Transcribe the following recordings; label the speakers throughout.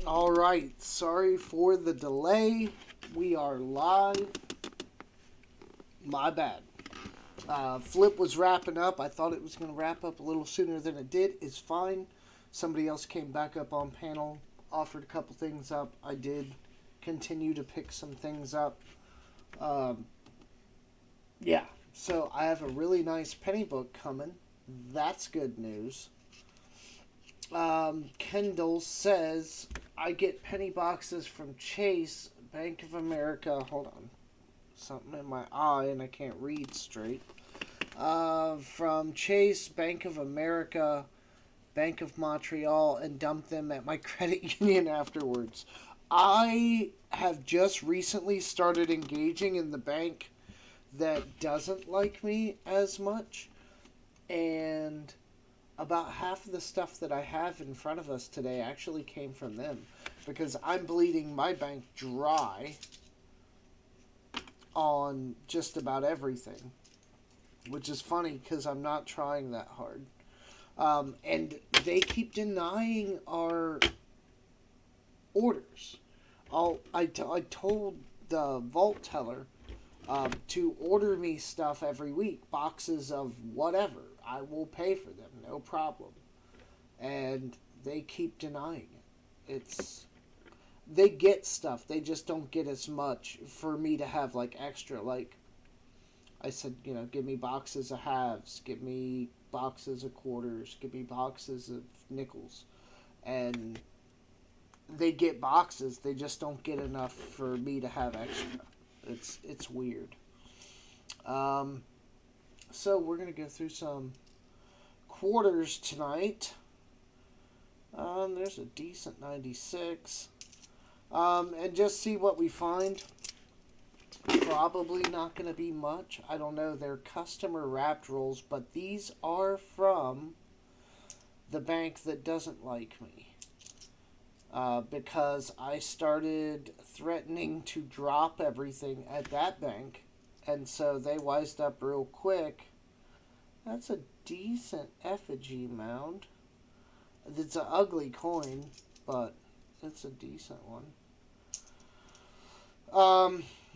Speaker 1: All right, sorry for the delay. We are live. My bad. Flip was wrapping up. I thought it was going to wrap up a little sooner than it did. It's fine. Somebody else came back up on panel, offered a couple things up. I did continue to pick some things up. Um, yeah, so I have a really nice penny book coming. That's good news. Kendall says, I get penny boxes from Chase, Bank of America. Hold on. Something in my eye and I can't read straight. From Chase, Bank of America, Bank of Montreal, and dump them at my credit union afterwards. I have just recently started engaging in the bank that doesn't like me as much, and about half of the stuff that I have in front of us today actually came from them because I'm bleeding my bank dry on just about everything, which is funny because I'm not trying that hard. And they keep denying our orders. I told the vault teller to order me stuff every week, boxes of whatever. I will pay for them, no problem. And they keep denying it. They get stuff, they just don't get as much for me to have like extra. Like I said, give me boxes of halves, give me boxes of quarters, give me boxes of nickels, and they get boxes. They just don't get enough for me to have extra. It's weird. So we're gonna go through some quarters tonight. There's a decent 96. And just see what we find. Probably not going to be much. I don't know. They're customer wrapped rolls, but these are from the bank that doesn't like me. Because I started threatening to drop everything at that bank, and so they wised up real quick. That's a decent effigy mound. It's an ugly coin, but it's a decent one.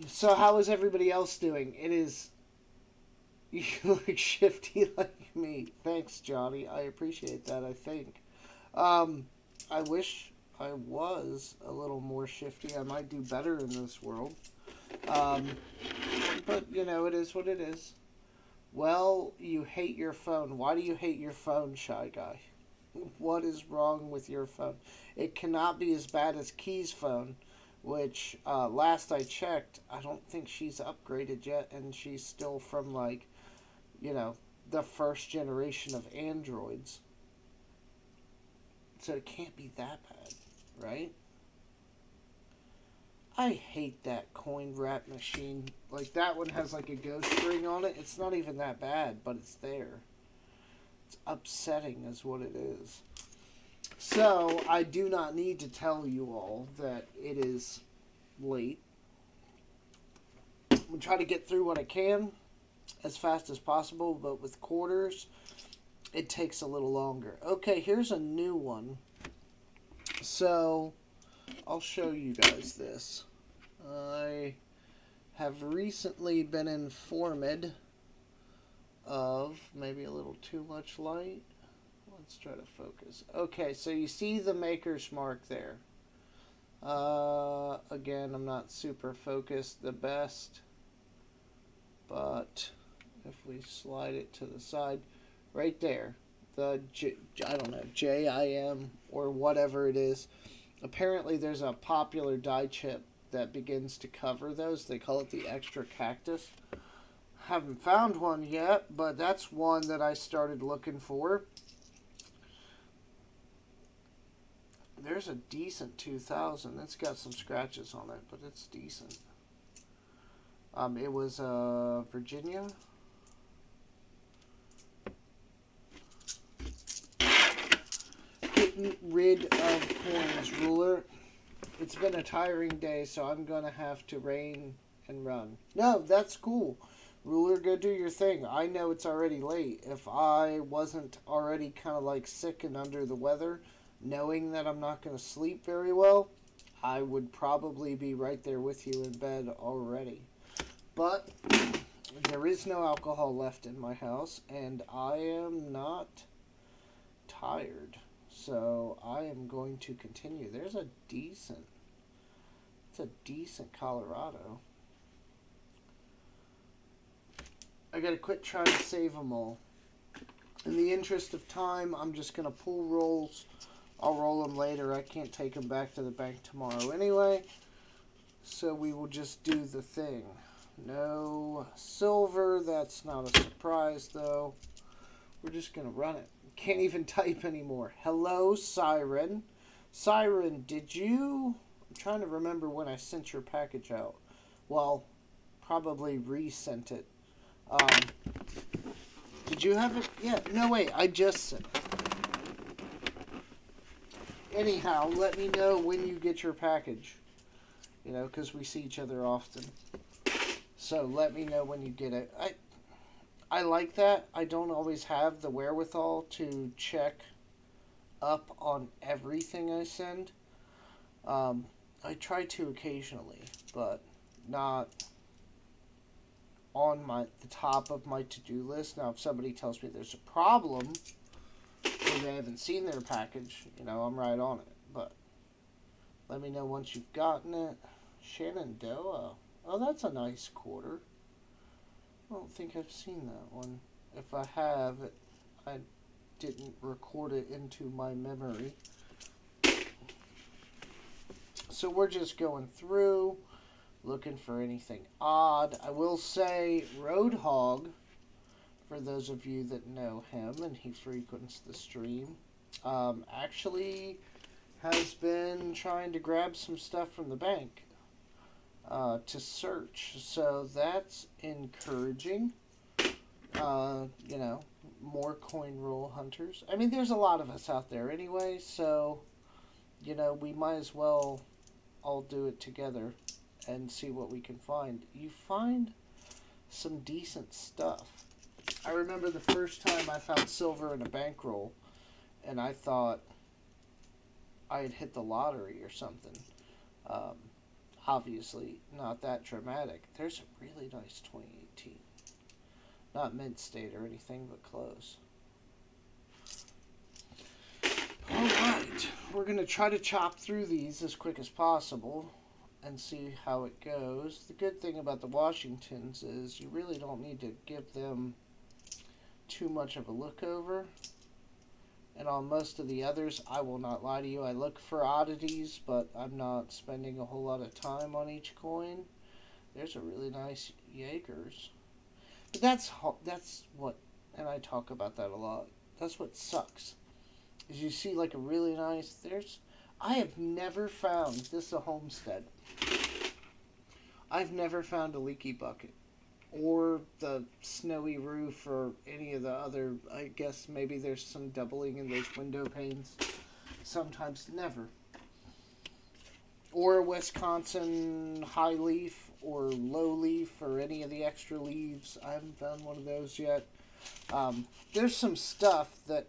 Speaker 1: So how is everybody else doing? It is. You look shifty like me. Thanks, Johnny. I appreciate that, I think. I wish I was a little more shifty. I might do better in this world. But, it is what it is. Well, you hate your phone. Why do you hate your phone, Shy Guy? What is wrong with your phone? It cannot be as bad as Key's phone, which last I checked, I don't think she's upgraded yet, and she's still from the first generation of Androids. So it can't be that bad, right? I hate that coin wrap machine. Like that one has like a ghost ring on it. It's not even that bad, but it's there. It's upsetting is what it is. So, I do not need to tell you all that it is late. I'm going to try to get through what I can as fast as possible, but with quarters, it takes a little longer. Okay, here's a new one. So, I'll show you guys this. I have recently been informed of maybe a little too much light. Let's try to focus. Okay, so you see the maker's mark there. Again, I'm not super focused the best, but if we slide it to the side, right there, the I don't know, JIM or whatever it is. Apparently, there's a popular die chip that begins to cover those. They call it the extra cactus. Haven't found one yet, but that's one that I started looking for. There's a decent 2000. It's got some scratches on it, but it's decent. It was Virginia. Getting rid of coins, ruler. It's been a tiring day, so I'm gonna have to rain and run. No, that's cool. Ruler, go do your thing. I know it's already late. If I wasn't already kind of like sick and under the weather, knowing that I'm not going to sleep very well, I would probably be right there with you in bed already. But there is no alcohol left in my house, and I am not tired. So I am going to continue. It's a decent Colorado. I gotta quit trying to save them all. In the interest of time, I'm just gonna pull rolls. I'll roll them later. I can't take them back to the bank tomorrow anyway. So we will just do the thing. No silver. That's not a surprise, though. We're just going to run it. Can't even type anymore. Hello, Siren. Siren, did you... I'm trying to remember when I sent your package out. Well, probably resent it. Did you have it? Yeah, no, wait. I just sent it. Anyhow, let me know when you get your package. You know, because we see each other often. So let me know when you get it. I like that. I don't always have the wherewithal to check up on everything I send. I try to occasionally, but not on the top of my to-do list. Now, if somebody tells me there's a problem, or they haven't seen their package, you know, I'm right on it. But let me know once you've gotten it. Shenandoah. Oh, that's a nice quarter. I don't think I've seen that one. If I have, I didn't record it into my memory. So we're just going through, looking for anything odd. I will say Roadhog, for those of you that know him, and he frequents the stream, actually has been trying to grab some stuff from the bank to search. So that's encouraging. You know, more coin roll hunters. I mean, there's a lot of us out there anyway, so, you know, we might as well all do it together and see what we can find. You find some decent stuff. I remember the first time I found silver in a bankroll, and I thought I had hit the lottery or something. Obviously, not that dramatic. There's a really nice 2018. Not mint state or anything, but close. Alright, we're going to try to chop through these as quick as possible and see how it goes. The good thing about the Washingtons is you really don't need to give them too much of a look over. And on most of the others, I will not lie to you, I look for oddities, but I'm not spending a whole lot of time on each coin. There's a really nice Jaegers. But that's what, and I talk about that a lot, that's what sucks. Is you see like a really nice, I have never found, this is a homestead, I've never found a leaky bucket. Or the snowy roof, or any of the other, I guess maybe there's some doubling in those window panes. Sometimes never. Or Wisconsin high leaf, or low leaf, or any of the extra leaves. I haven't found one of those yet. There's some stuff that,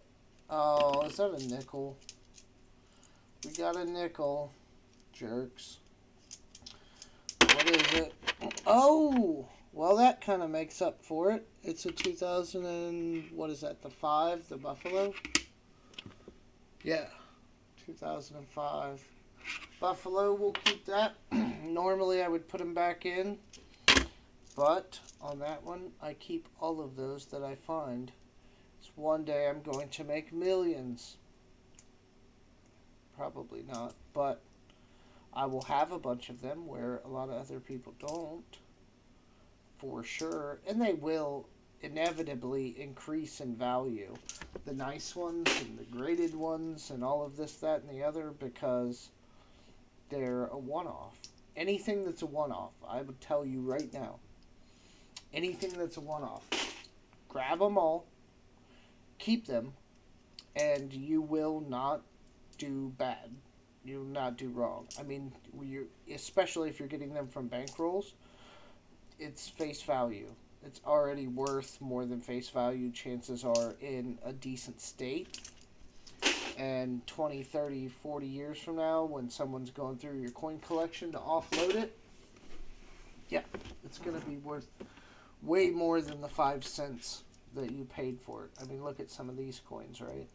Speaker 1: oh, is that a nickel? We got a nickel. Jerks. What is it? Oh! Well, that kind of makes up for it. It's a 2000 and, what is that, the 5, the Buffalo? Yeah, 2005. Buffalo, we'll keep that. Normally I would put them back in, but on that one, I keep all of those that I find. So one day I'm going to make millions. Probably not, but I will have a bunch of them where a lot of other people don't. For sure, and they will inevitably increase in value. The nice ones and the graded ones and all of this, that, and the other, because they're a one-off. Anything that's a one-off, I would tell you right now, anything that's a one-off, grab them all, keep them, and you will not do bad. You will not do wrong. I mean, especially if you're getting them from bankrolls, it's face value. It's already worth more than face value, chances are, in a decent state. And 20, 30, 40 years from now, when someone's going through your coin collection to offload it, yeah, it's going to be worth way more than the 5 cents that you paid for it. I mean, look at some of these coins, right?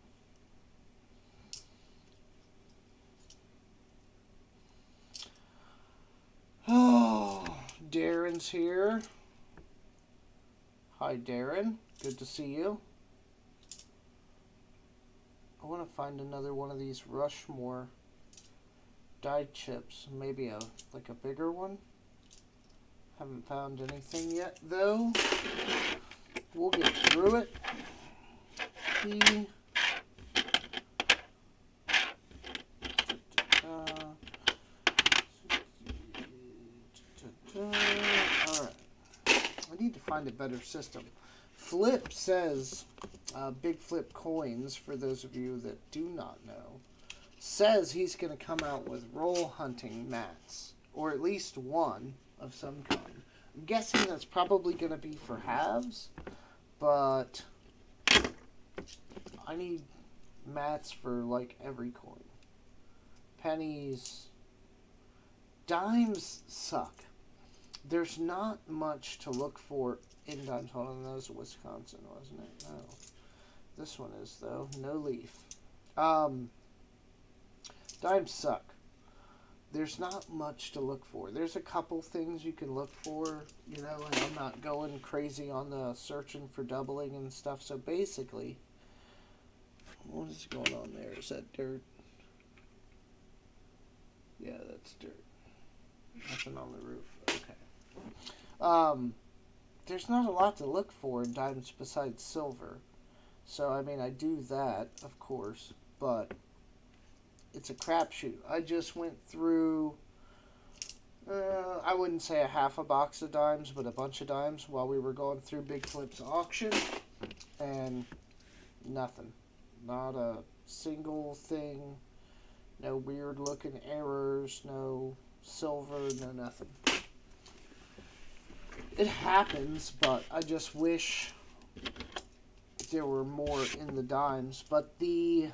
Speaker 1: Oh, Darren's here. Hi, Darren. Good to see you. I want to find another one of these Rushmore dyed chips. Maybe like a bigger one. Haven't found anything yet, though. We'll get through it. Alright. I need to find a better system. Flip says, Big Flip Coins, for those of you that do not know, says he's going to come out with roll hunting mats, or at least one of some kind. I'm guessing that's probably going to be for halves, but I need mats for like every coin. Pennies, dimes suck. There's not much to look for in dimes. Hold on, that was Wisconsin, wasn't it? No. This one is, though. No leaf. Dimes suck. There's not much to look for. There's a couple things you can look for, you know, and I'm not going crazy on the searching for doubling and stuff. So basically, what is going on there? Is that dirt? Yeah, that's dirt. Nothing on the roof. Okay. There's not a lot to look for in diamonds besides silver. So, I mean, I do that, of course, but it's a crapshoot. I just went through, I wouldn't say a half a box of dimes, but a bunch of dimes while we were going through Big Flip's auction, and nothing. Not a single thing. No weird looking errors, no silver, no nothing. It happens, but I just wish there were more in the dimes. But the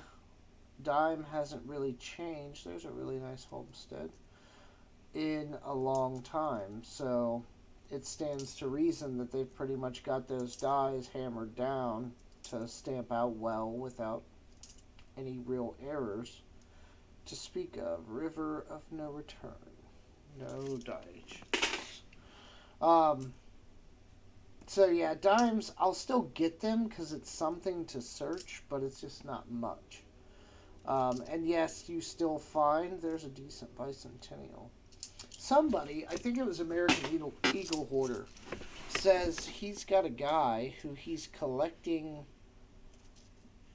Speaker 1: dime hasn't really changed. There's a really nice Homestead in a long time. So it stands to reason that they've pretty much got those dies hammered down to stamp out well without any real errors to speak of. River of no return. No die chips. So yeah, dimes, I'll still get them because it's something to search, but it's just not much. And yes, you still find there's a decent bicentennial. Somebody, I think it was American Eagle Hoarder, says he's got a guy who he's collecting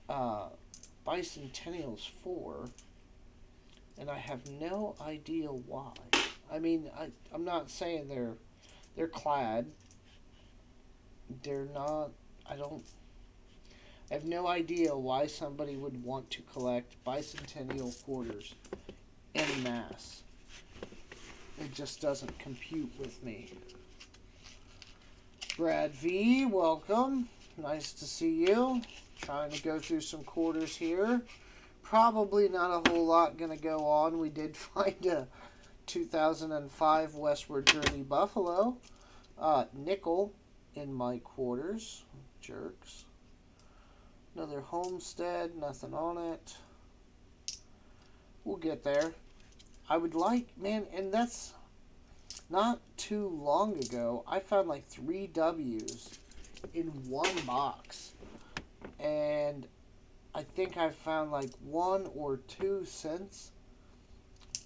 Speaker 1: bicentennials for, and I have no idea why. I mean, I'm not saying they're clad. They're not, I have no idea why somebody would want to collect bicentennial quarters en masse. It just doesn't compute with me. Brad V, welcome. Nice to see you. Trying to go through some quarters here. Probably not a whole lot going to go on. We did find a 2005 Westward Journey Buffalo. Nickel in my quarters. Jerks. Another Homestead. Nothing on it. We'll get there. I would like, man, and that's not too long ago. I found like 3 W's in one box. And I think I found like 1 or 2 since.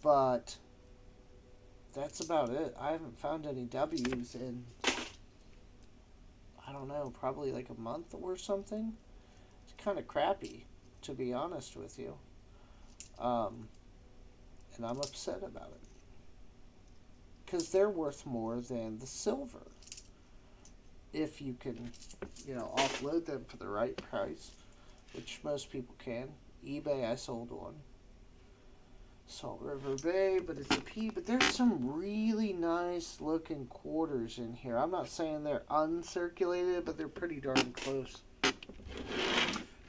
Speaker 1: But that's about it. I haven't found any W's in, I don't know, probably like a month or something. It's kind of crappy, to be honest with you. And I'm upset about it. Because they're worth more than the silver. If you can, you know, offload them for the right price. Which most people can. eBay, I sold one. Salt River Bay, but it's a P. But there's some really nice looking quarters in here. I'm not saying they're uncirculated, but they're pretty darn close.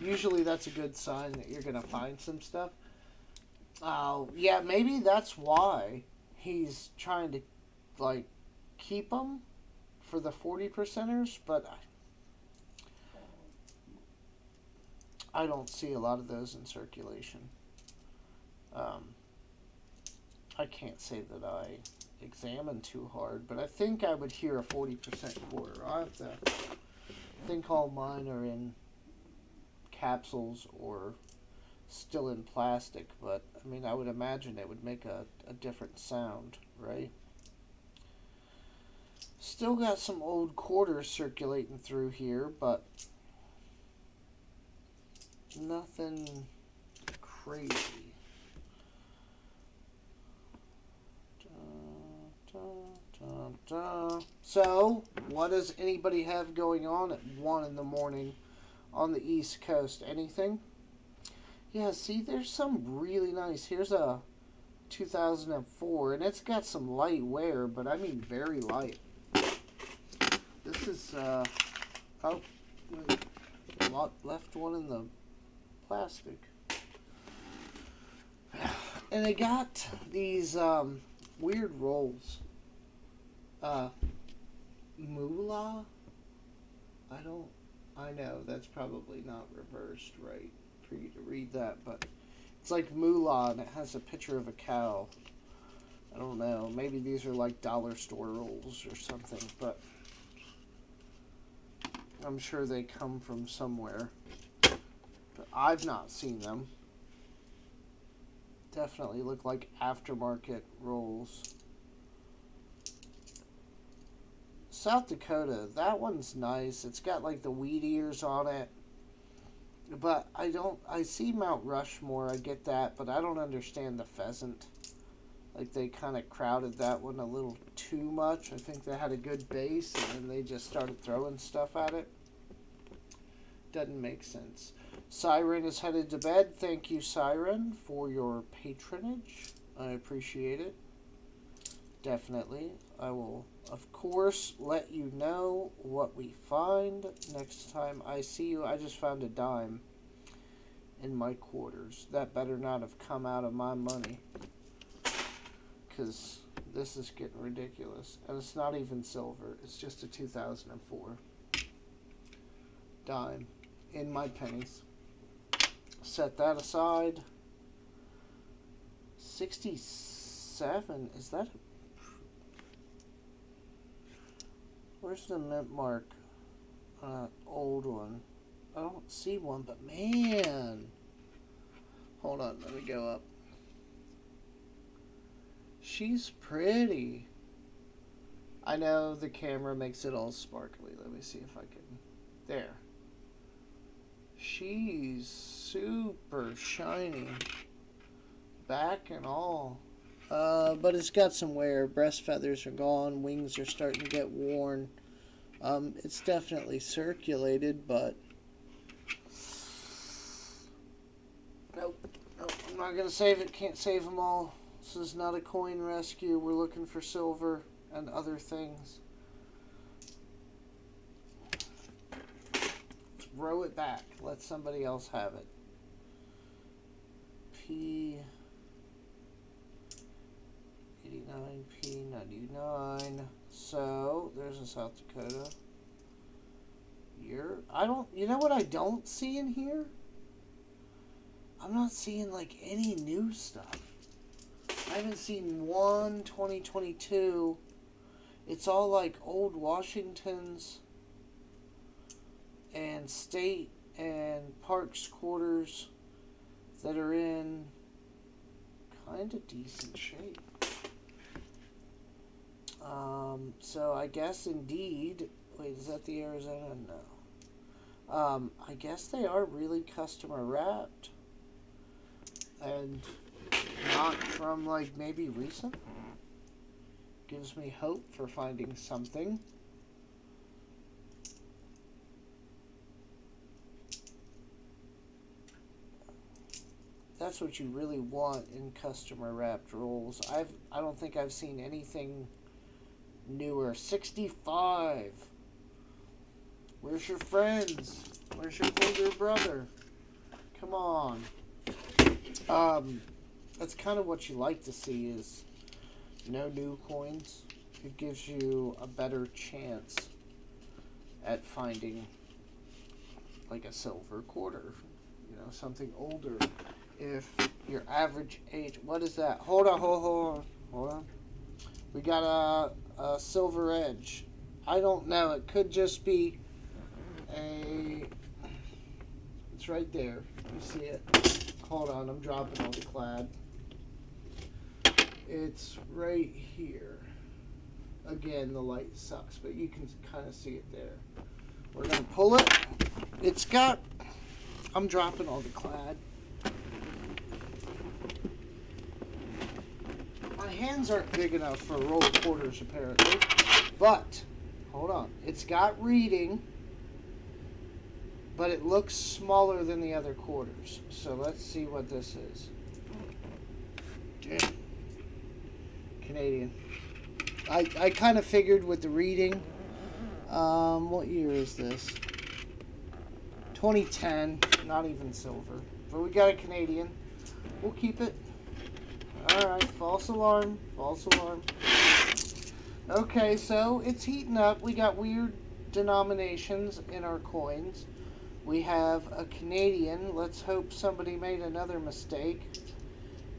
Speaker 1: Usually that's a good sign that you're going to find some stuff. Yeah, maybe that's why he's trying to, like, keep them for the 40 percenters, but I don't see a lot of those in circulation. I can't say that I examine too hard, but I think I would hear a 40% quarter. I have to think all mine are in capsules or still in plastic, but I mean, I would imagine it would make a different sound, right? Still got some old quarters circulating through here, but nothing crazy. So, what does anybody have going on at 1 in the morning on the East Coast? Anything? Yeah, see, there's some really nice. Here's a 2004, and it's got some light wear, but I mean very light. This is, oh, left one in the plastic. And they got these weird rolls. Moolah? I know that's probably not reversed right for you to read that, but it's like moolah and it has a picture of a cow. I don't know, maybe these are like dollar store rolls or something, but I'm sure they come from somewhere. But I've not seen them. Definitely look like aftermarket rolls. South Dakota, that one's nice. It's got like the wheat ears on it. But I see Mount Rushmore, I get that, but I don't understand the pheasant. Like they kind of crowded that one a little too much. I think they had a good base and then they just started throwing stuff at it. Doesn't make sense. Siren is headed to bed. Thank you, Siren, for your patronage. I appreciate it. Definitely. I will, of course, let you know what we find next time I see you. I just found a dime in my quarters. That better not have come out of my money, because this is getting ridiculous. And it's not even silver. It's just a 2004 dime in my pennies. Set that aside. 67. Is that... Where's the mint mark? Old one. I don't see one, but man. Hold on, let me go up. She's pretty. I know the camera makes it all sparkly. Let me see if I can... There. She's super shiny. Back and all. But it's got some wear. Breast feathers are gone. Wings are starting to get worn. It's definitely circulated, but... Nope. I'm not going to save it. Can't save them all. This is not a coin rescue. We're looking for silver and other things. Throw it back. Let somebody else have it. P89, P99. So, there's a South Dakota. You know what I don't see in here? I'm not seeing like any new stuff. I haven't seen one 2022. It's all like old Washingtons and state and parks quarters that are in kind of decent shape. So I guess indeed, wait, is that the Arizona? No. I guess they are really customer wrapped and not from like maybe recent. Gives me hope for finding something. That's what you really want in customer wrapped rolls. I don't think I've seen anything newer. 65. Where's your friends? Where's your older brother? Come on. That's kind of what you like to see is no new coins. It gives you a better chance at finding like a silver quarter, you know, something older. If your average age, what is that? Hold on. We got a silver edge. I don't know. It could just be a. It's right there. You see it? Hold on. I'm dropping on the clad. It's right here. Again, the light sucks, but you can kind of see it there. We're going to pull it. It's got... I'm dropping all the clad. My hands aren't big enough for roll quarters, apparently. But, hold on. It's got reading, but it looks smaller than the other quarters. So let's see what this is. Damn. Canadian. I kind of figured with the reading. What year is this? 2010. Not even silver. But we got a Canadian. We'll keep it. Alright, false alarm. False alarm. Okay, so it's heating up. We got weird denominations in our coins. We have a Canadian. Let's hope somebody made another mistake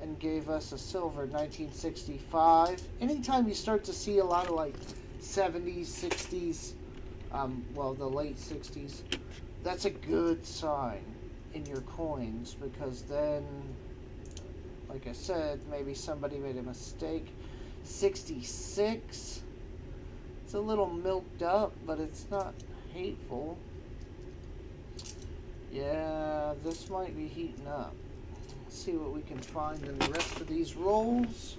Speaker 1: and gave us a silver 1965. Anytime you start to see a lot of like 70s, 60s, well, the late 60s, that's a good sign in your coins, because then, like I said, maybe somebody made a mistake. 66, it's a little milked up, but it's not hateful. Yeah, this might be heating up. See what we can find in the rest of these rolls.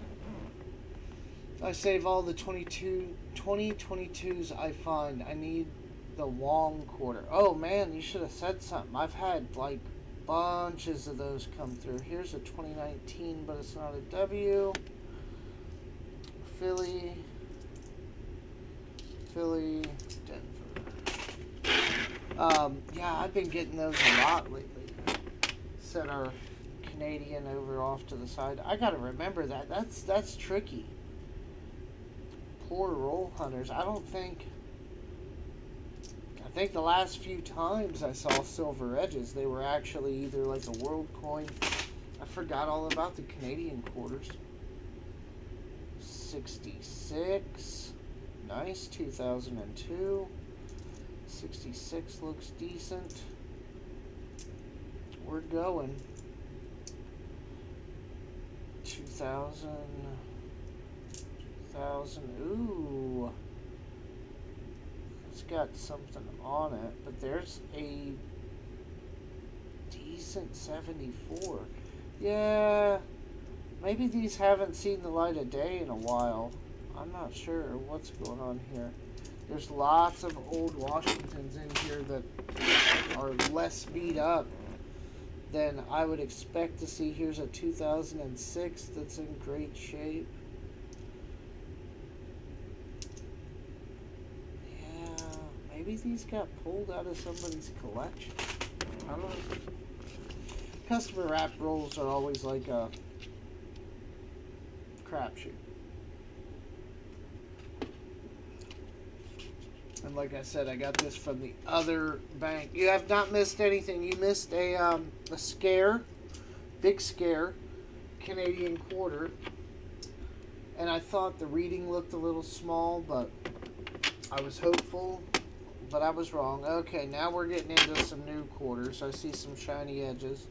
Speaker 1: I save all the 2022s I find. I need the Wong quarter. Oh man, you should have said something. I've had like bunches of those come through. Here's a 2019, but it's not a W. Philly, Denver. Yeah, I've been getting those a lot lately. Set our Canadian over off to the side. I gotta remember that. That's tricky. Poor roll hunters. I think the last few times I saw silver edges, they were actually either like a world coin. I forgot all about the Canadian quarters. 66. Nice. 2002. 66 looks decent. We're going. 2000. Ooh. It's got something on it, but there's a decent 74. Yeah, maybe these haven't seen the light of day in a while. I'm not sure what's going on here. There's lots of old Washingtons in here that are less beat up than I would expect to see. Here's a 2006 that's in great shape. Maybe these got pulled out of somebody's collection. I don't know. Customer wrap rolls are always like a crapshoot. And like I said, I got this from the other bank. You have not missed anything. You missed a scare, big scare, Canadian quarter. And I thought the reading looked a little small, but I was hopeful. But I was wrong. Okay, now we're getting into some new quarters. I see some shiny edges.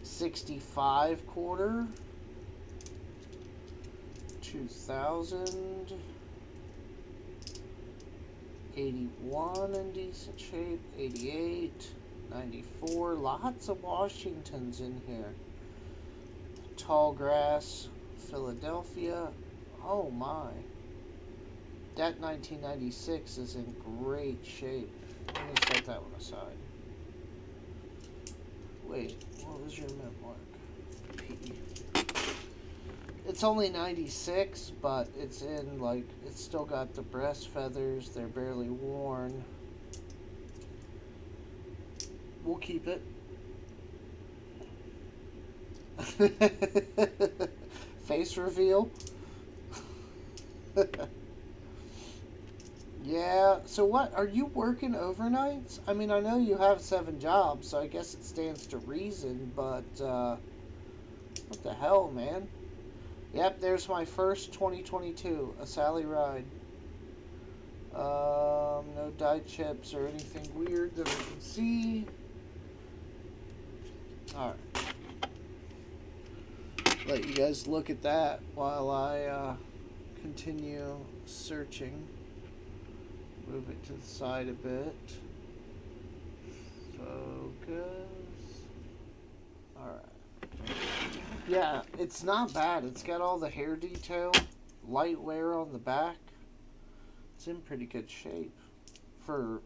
Speaker 1: 65 quarter. 2000. 81 in decent shape. 88. 94. Lots of Washingtons in here. Tall grass. Philadelphia. Oh my. That 1996 is in great shape. Let me set that one aside. Wait, what was your mint mark? P. It's only 96, but it's in, like, it's still got the breast feathers. They're barely worn. We'll keep it. Face reveal. Yeah, so what? Are you working overnights? I mean, I know you have 7 jobs, so I guess it stands to reason, but, what the hell, man? Yep, there's my first 2022, a Sally Ride. No die chips or anything weird that we can see. Alright. Let you guys look at that while I, continue searching. Move it to the side a bit. Focus. Alright. Yeah, it's not bad. It's got all the hair detail, light wear on the back. It's in pretty good shape. For,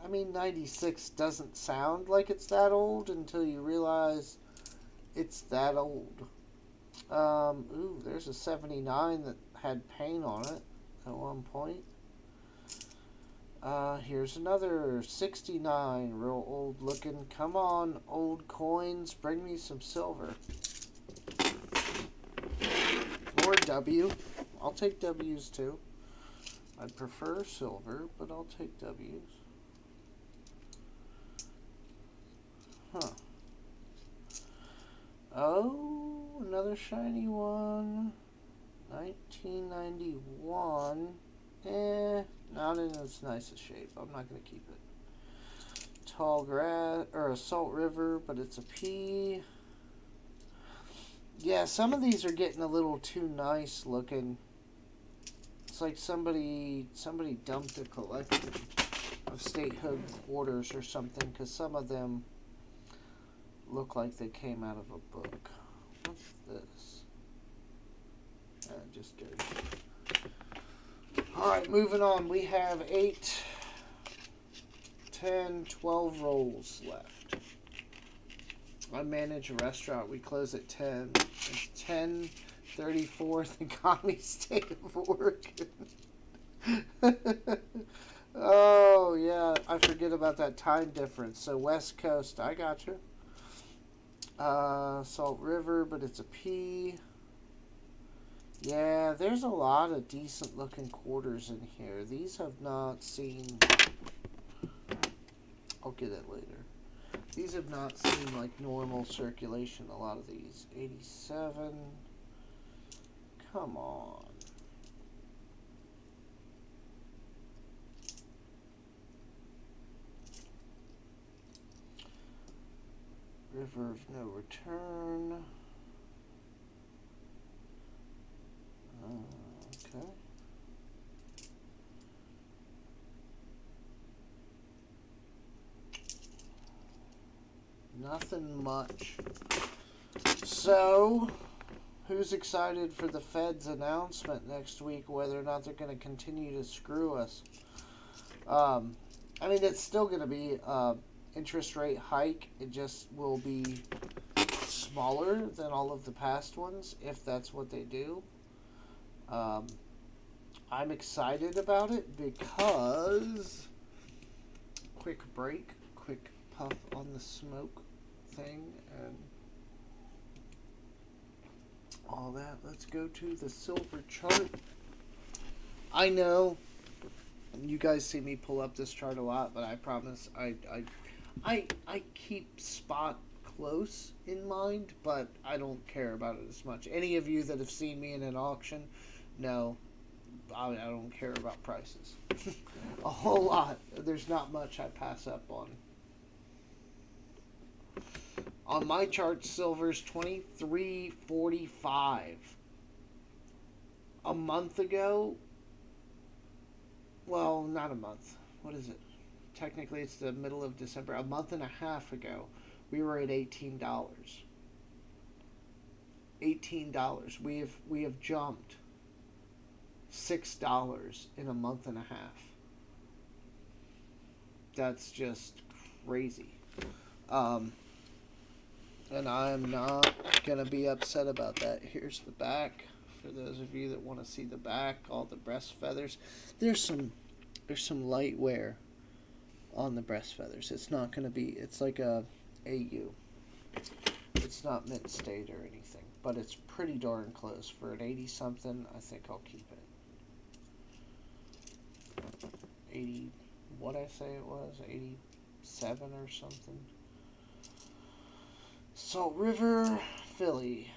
Speaker 1: I mean, 96 doesn't sound like it's that old until you realize it's that old. Ooh, there's a 79 that had paint on it at one point. Here's another 69, real old looking. Come on, old coins, bring me some silver. Or W. I'll take W's too. I'd prefer silver, but I'll take W's. Huh. Oh, another shiny one. 1991. Not in its nicest shape. I'm not going to keep it. Tall grass, or a Salt River, but it's a P. Yeah, some of these are getting a little too nice looking. It's like somebody dumped a collection of statehood quarters or something, because some of them look like they came out of a book. What's this? Just dirty. Alright, moving on. We have 8, 10, 12 rolls left. I manage a restaurant. We close at 10. It's 10:34. The commie state of Oregon. Oh, yeah. I forget about that time difference. So, West Coast. I got you. Salt River, but it's a P. Yeah, there's a lot of decent looking quarters in here. These have not seen... I'll get it later. These have not seen like normal circulation, a lot of these. 87. Come on. River of No Return. Okay. Nothing much. So, who's excited for the Fed's announcement next week, whether or not they're going to continue to screw us? I mean, it's still going to be interest rate hike. It just will be smaller than all of the past ones, if that's what they do. I'm excited about it because... Quick break, quick puff on the smoke thing, and all that. Let's go to the silver chart. I know you guys see me pull up this chart a lot, but I promise I keep spot close in mind, but I don't care about it as much. Any of you that have seen me in an auction know I don't care about prices. A whole lot. There's not much I pass up on. On my chart, silver's 23.45. A month ago, well, not a month. What is it? Technically, it's the middle of December. A month and a half ago, we were at $18. $18. We have jumped $6 in a month and a half. That's just crazy. And I'm not going to be upset about that. Here's the back. For those of you that want to see the back, all the breast feathers. There's some light wear on the breast feathers. It's not going to be, it's like a AU. It's not mint state or anything, but it's pretty darn close. For an 80 something, I think I'll keep it. 80, what I say it was? 87 or something. Salt River, Philly.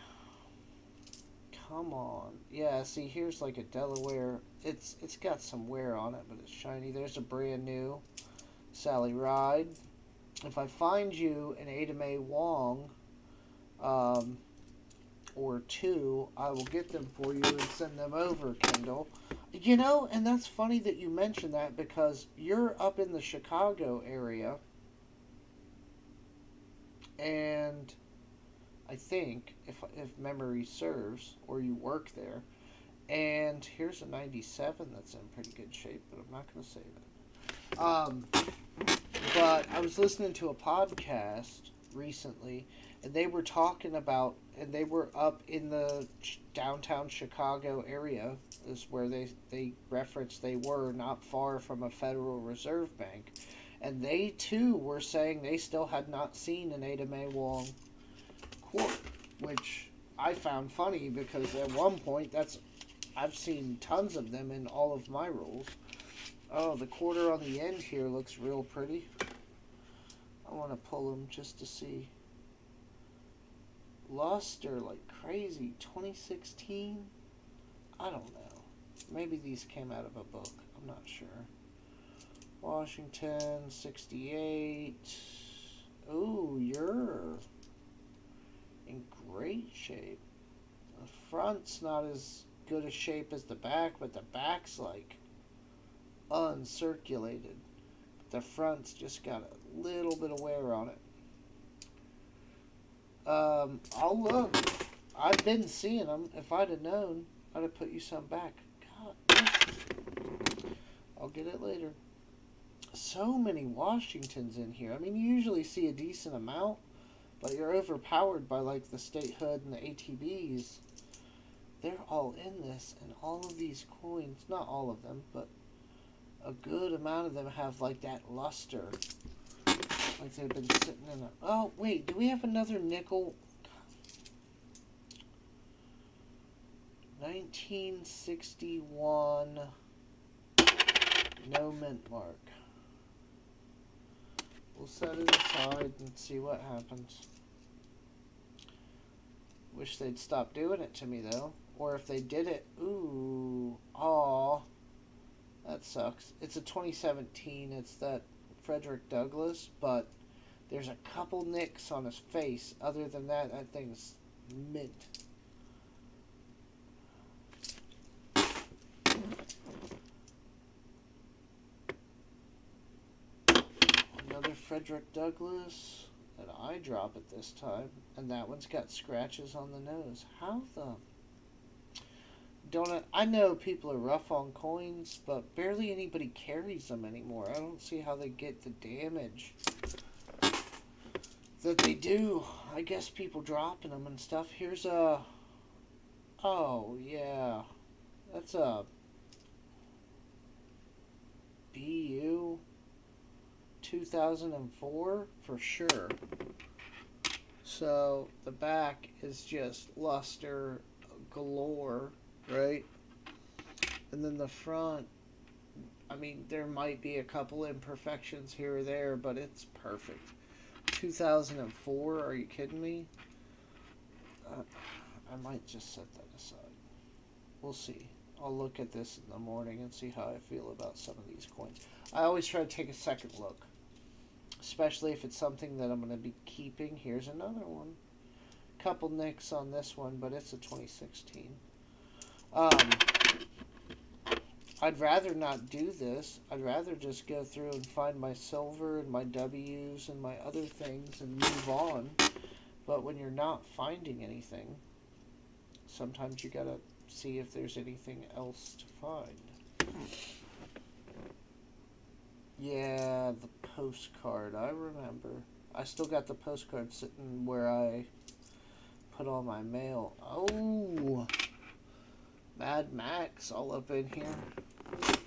Speaker 1: Come on. Yeah, see, here's like a Delaware. It's got some wear on it, but it's shiny. There's a brand new Sally Ride. If I find you an Ada Mae Wong or two, I will get them for you and send them over, Kendall. You know, and that's funny that you mentioned that because you're up in the Chicago area, and I think, if memory serves, or you work there, and here's a 97 that's in pretty good shape, but I'm not going to save it. But I was listening to a podcast recently, and they were talking about, and they were up in the downtown Chicago area, is where they referenced they were not far from a Federal Reserve Bank. And they, too, were saying they still had not seen an Ada Mae Wong quart, which I found funny because at one point, I've seen tons of them in all of my rolls. Oh, the quarter on the end here looks real pretty. I want to pull them just to see. Luster like crazy. 2016? I don't know. Maybe these came out of a book. I'm not sure. Washington, 68. Ooh, you're in great shape. The front's not as good a shape as the back, but the back's like uncirculated. The front's just got a little bit of wear on it. I'll look. I've been seeing them. If I'd have known, I'd have put you some back. God, I'll get it later. So many Washingtons in here. I mean, you usually see a decent amount, but you're overpowered by like the statehood and the ATBs. They're all in this, and all of these coins, not all of them, but a good amount of them have like that luster. Like they've been sitting in a... Oh, wait, do we have another nickel? 1961. No mint mark. We'll set it aside and see what happens. Wish they'd stop doing it to me, though. Or if they did it... Ooh. Aw. That sucks. It's a 2017. It's that Frederick Douglass, but there's a couple nicks on his face. Other than that, that thing's mint. Another Frederick Douglass. An eye drop at this time. And that one's got scratches on the nose. How the... I know people are rough on coins, but barely anybody carries them anymore. I don't see how they get the damage that they do. I guess people dropping them and stuff. Here's a... Oh, yeah. That's a... BU 2004 for sure. So the back is just luster galore. Right? And then the front, I mean, there might be a couple imperfections here or there, but it's perfect. 2004, are you kidding me? I might just set that aside. We'll see. I'll look at this in the morning and see how I feel about some of these coins. I always try to take a second look, especially if it's something that I'm going to be keeping. Here's another one. Couple nicks on this one, but it's a 2016. I'd rather not do this. I'd rather just go through and find my silver and my W's and my other things and move on. But when you're not finding anything, sometimes you gotta see if there's anything else to find. Yeah, the postcard. I remember. I still got the postcard sitting where I put all my mail. Oh! Mad Max all up in here.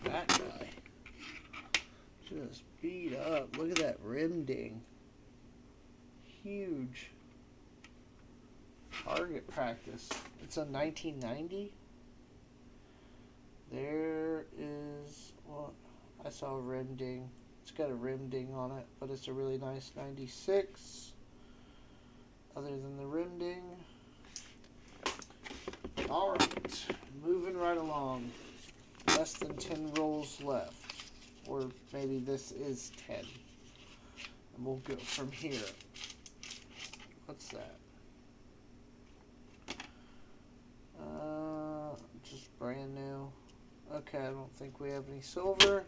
Speaker 1: That guy. Just beat up. Look at that rim ding. Huge. Target practice. It's a 1990. There is, well, I saw a rim ding. It's got a rim ding on it, but it's a really nice 96. Other than the rim ding. Alright, moving right along. Less than 10 rolls left. Or maybe this is 10. And we'll go from here. What's that? Just brand new. Okay, I don't think we have any silver.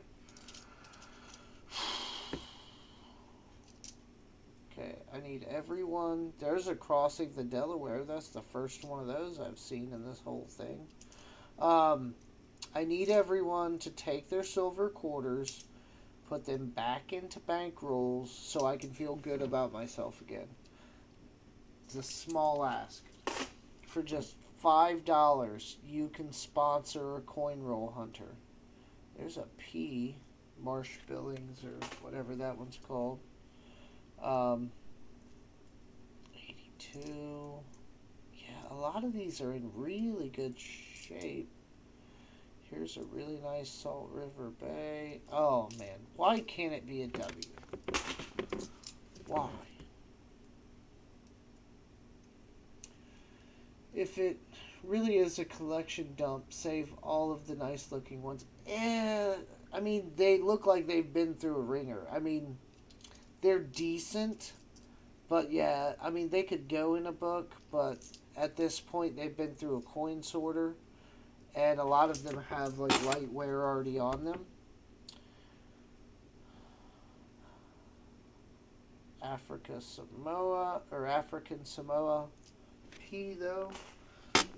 Speaker 1: Okay, I need everyone. There's a Crossing the Delaware. That's the first one of those I've seen in this whole thing. I need everyone to take their silver quarters, put them back into bank rolls so I can feel good about myself again. It's a small ask. For just $5, you can sponsor a coin roll hunter. There's a P, Marsh Billings, or whatever that one's called. 82. Yeah, a lot of these are in really good shape. Here's a really nice Salt River Bay. Oh, man. Why can't it be a W? Why? If it really is a collection dump, save all of the nice looking ones. I mean, they look like they've been through a ringer. I mean, they're decent, but yeah, I mean, they could go in a book, but at this point, they've been through a coin sorter, and a lot of them have, like, light wear already on them. African Samoa P, though.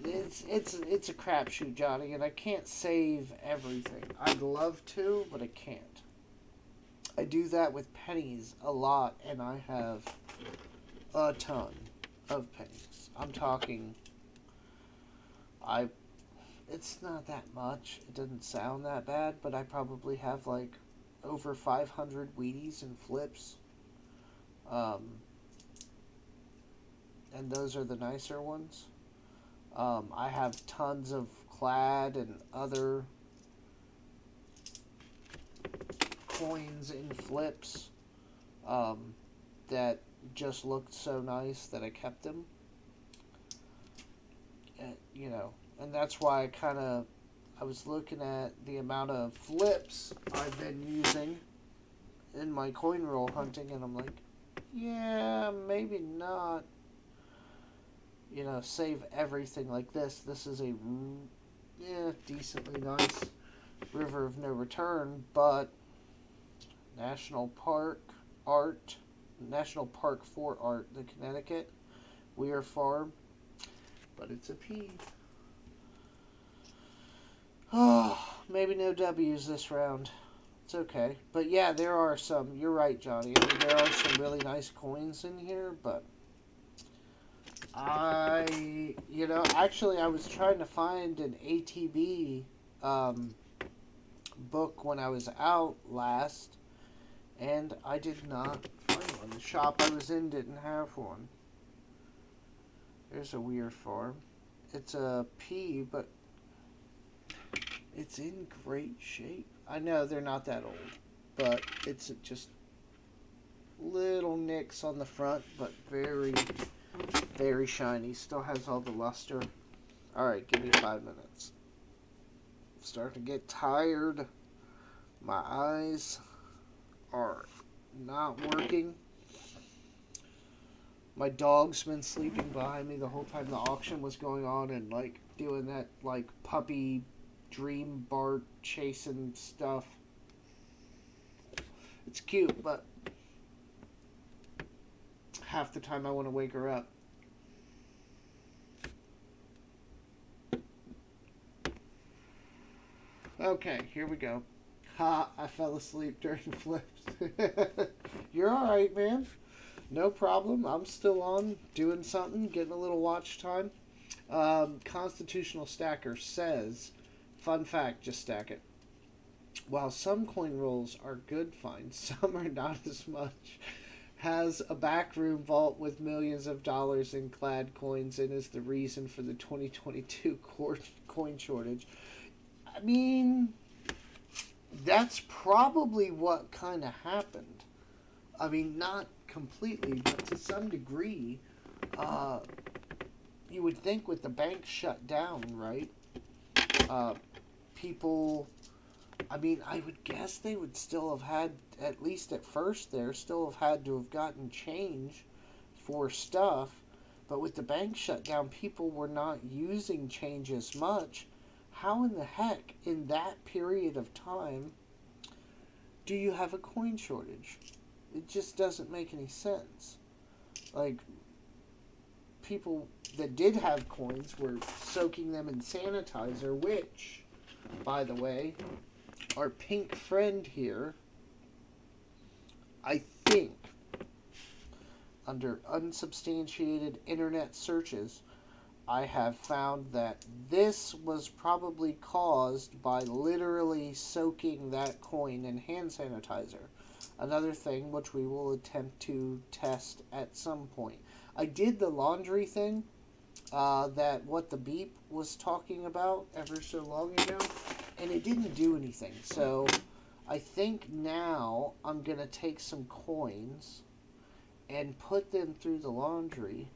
Speaker 1: It's a crapshoot, Johnny, and I can't save everything. I'd love to, but I can't. I do that with pennies a lot, and I have a ton of pennies. I'm talking, it's not that much. It doesn't sound that bad, but I probably have like over 500 Wheaties and flips. And those are the nicer ones. I have tons of clad and other coins in flips that just looked so nice that I kept them. And that's why I was looking at the amount of flips I've been using in my coin roll hunting, and I'm like, yeah, maybe not. Save everything like this. This is a decently nice River of No Return, but National Park 4 Art, the Connecticut Weir Farm, but it's a P. Oh, maybe no W's this round. It's okay. But yeah, there are some. You're right, Johnny. I mean, there are some really nice coins in here, but actually I was trying to find an ATB book when I was out last, and I did not find one. The shop I was in didn't have one. There's a Weir Farm. It's a P, but it's in great shape. I know they're not that old, but it's just little nicks on the front, but very, very shiny. Still has all the luster. Alright, give me 5 minutes. I'm starting to get tired. My eyes are not working. My dog's been sleeping behind me the whole time the auction was going on and like doing that like puppy dream Bart chasing stuff. It's cute, but half the time I want to wake her up. Okay, here we go. Ha, I fell asleep during flips. You're alright, man. No problem. I'm still on, doing something, getting a little watch time. Constitutional Stacker says, fun fact, just stack it. While some coin rolls are good finds, some are not as much. has a backroom vault with millions of dollars in clad coins and is the reason for the 2022 coin shortage. I mean, that's probably what kind of happened. I mean, not completely, but to some degree, uh, you would think with the bank shut down, right? Uh, People, I mean, I would guess they would still have had, at least at first there, still have had to have gotten change for stuff. But with the bank shut down, people were not using change as much. How in the heck, in that period of time, do you have a coin shortage? It just doesn't make any sense. Like, people that did have coins were soaking them in sanitizer, which, by the way, our pink friend here, I think, under unsubstantiated internet searches, I have found that this was probably caused by literally soaking that coin in hand sanitizer. Another thing which we will attempt to test at some point. I did the laundry thing, that what the beep was talking about ever so long ago, and it didn't do anything. So I think now I'm going to take some coins and put them through the laundry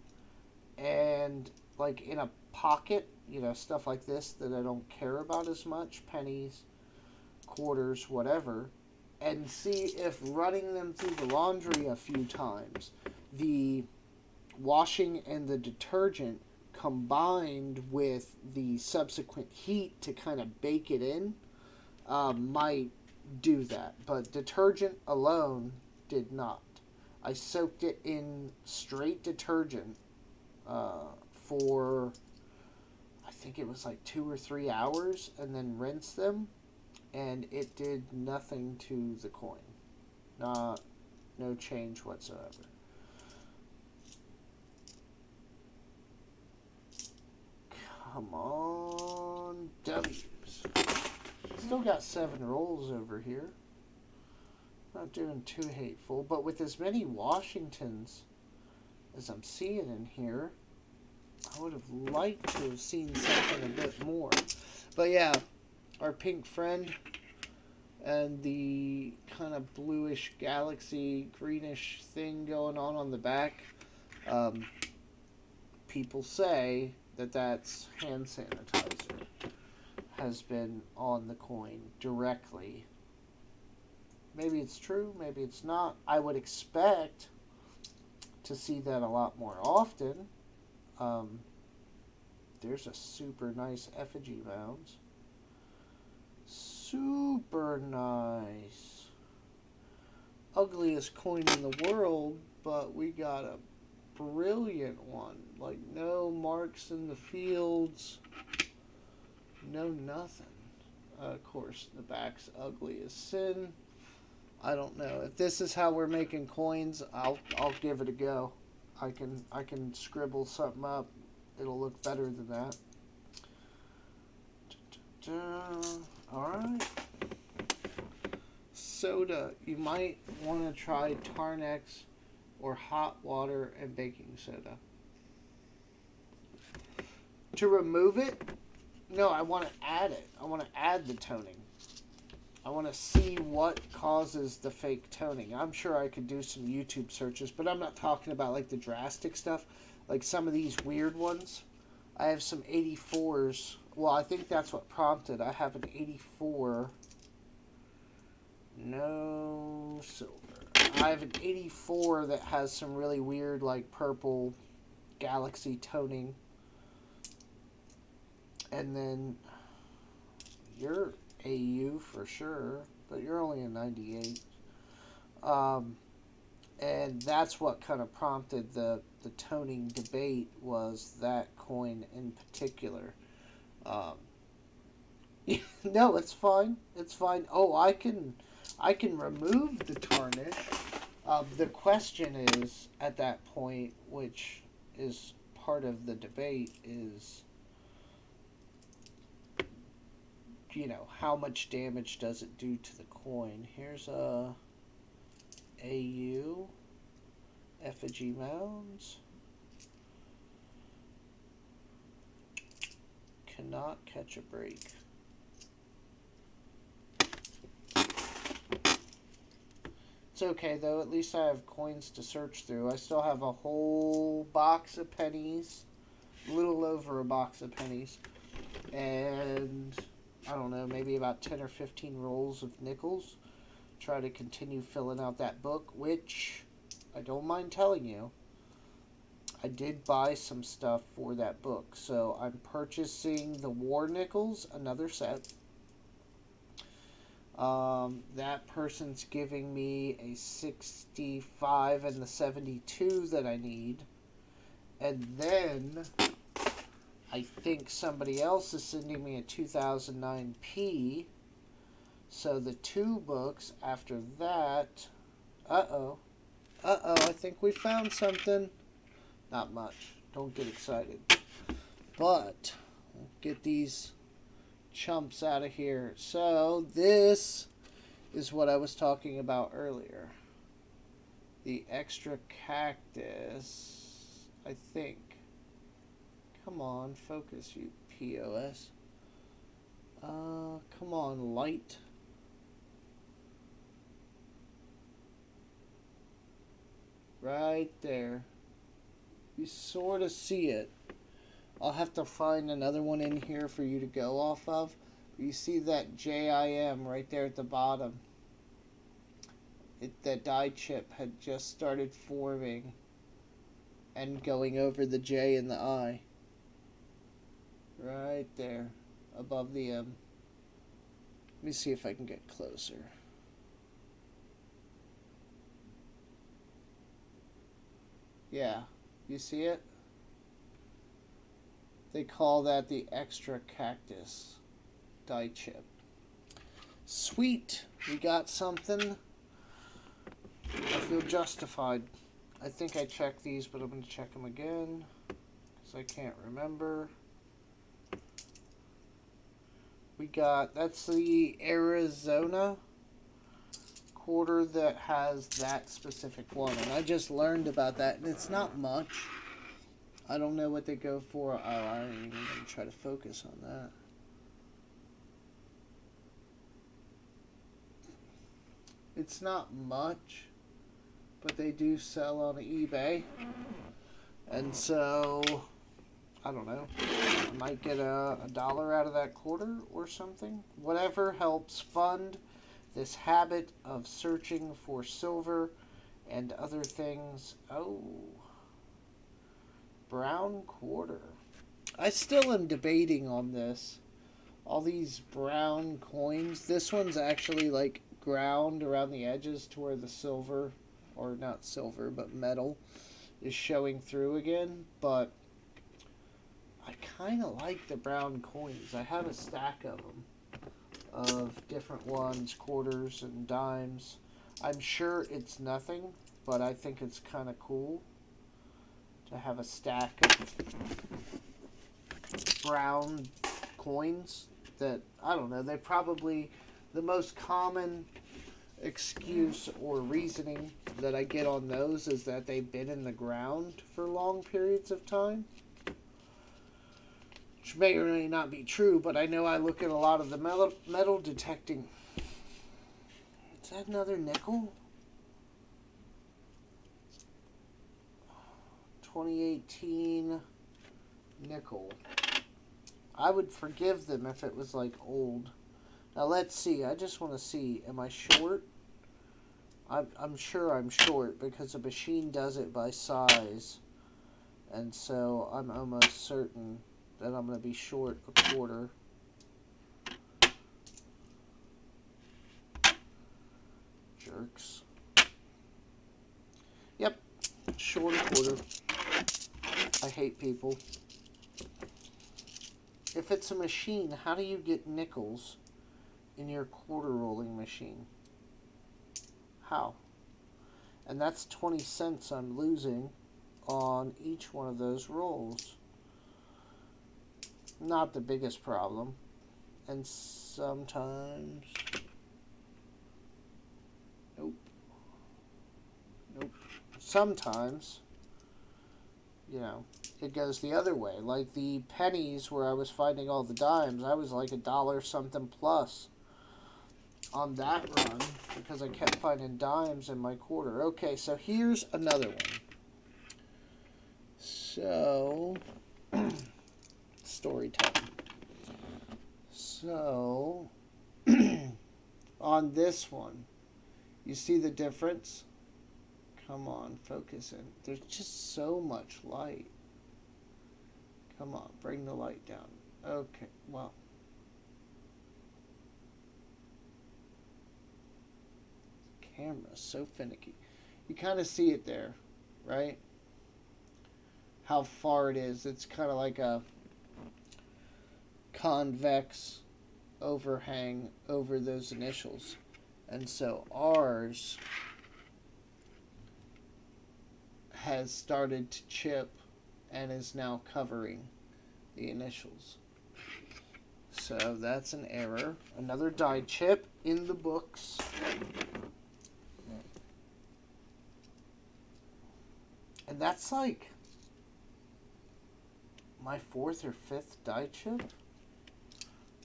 Speaker 1: and like in a pocket, stuff like this that I don't care about as much, pennies, quarters, whatever, and see if running them through the laundry a few times, the washing and the detergent combined with the subsequent heat to kind of bake it in, might do that. But detergent alone did not. I soaked it in straight detergent for, I think it was like 2 or 3 hours, and then rinsed them, and it did nothing to the coin. No change whatsoever. Come on, W's. Still got 7 rolls over here. Not doing too hateful, but with as many Washingtons as I'm seeing in here, I would have liked to have seen something a bit more. But yeah, our pink friend and the kind of bluish galaxy greenish thing going on the back, people say that that's hand sanitizer has been on the coin directly. Maybe it's true, maybe it's not. I would expect to see that a lot more often. There's a super nice effigy mounds. Super nice. Ugliest coin in the world, but we got a brilliant one. Like, no marks in the fields. No nothing. Of course, the back's ugly as sin. I don't know. If this is how we're making coins, I'll give it a go. I can scribble something up. It'll look better than that. Alright. Soda. You might want to try Tarnex or hot water and baking soda. To remove it, no, I want to add it. I want to add the toning. I want to see what causes the fake toning. I'm sure I could do some YouTube searches, but I'm not talking about like the drastic stuff. Like some of these weird ones. I have some 84s. Well, I think that's what prompted. I have an 84. No silver. I have an 84 that has some really weird like purple galaxy toning. And then you're AU for sure, but you're only a 98. And that's what kind of prompted the toning debate, was that coin in particular. No, it's fine. It's fine. Oh, I can remove the tarnish. The question is, at that point, which is part of the debate, is, how much damage does it do to the coin? Here's a AU. Effigy mounds. Cannot catch a break. It's okay though, at least I have coins to search through. I still have a whole box of pennies, a little over a box of pennies, and I don't know, maybe about 10 or 15 rolls of nickels. Try to continue filling out that book, which I don't mind telling you, I did buy some stuff for that book. So I'm purchasing the War Nickels, another set. That person's giving me a 65 and the 72 that I need. And then I think somebody else is sending me a 2009P. So the two books after that. Uh-oh, I think we found something. Not much. Don't get excited. But we'll get these chumps out of here. So this is what I was talking about earlier. The extra cactus, I think. Come on, focus, you POS. Come on, light. Right there. You sort of see it. I'll have to find another one in here for you to go off of. You see that JIM right there at the bottom. That die chip had just started forming and going over the J and the I. Right there, above the M. Let me see if I can get closer. Yeah, you see it? They call that the extra cactus die chip. Sweet, we got something. I feel justified. I think I checked these, but I'm going to check them again because I can't remember. We got, that's the Arizona quarter that has that specific one, and I just learned about that, and it's not much. I don't know what they go for. Oh, I ain't even going to try to focus on that. It's not much, but they do sell on eBay, and so I don't know. I might get a dollar out of that quarter or something. Whatever helps fund this habit of searching for silver and other things. Oh, brown quarter. I still am debating on this. All these brown coins. This one's actually like ground around the edges to where the silver, or not silver, but metal, is showing through again. But I kind of like the brown coins. I have a stack of them, of different ones, quarters and dimes. I'm sure it's nothing, but I think it's kind of cool to have a stack of brown coins that, I don't know, they probably, the most common excuse or reasoning that I get on those is that they've been in the ground for long periods of time. Which may or may not be true, but I know I look at a lot of the metal detecting. Is that another nickel? 2018 nickel. I would forgive them if it was like old. Now let's see. I just want to see. Am I short? I'm sure I'm short because a machine does it by size. And so I'm almost certain that I'm going to be short a quarter. Jerks. Yep. Short a quarter. I hate people. If it's a machine, how do you get nickels in your quarter rolling machine? How? And that's 20 cents I'm losing on each one of those rolls. Not the biggest problem. And sometimes... Nope. sometimes, you know, it goes the other way. Like the pennies where I was finding all the dimes, I was like a dollar something plus on that run because I kept finding dimes in my quarter. Okay, so here's another one. So, storytelling. So, on this one, you see the difference? Come on, focus in. There's just so much light. Come on, bring the light down. Okay, well. Camera's so finicky. You kind of see it there, right? How far it is. It's kind of like a convex overhang over those initials. And so ours has started to chip and is now covering the initials. So that's an error. Another die chip in the books. And that's like my 4th or 5th die chip,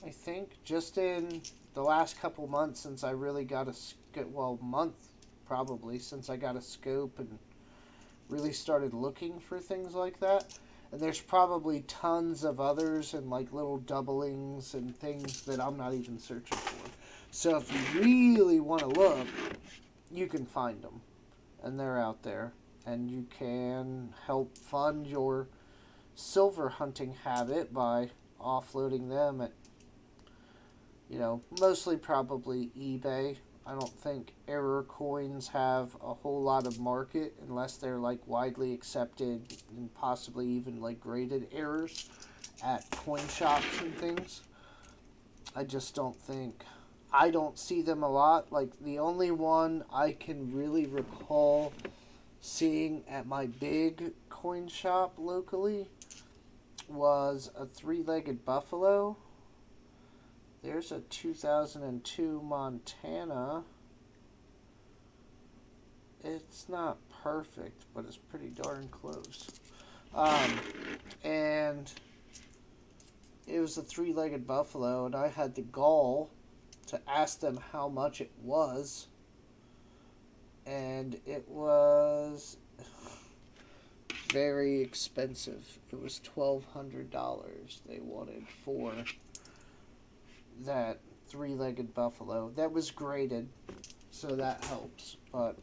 Speaker 1: I think, just in the last couple months since I really got month probably, since I got a scope and really started looking for things like that. And there's probably tons of others and like little doublings and things that I'm not even searching for. So if you really want to look, you can find them. And they're out there. And you can help fund your silver hunting habit by offloading them at, mostly probably eBay. I don't think error coins have a whole lot of market unless they're like widely accepted and possibly even like graded errors at coin shops and things. I just don't think. I don't see them a lot. Like the only one I can really recall seeing at my big coin shop locally was a 3-legged buffalo. There's a 2002 Montana. It's not perfect, but it's pretty darn close. And it was a 3-legged buffalo, and I had the gall to ask them how much it was. And it was very expensive. It was $1,200 they wanted for that 3-legged buffalo. That was graded, so that helps. But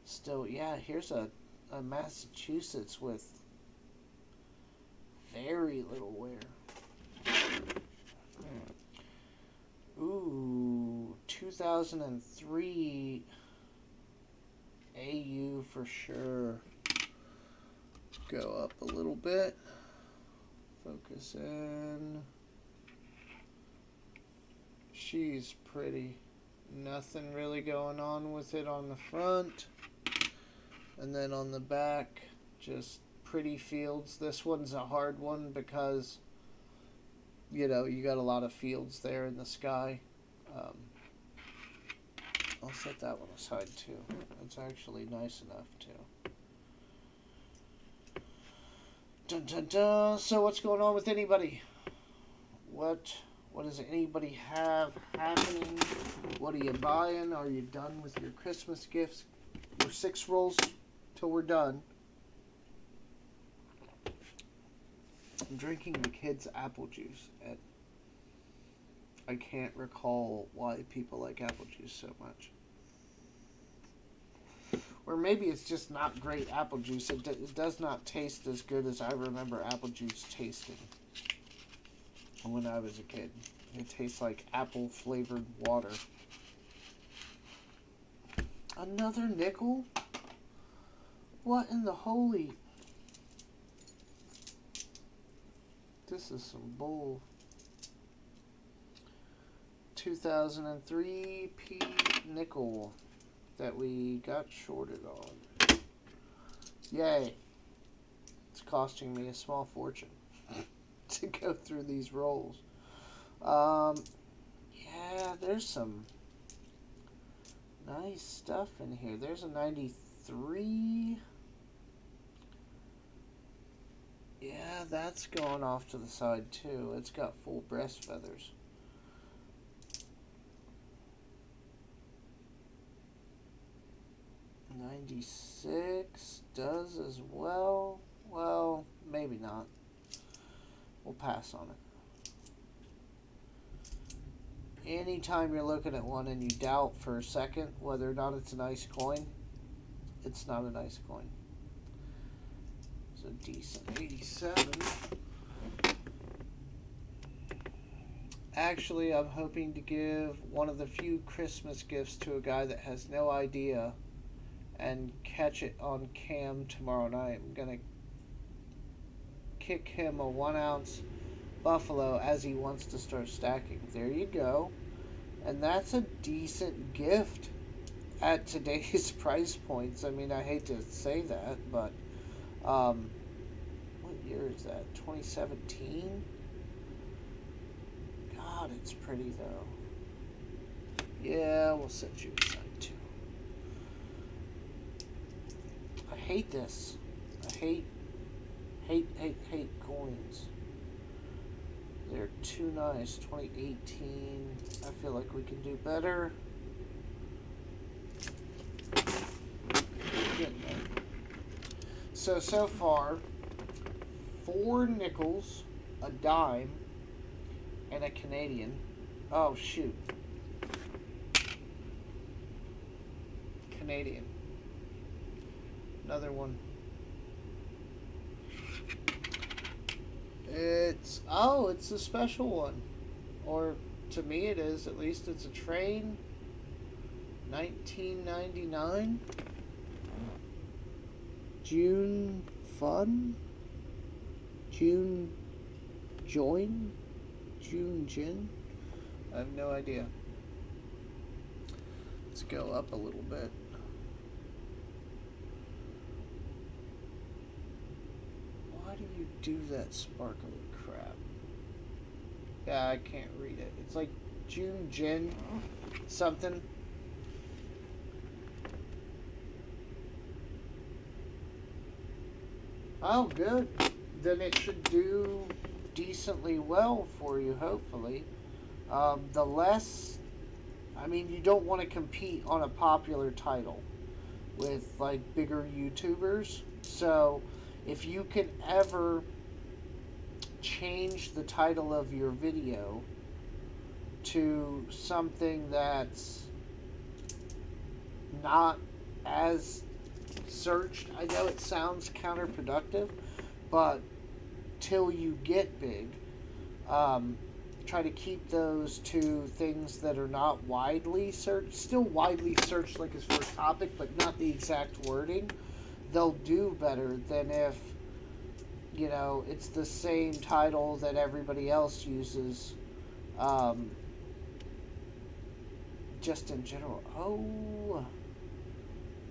Speaker 1: still, yeah, here's a Massachusetts with very little wear. Ooh, 2003 AU for sure. Go up a little bit. Focus in. She's pretty. Nothing really going on with it on the front. And then on the back, just pretty fields. This one's a hard one because, you got a lot of fields there in the sky. I'll set that one aside too. It's actually nice enough too. Dun dun dun. So what's going on with anybody? What does anybody have happening? What are you buying? Are you done with your Christmas gifts? Your 6 rolls till we're done. I'm drinking the kids' apple juice, and I can't recall why people like apple juice so much. Or maybe it's just not great apple juice. It does not taste as good as I remember apple juice tasting when I was a kid. It tastes like apple-flavored water. Another nickel? What in the holy... This is some bull. 2003 P nickel that we got shorted on. Yay. It's costing me a small fortune to go through these rolls. Yeah, there's some nice stuff in here. There's a 93 3. Yeah, that's going off to the side too. It's got full breast feathers. $96 does as well. Well, maybe not. We'll pass on it. Anytime you're looking at one and you doubt for a second whether or not it's a nice coin, it's not a nice coin. It's a decent 87. Actually, I'm hoping to give one of the few Christmas gifts to a guy that has no idea and catch it on cam tomorrow night. I'm going to kick him a 1 ounce buffalo as he wants to start stacking. There you go. And that's a decent gift at today's price points. I mean, I hate to say that, but what year is that? 2017? God, it's pretty though. Yeah, we'll set you aside too. I hate this. I hate coins. They're too nice. 2018. I feel like we can do better. So far, 4 nickels, a dime, and a Canadian. Oh, shoot. Canadian. Another one. It's a special one. Or, to me it is. At least it's a train. 1999. June Fun? June Join? June Jin? I have no idea. Let's go up a little bit. Why do you do that sparkly crap? Yeah, I can't read it. It's like June Jin something. Oh, good. Then it should do decently well for you, hopefully. The less... I mean, you don't want to compete on a popular title with, like, bigger YouTubers. So, if you can ever change the title of your video to something that's not as searched, I know it sounds counterproductive, but till you get big, try to keep those to things that are not widely searched, still widely searched like as first topic, but not the exact wording. They'll do better than if, you know, it's the same title that everybody else uses, just in general. Oh,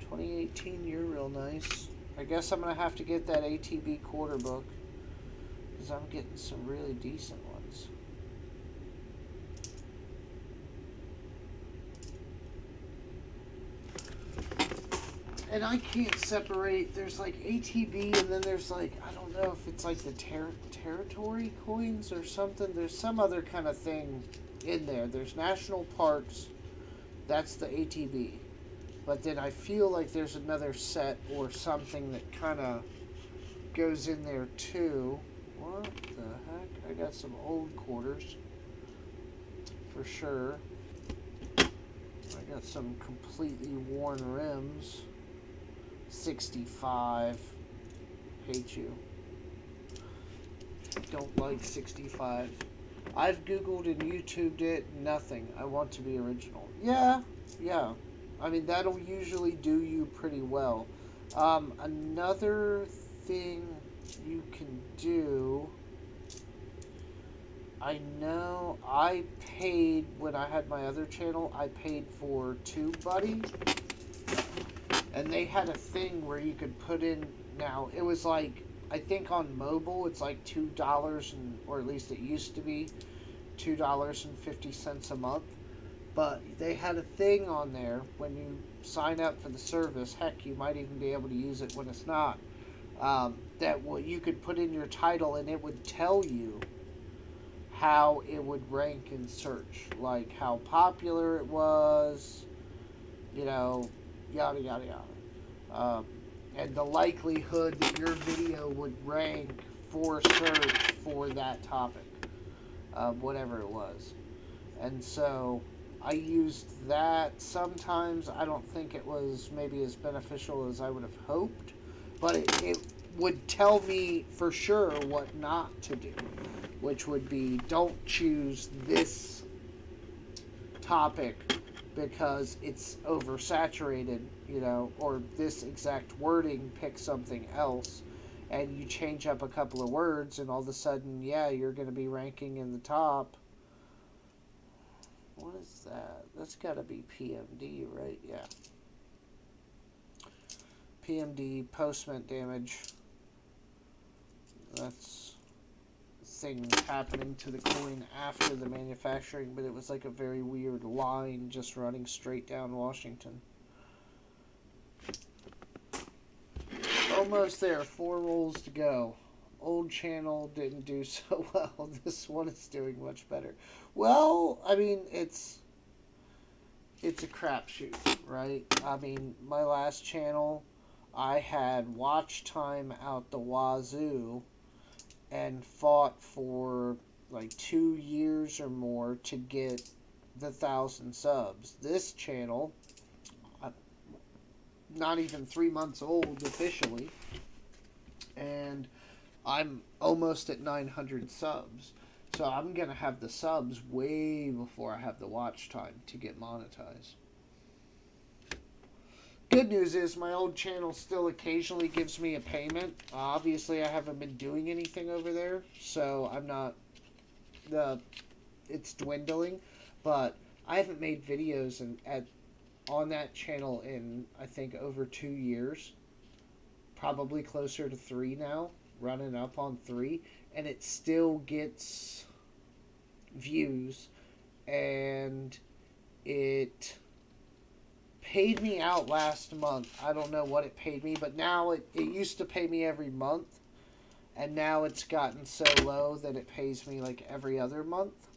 Speaker 1: 2018, you're real nice. I guess I'm going to have to get that ATB quarter book, because I'm getting some really decent ones. And I can't separate, there's like ATB and then there's like, I don't know if it's like the territory coins or something. There's some other kind of thing in there. There's national parks, that's the ATB. But then I feel like there's another set or something that kind of goes in there too. What the heck? I got some old quarters for sure. I got some completely worn rims. 65. Hate you. Don't like 65. I've Googled and YouTubed it. Nothing. I want to be original. Yeah. I mean, that'll usually do you pretty well. Another thing you can do... I know I paid, when I had my other channel, I paid for TubeBuddy. And they had a thing where you could put in, now, it was like, I think on mobile, it's like $2, or at least it used to be, $2.50 a month. But they had a thing on there when you sign up for the service. Heck, you might even be able to use it when it's not. That what you could put in your title and it would tell you how it would rank in search, like how popular it was, you know, yada yada yada, and the likelihood that your video would rank for search for that topic, whatever it was. And so I used that sometimes. I don't think it was maybe as beneficial as I would have hoped, but it would tell me for sure what not to do, which would be don't choose this topic because it's oversaturated, you know, or this exact wording, pick something else. And you change up a couple of words, and all of a sudden, yeah, you're going to be ranking in the top. What is that? That's got to be PMD, right? Yeah. PMD, postment damage. That's thing happening to the coin after the manufacturing, but it was like a very weird line just running straight down Washington. Almost there. 4 rolls to go. Old channel didn't do so well. This one is doing much better. Well, I mean, it's a crapshoot, right? I mean, my last channel, I had watch time out the wazoo and fought for like 2 years or more to get the 1,000 subs. This channel, not even 3 months old officially, and I'm almost at 900 subs. So I'm going to have the subs way before I have the watch time to get monetized. Good news is my old channel still occasionally gives me a payment. Obviously, I haven't been doing anything over there, so I'm not... it's dwindling, but I haven't made videos on that channel in, I think, over 2 years. Probably closer to 3 now, running up on 3, and it still gets views, and it paid me out last month. I don't know what it paid me, but now it used to pay me every month, and now it's gotten so low that it pays me like every other month,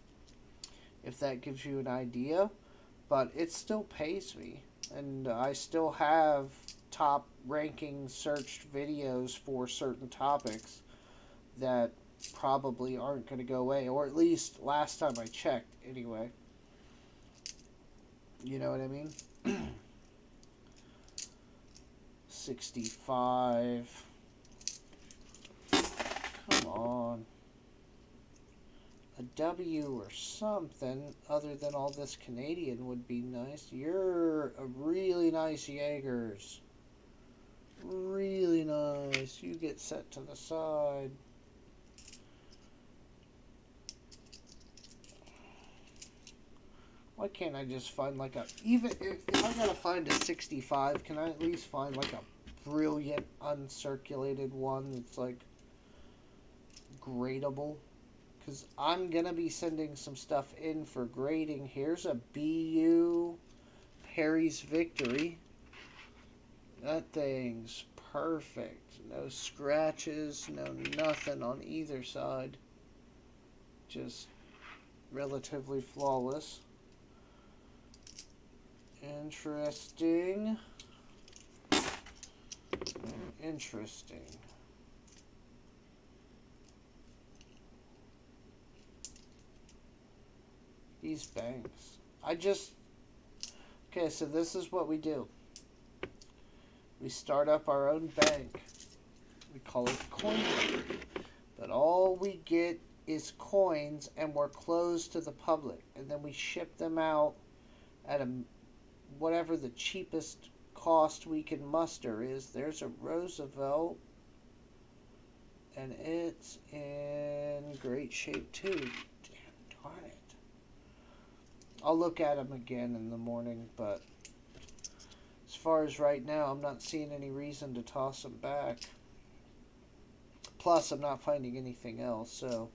Speaker 1: if that gives you an idea. But it still pays me, and I still have top ranking searched videos for certain topics that probably aren't going to go away, or at least last time I checked anyway. You know what I mean? 65. Come on. A W or something other than all this Canadian would be nice. You're a really nice Jaegers. Really nice. You get set to the side. Why can't I just find like a... Even if I gotta find a 65, can I at least find like a brilliant uncirculated one that's like gradable? Because I'm gonna be sending some stuff in for grading. Here's a BU Perry's Victory. That thing's perfect. No scratches, no nothing on either side. Just relatively flawless. Interesting. Interesting. These banks. Okay, so this is what we do. We start up our own bank. We call it CoinBank. But all we get is coins, and we're closed to the public. And then we ship them out at whatever the cheapest cost we can muster is. There's a Roosevelt, and it's in great shape too. Damn, darn it. I'll look at them again in the morning, but as far as right now, I'm not seeing any reason to toss them back. Plus, I'm not finding anything else, so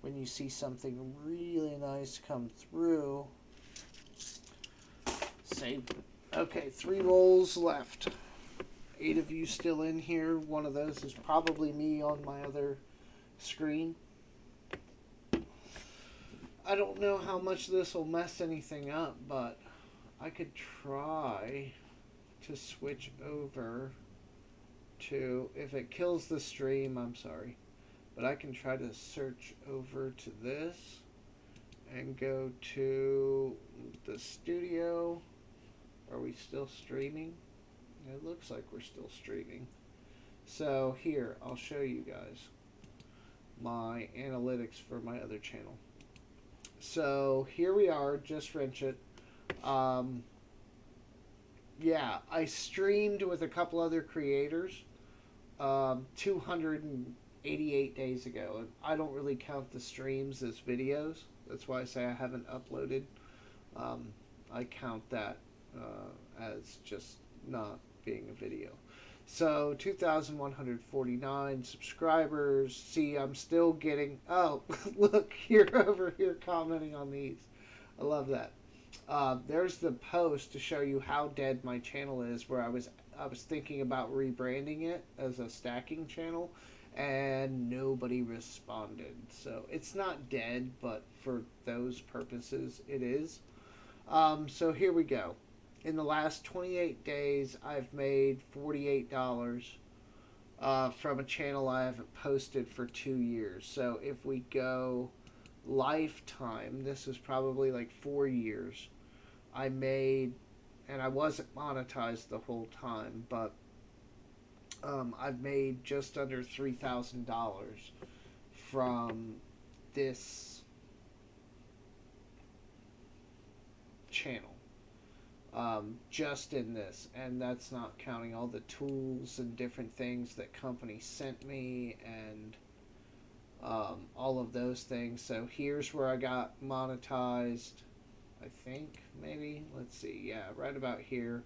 Speaker 1: when you see something really nice come through, Save. Okay, 3 rolls left. 8 of you still in here. One of those is probably me on my other screen. I don't know how much this will mess anything up, but I could try to switch over to, if it kills the stream, I'm sorry, but I can try to search over to this and go to the studio. Are we still streaming? It looks like we're still streaming. So here, I'll show you guys my analytics for my other channel. So here we are, just wrench it. Yeah, I streamed with a couple other creators 288 days ago. And I don't really count the streams as videos. That's why I say I haven't uploaded. I count that as just not being a video. So 2,149 subscribers. See, I'm still getting... Oh, look, you're over here commenting on these. I love that. There's the post to show you how dead my channel is, where I was thinking about rebranding it as a stacking channel, and nobody responded. So it's not dead, but for those purposes, it is. So here we go. In the last 28 days, I've made $48 from a channel I haven't posted for 2 years. So if we go lifetime, this is probably like 4 years. I made, and I wasn't monetized the whole time, but I've made just under $3,000 from this channel. Just in this, and that's not counting all the tools and different things that companies sent me and all of those things. So here's where I got monetized, I think, maybe, let's see, yeah, right about here.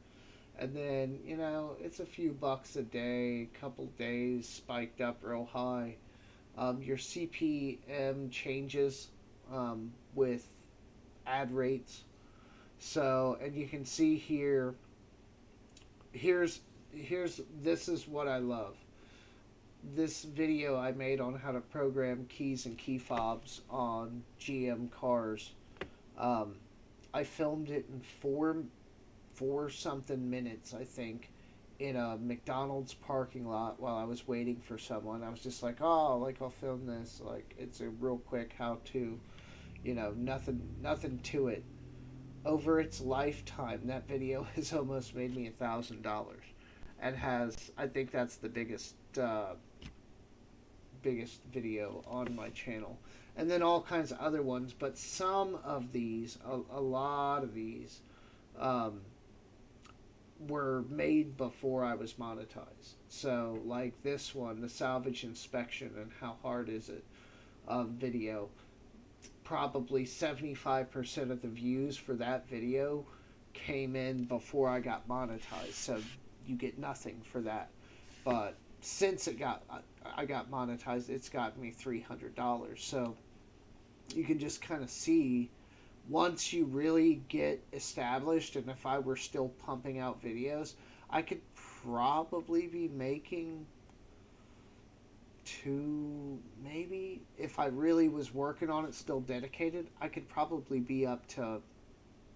Speaker 1: And then, you know, it's a few bucks a day, couple days spiked up real high. Your CPM changes with ad rates. So, and you can see here, this is what I love. This video I made on how to program keys and key fobs on GM cars. I filmed it in four something minutes, I think, in a McDonald's parking lot while I was waiting for someone. I was just like, oh, like, I'll film this. Like, it's a real quick how to, you know, nothing to it. Over its lifetime, that video has almost made me $1,000, and has, I think that's the biggest video on my channel, and then all kinds of other ones. But some of these, a lot of these, were made before I was monetized. So like this one, the salvage inspection and how hard is it video. Probably 75% of the views for that video came in before I got monetized, so you get nothing for that. But since I got monetized, it's gotten me $300. So you can just kind of see, once you really get established, and if I were still pumping out videos, I could probably be making maybe, if I really was working on it, still dedicated, I could probably be up to,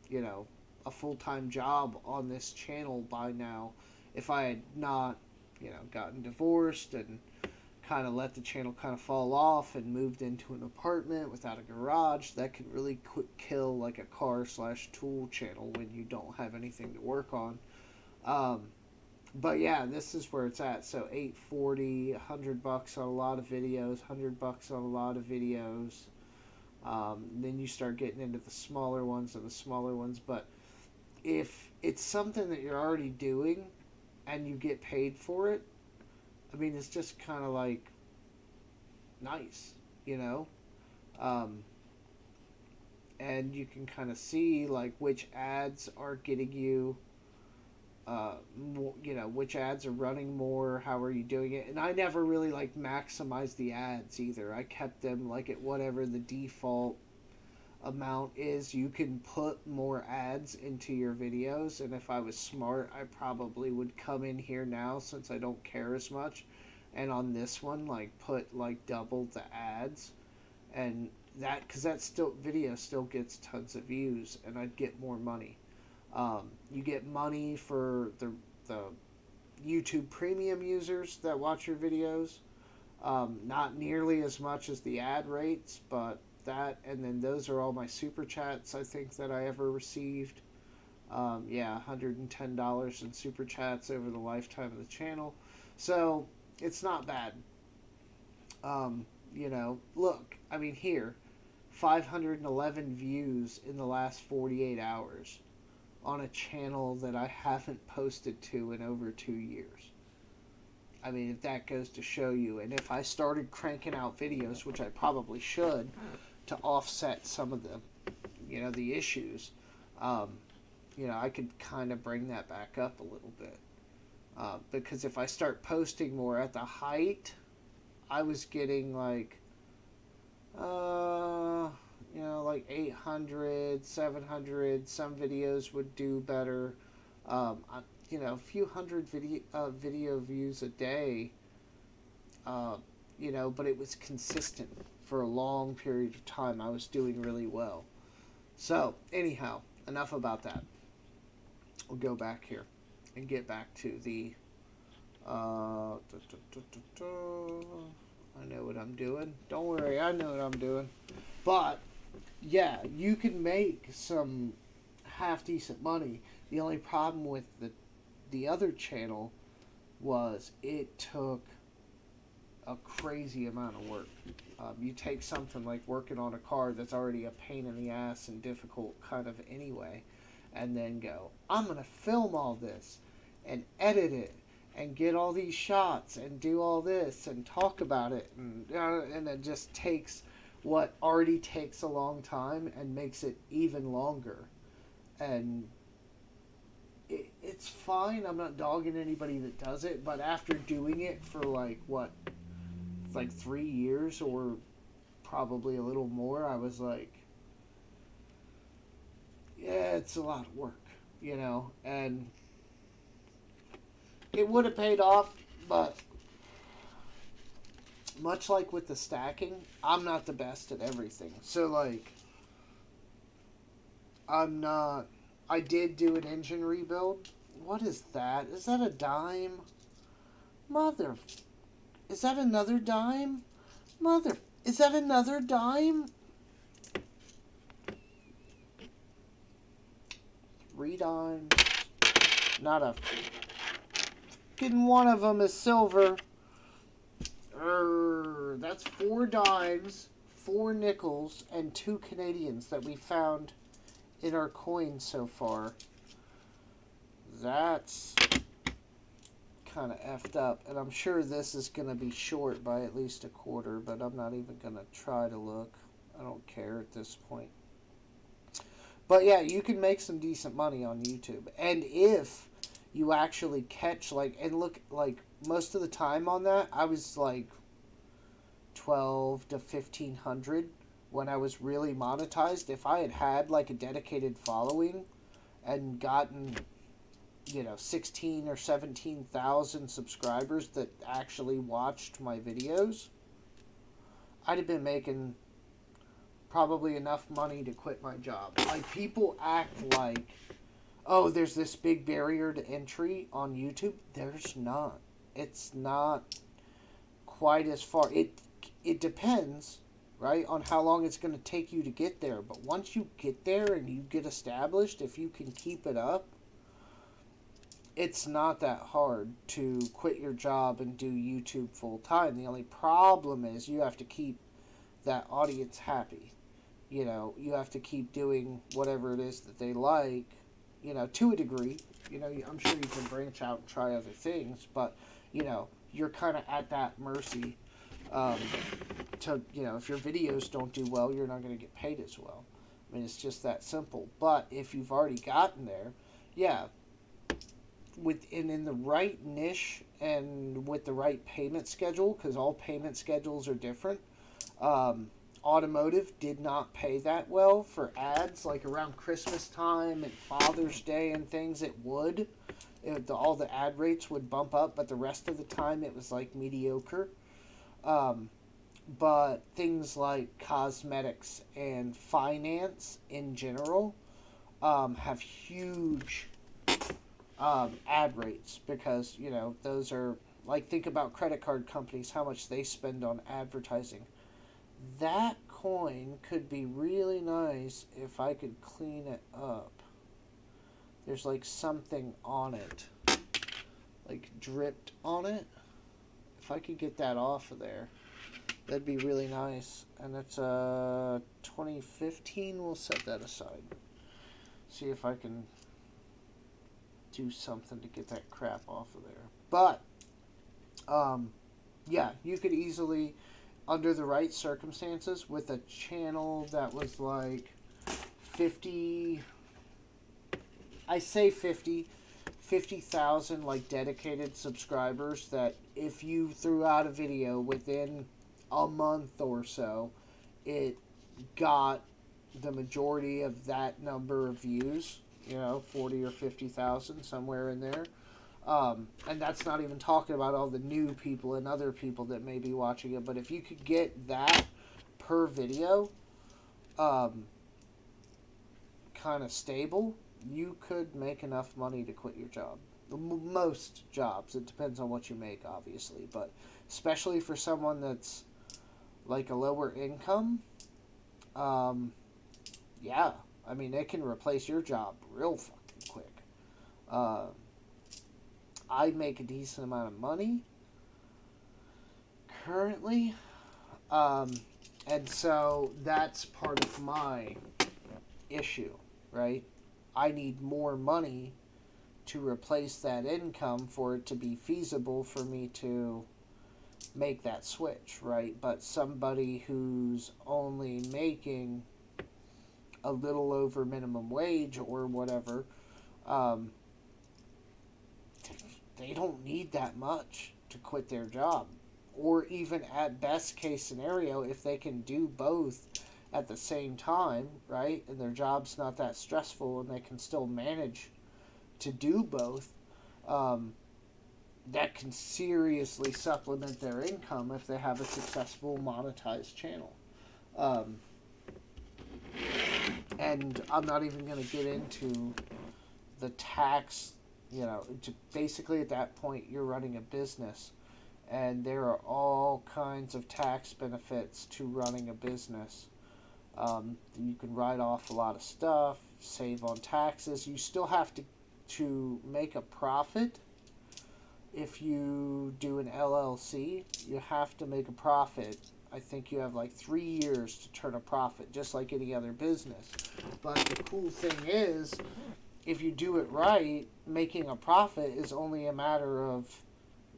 Speaker 1: you know, a full-time job on this channel by now, if I had not, you know, gotten divorced and kind of let the channel kind of fall off and moved into an apartment without a garage. That could really kill like a car/tool channel when you don't have anything to work on. But yeah, this is where it's at. So $840, $100 on a lot of videos, $100 on a lot of videos. Then you start getting into the smaller ones and the smaller ones. But if it's something that you're already doing and you get paid for it, I mean, it's just kind of like nice, you know? And you can kind of see like which ads are getting you, you know, which ads are running more, how are you doing it. And I never really like maximized the ads either. I kept them like at whatever the default amount is, you can put more ads into your videos. And if I was smart, I probably would come in here now, since I don't care as much, and on this one, like, put like double the ads, and that, because that still video still gets tons of views, and I'd get more money. You get money for the YouTube Premium users that watch your videos. Not nearly as much as the ad rates, but that, and then those are all my super chats, I think, that I ever received. Yeah, $110 in super chats over the lifetime of the channel. So it's not bad. Look, I mean, here, 511 views in the last 48 hours on a channel that I haven't posted to in over 2 years. I mean, if that goes to show you, and if I started cranking out videos, which I probably should, to offset some of the issues, I could kind of bring that back up a little bit. Because if I start posting more at the height, I was getting like 800, 700. Some videos would do better. A few hundred video views a day. But it was consistent for a long period of time. I was doing really well. So anyhow, enough about that. We'll go back here and get back to the. I know what I'm doing. Don't worry, I know what I'm doing. But yeah, you can make some half decent money. The only problem with the other channel was it took a crazy amount of work. You take something like working on a car that's already a pain in the ass and difficult kind of anyway, and then go, I'm going to film all this and edit it and get all these shots and do all this and talk about it, and it just takes what already takes a long time and makes it even longer. And it's fine. I'm not dogging anybody that does it, but after doing it for like 3 years, or probably a little more, I was like, yeah, it's a lot of work, and it would have paid off, but much like with the stacking, I'm not the best at everything. So, like, I did do an engine rebuild. What is that? Is that a dime? Is that another dime? Is that another dime? 3 dimes. Not a fucking one of them is silver. That's 4 dimes, 4 nickels, and 2 Canadians that we found in our coins so far. That's kind of effed up, and I'm sure this is going to be short by at least a quarter, but I'm not even going to try to look. I don't care at this point. But yeah, you can make some decent money on YouTube, and if you actually catch, and look, most of the time on that, I was like 12 to 1500 when I was really monetized. If I had like a dedicated following and gotten 16 or 17,000 subscribers that actually watched my videos, I'd have been making probably enough money to quit my job. Like, people act like, oh, there's this big barrier to entry on YouTube. There's not. It's not quite as far. It depends, right, on how long it's going to take you to get there. But once you get there and you get established, if you can keep it up, it's not that hard to quit your job and do YouTube full time. The only problem is you have to keep that audience happy. You have to keep doing whatever it is that they like, to a degree. I'm sure you can branch out and try other things, but, you're kind of at that mercy. If your videos don't do well, you're not going to get paid as well. I mean, it's just that simple. But if you've already gotten there, yeah, in the right niche and with the right payment schedule, because all payment schedules are different, automotive did not pay that well for ads. Like around Christmas time and Father's Day and things, it would. All the ad rates would bump up, but the rest of the time it was like mediocre. Um, but things like cosmetics and finance in general have huge ad rates because, you know, those are like, think about credit card companies, how much they spend on advertising. That coin could be really nice if I could clean it up. There's like something on it, like dripped on it. If I could get that off of there, that'd be really nice. And it's 2015. We'll set that aside. See if I can do something to get that crap off of there. But yeah, you could easily, under the right circumstances, with a channel that was like 50, I say 50,000 like dedicated subscribers, that if you threw out a video within a month or so, it got the majority of that number of views, you know, 40 or 50,000, somewhere in there. And that's not even talking about all the new people and other people that may be watching it. But if you could get that per video kind of stable, you could make enough money to quit your job. Most jobs, it depends on what you make, obviously. But especially for someone that's like a lower income, yeah, I mean, it can replace your job real fucking quick. I make a decent amount of money currently, and so that's part of my issue, right? I need more money to replace that income for it to be feasible for me to make that switch, right? But somebody who's only making a little over minimum wage or whatever, they don't need that much to quit their job. Or even at best case scenario, if they can do both at the same time, right, and their job's not that stressful and they can still manage to do both, that can seriously supplement their income if they have a successful monetized channel. And I'm not even going to get into the tax, you know, basically at that point you're running a business, and there are all kinds of tax benefits to running a business. You can write off a lot of stuff, save on taxes. You still have to make a profit. If you do an LLC, you have to make a profit. I think you have like 3 years to turn a profit, just like any other business. But the cool thing is, if you do it right, making a profit is only a matter of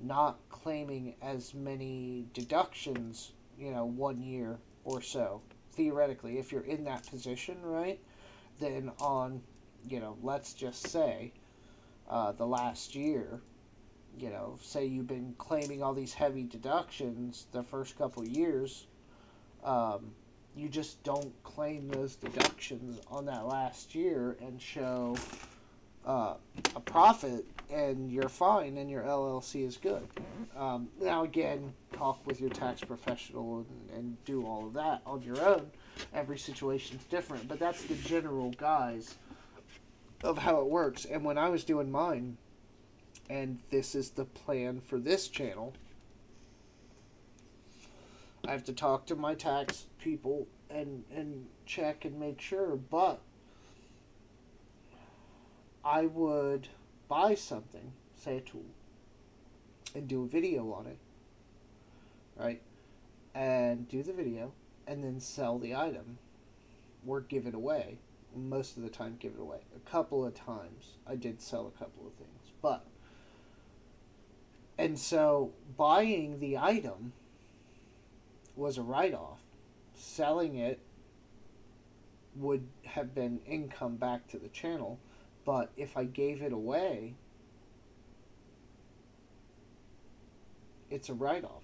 Speaker 1: not claiming as many deductions, you know, 1 year or so. Theoretically, if you're in that position, right, then on, you know, let's just say the last year, you know, say you've been claiming all these heavy deductions the first couple years, you just don't claim those deductions on that last year and show a profit, and you're fine, and your LLC is good. Now, again, talk with your tax professional and do all of that on your own. Every situation's different, but that's the general guise of how it works. And when I was doing mine, and this is the plan for this channel, I have to talk to my tax people and check and make sure, but I would buy something, say a tool, and do a video on it, right? And do the video, and then sell the item, or give it away. Most of the time, give it away. A couple of times, I did sell a couple of things, but, and so buying the item was a write-off. Selling it would have been income back to the channel, but if I gave it away, it's a write-off.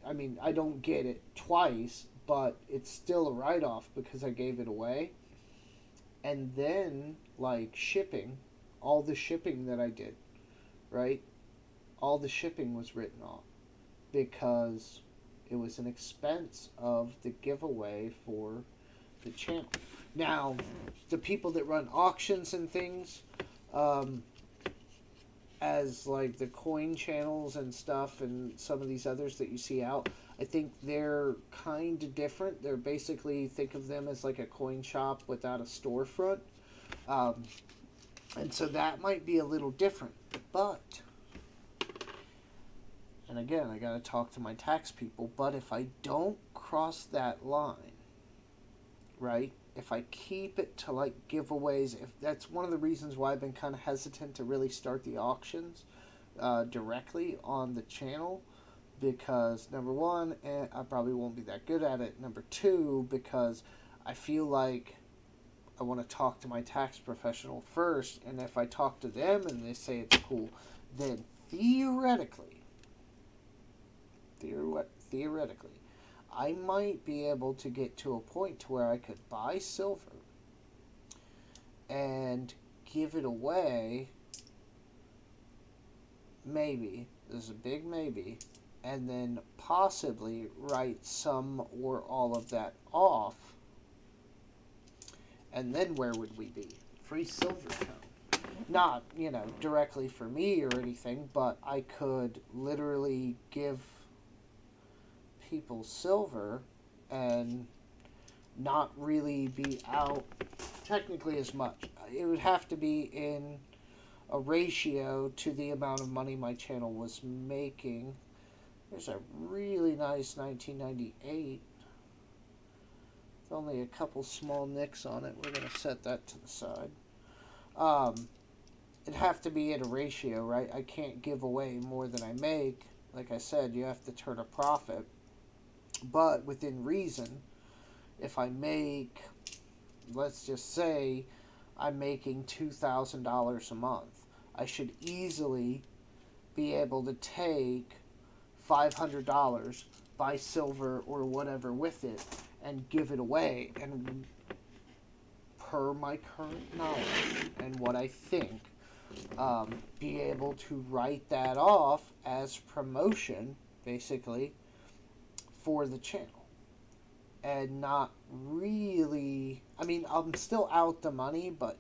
Speaker 1: I mean, I don't get it twice, but it's still a write-off because I gave it away. And then, like, shipping, all the shipping that I did, right? All the shipping was written off because it was an expense of the giveaway for the channel. Now, the people that run auctions and things, as like the coin channels and stuff and some of these others that you see out, I think they're kind of different. They're basically, think of them as like a coin shop without a storefront. And so that might be a little different. But, and again, I got to talk to my tax people, but if I don't cross that line, right? If I keep it to like giveaways, if that's one of the reasons why I've been kind of hesitant to really start the auctions directly on the channel, because number one, I probably won't be that good at it. Number two, because I feel like I want to talk to my tax professional first, and if I talk to them and they say it's cool, then theoretically, I might be able to get to a point to where I could buy silver and give it away, maybe, there's a big maybe, and then possibly write some or all of that off, and then where would we be? Free silver cone. Not, directly for me or anything, but I could literally give people silver and not really be out technically as much. It would have to be in a ratio to the amount of money my channel was making. There's a really nice 1998. With only a couple small nicks on it. We're going to set that to the side. It'd have to be at a ratio, right? I can't give away more than I make. Like I said, you have to turn a profit. But within reason, if I make, let's just say, I'm making $2,000 a month, I should easily be able to take $500, buy silver or whatever with it, and give it away. And per my current knowledge and what I think, be able to write that off as promotion, basically, for the channel. And not really, I mean, I'm still out the money, but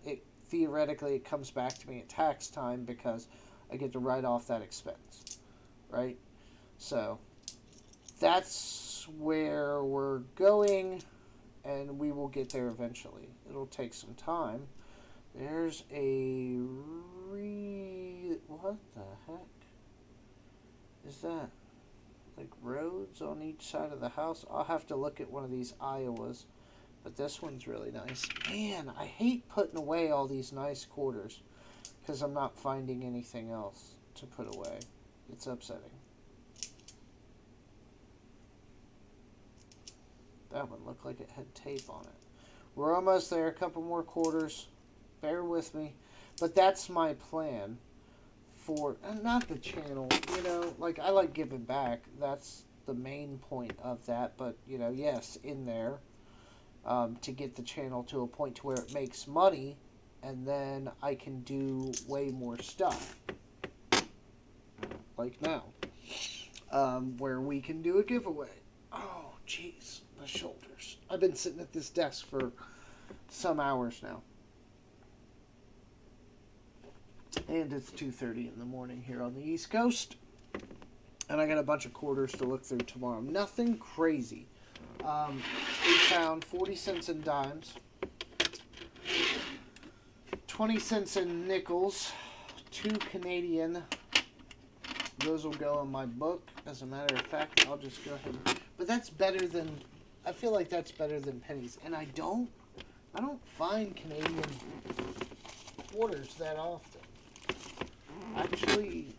Speaker 1: theoretically it comes back to me at tax time because I get to write off that expense, right? So that's where we're going, and we will get there eventually. It'll take some time. There's a what the heck is that? Like roads on each side of the house? I'll have to look at one of these Iowas, but this one's really nice. Man, I hate putting away all these nice quarters because I'm not finding anything else to put away. It's upsetting. That one looked like it had tape on it. We're almost there. A couple more quarters. Bear with me. But that's my plan for, and not the channel, like I like giving back. That's the main point of that. But, yes, in there, to get the channel to a point to where it makes money, and then I can do way more stuff. Like now, where we can do a giveaway. Oh, jeez, my shoulders. I've been sitting at this desk for some hours now. And it's 2:30 in the morning here on the East Coast. And I got a bunch of quarters to look through tomorrow. Nothing crazy. We found 40 cents in dimes, 20 cents in nickels, 2 Canadian. Those will go in my book. As a matter of fact, I'll just go ahead. But that's better than, I feel like that's better than pennies. And I don't find Canadian quarters that often. Actually,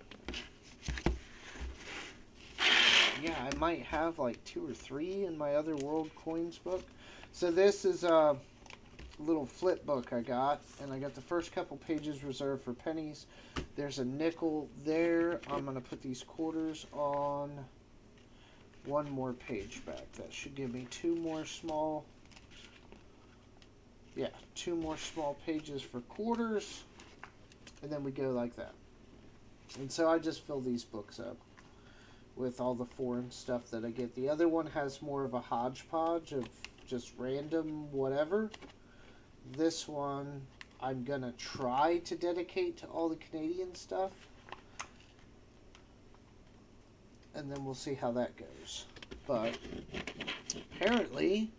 Speaker 1: yeah, I might have like 2 or 3 in my other World Coins book. So this is a little flip book I got, and I got the first couple pages reserved for pennies. There's a nickel there. I'm going to put these quarters on one more page back. That should give me two more small pages for quarters, and then we go like that. And so I just fill these books up with all the foreign stuff that I get. The other one has more of a hodgepodge of just random whatever. This one I'm gonna try to dedicate to all the Canadian stuff, and then we'll see how that goes. But apparently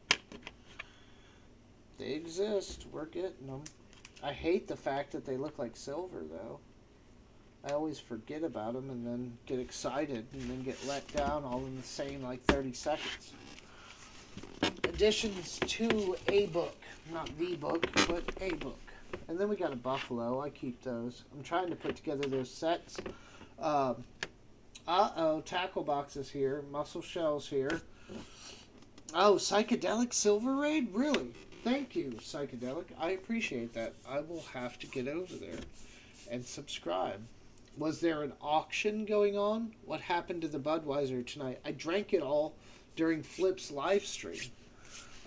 Speaker 1: they exist. We're getting them. I hate the fact that they look like silver, though. I always forget about them and then get excited and then get let down all in the same, 30 seconds. Additions to a book. Not the book, but a book. And then we got a Buffalo. I keep those. I'm trying to put together those sets. Tackle boxes here. Muscle shells here. Oh, Psychedelic Silver Raid? Really? Thank you, Psychedelic. I appreciate that. I will have to get over there and subscribe. Was there an auction going on? What happened to the Budweiser tonight? I drank it all during Flip's live stream.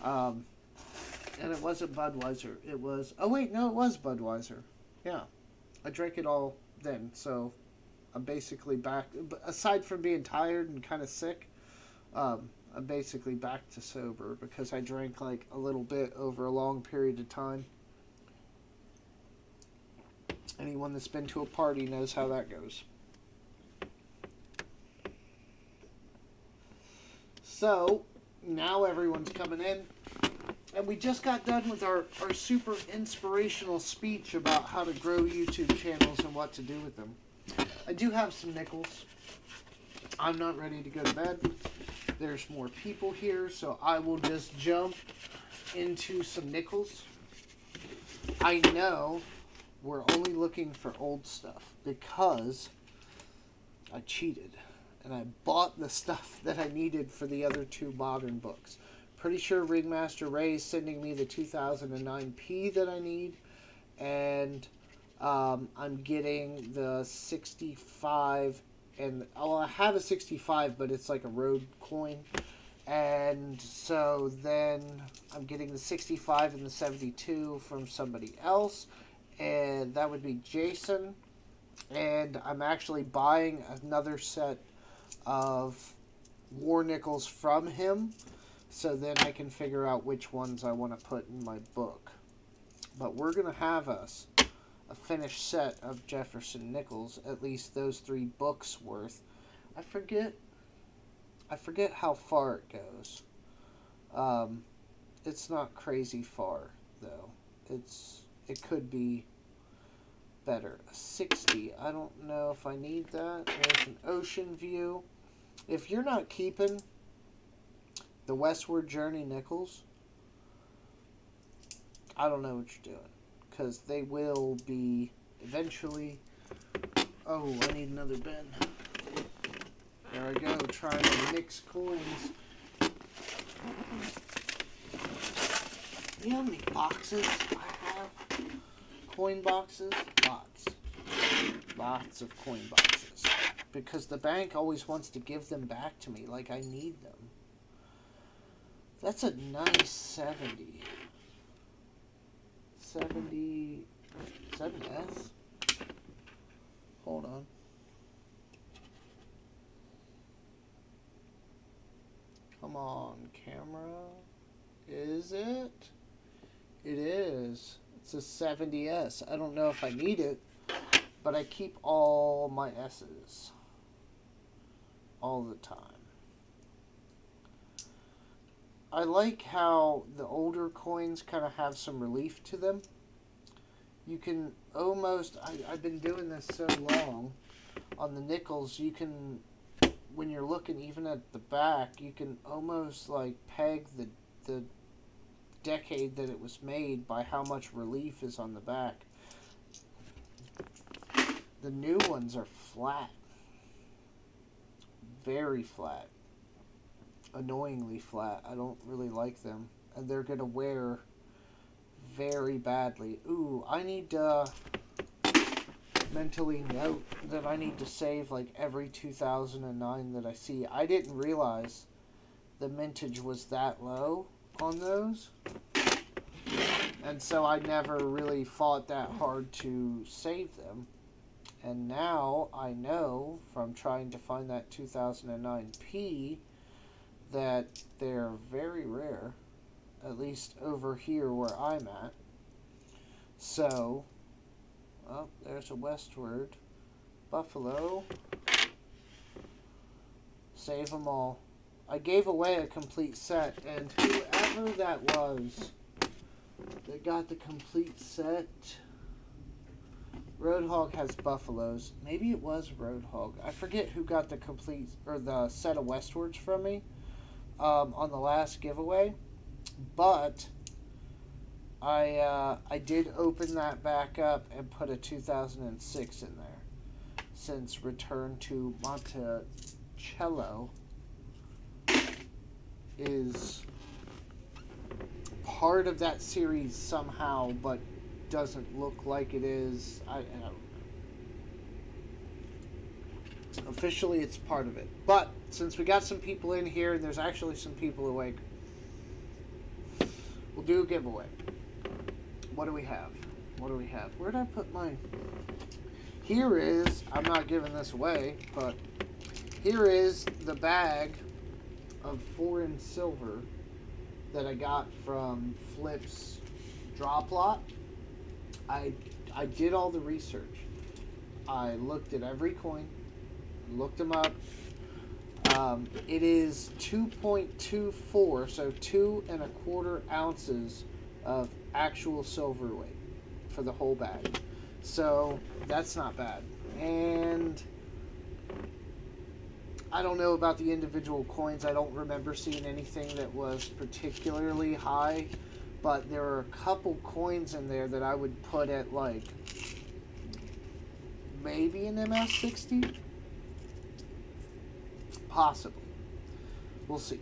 Speaker 1: And it wasn't Budweiser. It was... Oh, wait, no, it was Budweiser. Yeah. I drank it all then, so I'm basically back. Aside from being tired and kind of sick, I'm basically back to sober because I drank a little bit over a long period of time. Anyone that's been to a party knows how that goes. So, now everyone's coming in. And we just got done with our super inspirational speech about how to grow YouTube channels and what to do with them. I do have some nickels. I'm not ready to go to bed. There's more people here, so I will just jump into some nickels. I know we're only looking for old stuff because I cheated and I bought the stuff that I needed for the other two modern books. Pretty sure Ringmaster Ray is sending me the 2009P that I need, and I'm getting the 65, and I have a 65, but it's like a road coin, and so then I'm getting the 65 and the 72 from somebody else, and that would be Jason, and I'm actually buying another set of war nickels from him, so then I can figure out which ones I want to put in my book. But we're going to have us a finished set of Jefferson nickels, at least those 3 books worth. I forget how far it goes. It's not crazy far, though. It could be better. 60. I don't know if I need that. There's an ocean view. If you're not keeping the Westward Journey nickels, I don't know what you're doing, because they will be eventually... Oh, I need another bin. There I go, trying to mix coins. You know how many boxes I have? Coin boxes? Lots of coin boxes. Because the bank always wants to give them back to me like I need them. That's a nice 70. 70... Is that an S? Hold on. Come on, camera. Is it? It is. It's a 70S. I don't know if I need it, but I keep all my S's. All the time. I like how the older coins kind of have some relief to them. You can almost... I've been doing this so long. On the nickels, you can... When you're looking even at the back, you can almost peg the decade that it was made by how much relief is on the back. The new ones are flat. Very flat. Annoyingly flat. I don't really like them. And they're going to wear very badly. Ooh, I need mentally note that I need to save like every 2009 that I see. I didn't realize the mintage was that low on those. And so I never really fought that hard to save them. And now I know from trying to find that 2009P that they're very rare, at least over here where I'm at. So, oh, there's a westward buffalo. Save them all. I gave away a complete set, and whoever that was that got the complete set, Roadhog has buffaloes. Maybe it was Roadhog. I forget who got the complete or the set of westwards from me on the last giveaway, but I did open that back up and put a 2006 in there, since Return to Monticello is part of that series somehow, but doesn't look like it is. I don't know. Officially, it's part of it. But since we got some people in here, and there's actually some people awake, we'll do a giveaway. What do we have? What do we have? Where did I put mine? Here is, I'm not giving this away, but here is the bag of foreign silver that I got from Flip's drop lot. I did all the research. I looked at every coin, looked them up. It is 2.24, so 2¼ ounces of actual silver weight for the whole bag. So that's not bad. And I don't know about the individual coins. I don't remember seeing anything that was particularly high, but there are a couple coins in there that I would put at like maybe an MS60, possibly. We'll see.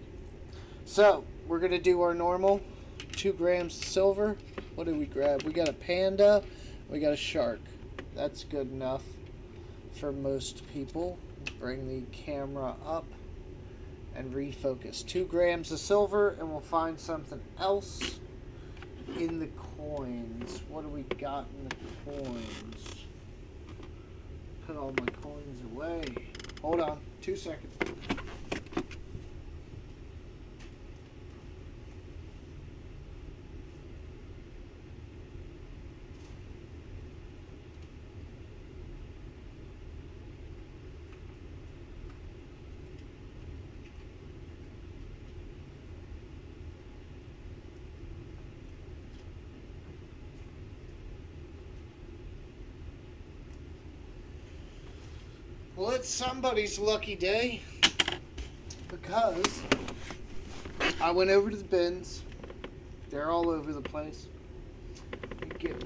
Speaker 1: So we're gonna do our normal 2 grams of silver. What did we grab? We got a panda, we got a shark. That's good enough for most people. Bring the camera up and refocus. 2 grams of silver, and we'll find something else in the coins. What do we got in the coins? Put all my coins away. Hold on, 2 seconds. Well, it's somebody's lucky day, because I went over to the bins. They're all over the place. Get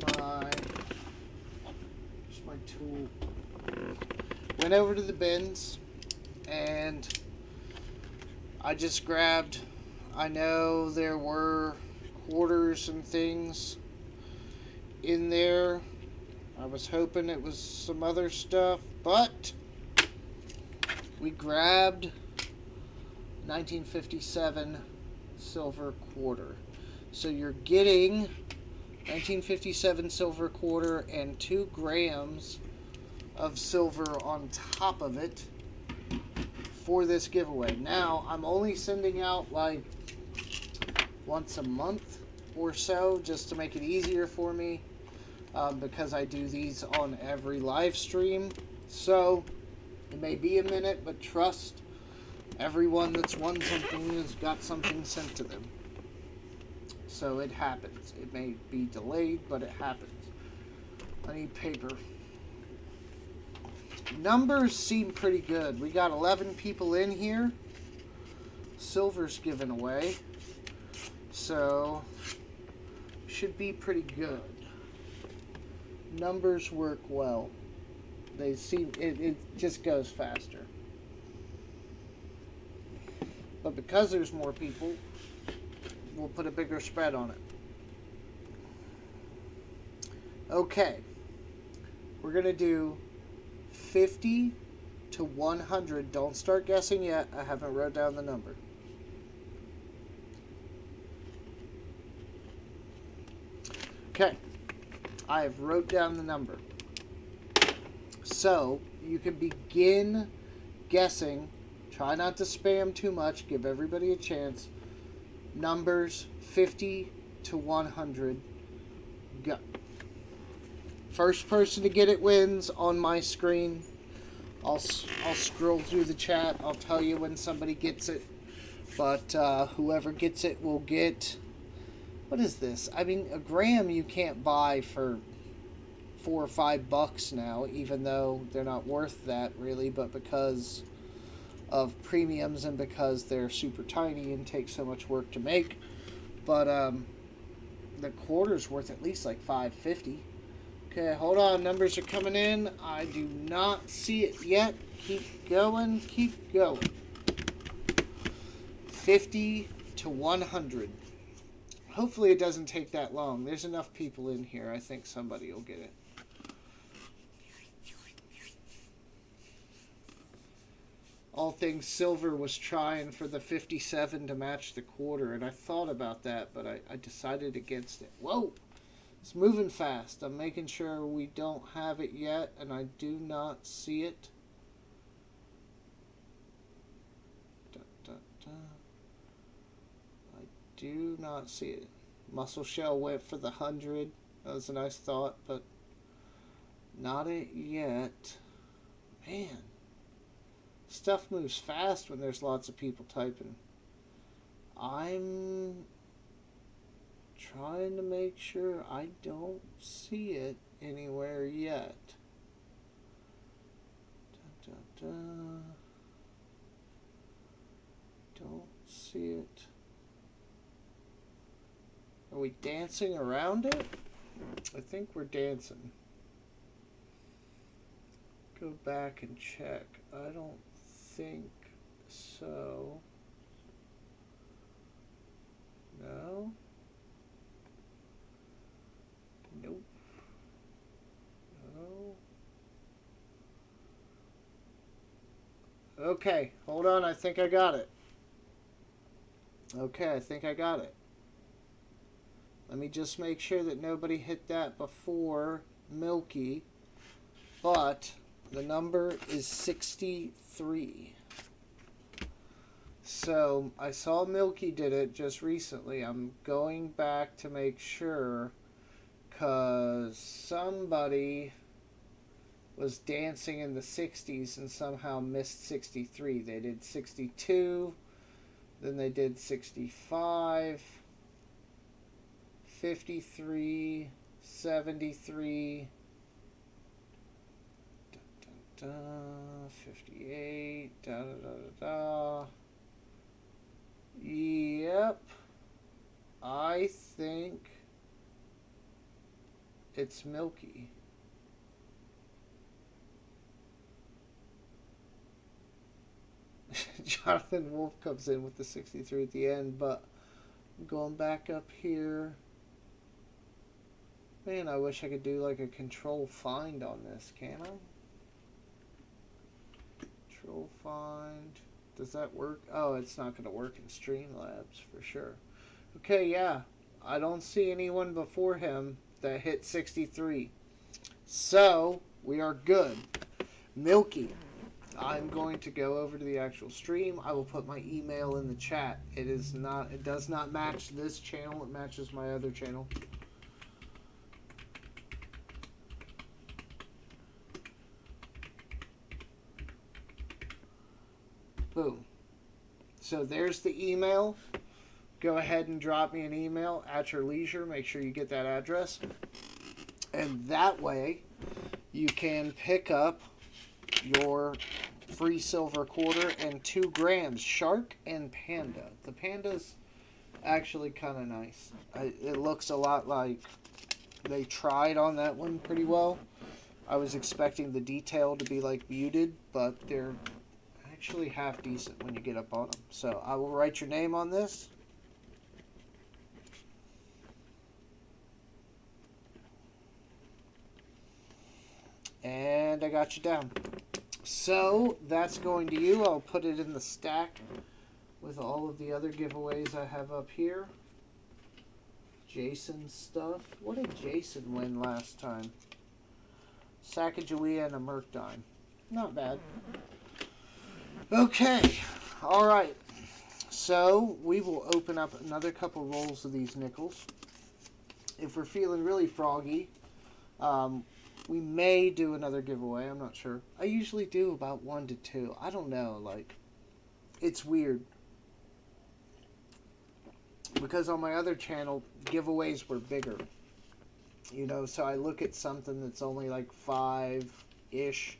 Speaker 1: just my tool. Went over to the bins, and I just grabbed, I know there were quarters and things in there. I was hoping it was some other stuff, but we grabbed 1957 silver quarter. So you're getting 1957 silver quarter and 2 grams of silver on top of it for this giveaway. Now, I'm only sending out like once a month or so, just to make it easier for me, because I do these on every live stream. So it may be a minute, but trust, everyone that's won something has got something sent to them. So it happens. It may be delayed, but it happens. I need paper. Numbers seem pretty good. We got 11 people in here. Silver's given away. So should be pretty good. Numbers work well. They seem, it just goes faster. But because there's more people, we'll put a bigger spread on it. Okay. We're going to do 50 to 100. Don't start guessing yet. I haven't wrote down the number. Okay. I have wrote down the number. So, you can begin guessing. Try not to spam too much. Give everybody a chance. Numbers 50 to 100. Go. First person to get it wins on my screen. I'll scroll through the chat. I'll tell you when somebody gets it. But whoever gets it will get... What is this? I mean, a gram you can't buy for $4 or $5 now, even though they're not worth that really, but because of premiums and because they're super tiny and take so much work to make. But the quarter's worth at least like $5.50. Okay, hold on. Numbers are coming in. I do not see it yet. Keep going. Keep going. 50 to 100. Hopefully it doesn't take that long. There's enough people in here. I think somebody will get it. All Things Silver was trying for the 57 to match the quarter, and I thought about that, but I decided against it. Whoa! It's moving fast. I'm making sure we don't have it yet, and I do not see it. I do not see it. Muscle Shell went for the 100. That was a nice thought, but not it yet. Man. Stuff moves fast when there's lots of people typing. I'm trying to make sure I don't see it anywhere yet. Don't see it. Are we dancing around it? I think we're dancing. Go back and check. I don't think so. No. Nope. No. Okay, hold on. I think I got it. Okay, I think I got it. Let me just make sure that nobody hit that before Milky. But the number is 63. So I saw Milky did it just recently. I'm going back to make sure because somebody was dancing in the 60s and somehow missed 63. They did 62, then they did 65, 53, 73, 58, da da da da da. Yep. I think it's Milky. Jonathan Wolf comes in with the 63 at the end, but going back up here. Man, I wish I could do like a control find on this, can I? Control find. Does that work? Oh, it's not going to work in Streamlabs for sure. Okay, yeah. I don't see anyone before him that hit 63. So, we are good. Milky. I'm going to go over to the actual stream. I will put my email in the chat. It does not match this channel. It matches my other channel. Boom. So there's the email. Go ahead and drop me an email at your leisure. Make sure you get that address. And that way you can pick up your free silver quarter and 2 grams. Shark and Panda. The Panda's actually kind of nice. It looks a lot like they tried on that one pretty well. I was expecting the detail to be like muted, but they're actually half decent when you get up on them. So I will write your name on this. And I got you down. So that's going to you. I'll put it in the stack with all of the other giveaways I have up here. Jason's stuff. What did Jason win last time? Sacagawea and a Murkdime. Not bad. Okay. Alright. So we will open up another couple rolls of these nickels. If we're feeling really froggy, we may do another giveaway. I'm not sure. I usually do about 1 to 2. I don't know. Like, it's weird. Because on my other channel, giveaways were bigger. You know, so I look at something that's only like 5-ish,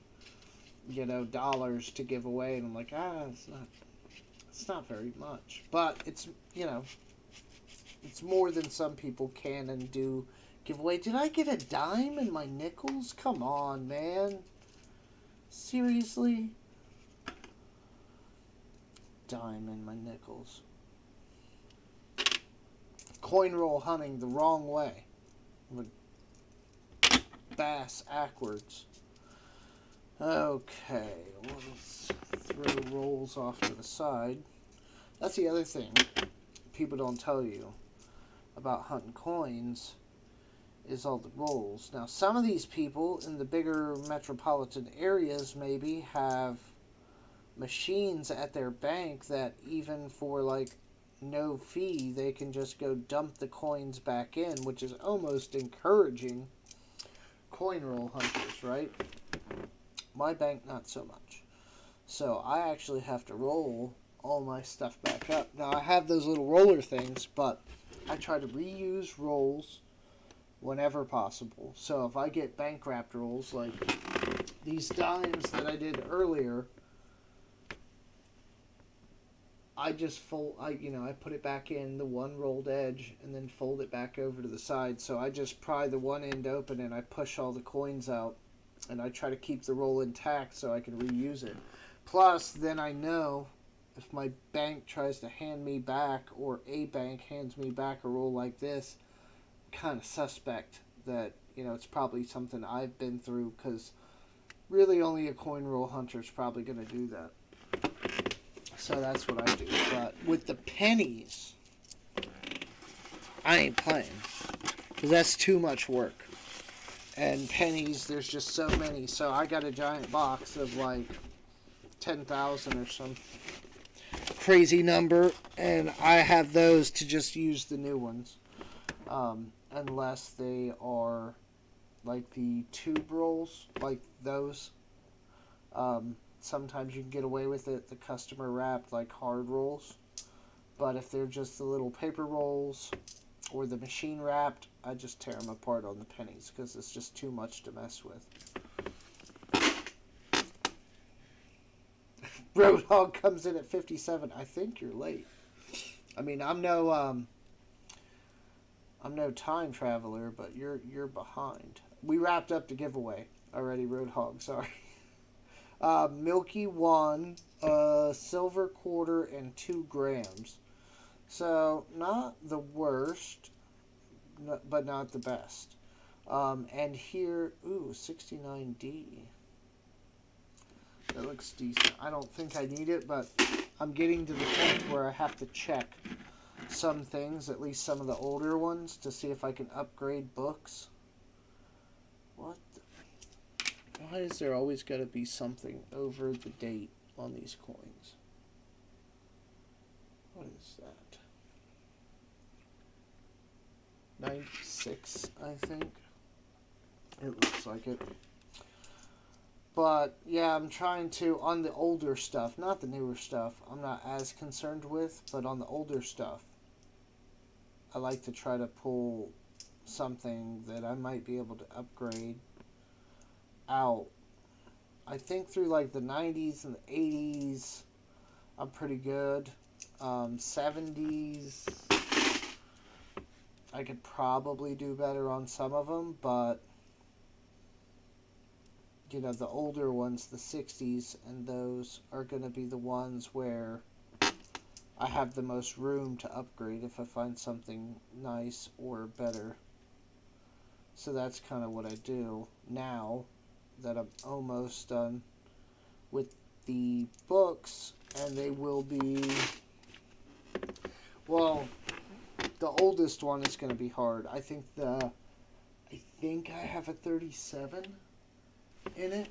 Speaker 1: you know, dollars to give away, and I'm like, it's not very much. But it's, you know, it's more than some people can and do give away. Did I get a dime in my nickels? Come on, man. Seriously? Dime in my nickels. Coin roll hunting the wrong way. Bass backwards. Okay, let's throw rolls off to the side. That's the other thing people don't tell you about hunting coins is all the rolls. Now, some of these people in the bigger metropolitan areas maybe have machines at their bank that even for like no fee, they can just go dump the coins back in, which is almost encouraging coin roll hunters, right? My bank, not so much. So I actually have to roll all my stuff back up. Now, I have those little roller things, but I try to reuse rolls whenever possible. So if I get bank wrapped rolls like these dimes that I did earlier, I just fold, I put it back in the one rolled edge and then fold it back over to the side. So I just pry the one end open and I push all the coins out, and I try to keep the roll intact so I can reuse it. Plus, then I know if my bank tries to hand me back, or a bank hands me back a roll like this, kind of suspect that, you know, it's probably something I've been through, because really only a coin roll hunter is probably going to do that. So that's what I do. But with the pennies, I ain't playing, because that's too much work. And pennies, there's just so many. So I got a giant box of like 10,000 or some crazy number, and I have those to just use the new ones. Unless they are like the tube rolls, like those. Sometimes you can get away with it, the customer wrapped like hard rolls. But if they're just the little paper rolls or the machine wrapped, I just tear them apart on the pennies because it's just too much to mess with. Roadhog comes in at 57. I think you're late. I mean, I'm no time traveler, but you're behind. We wrapped up the giveaway already, Roadhog. Sorry. Milky 1, silver quarter, and 2 grams. So, not the worst, but not the best. And here, 69D. That looks decent. I don't think I need it, but I'm getting to the point where I have to check some things, at least some of the older ones, to see if I can upgrade books. What the... Why is there always got to be something over the date on these coins? What is that? 96, I think. It looks like it. But, yeah, I'm trying to, on the older stuff, not the newer stuff, I'm not as concerned with, but on the older stuff, I like to try to pull something that I might be able to upgrade out. I think through like the 90s and the 80s, I'm pretty good. 70s, I could probably do better on some of them, but you know, the older ones, the 60s, and those are going to be the ones where I have the most room to upgrade if I find something nice or better. So that's kind of what I do now. that I'm almost done with the books, and they will be, well, the oldest one is going to be hard. I think I have a 37 in it.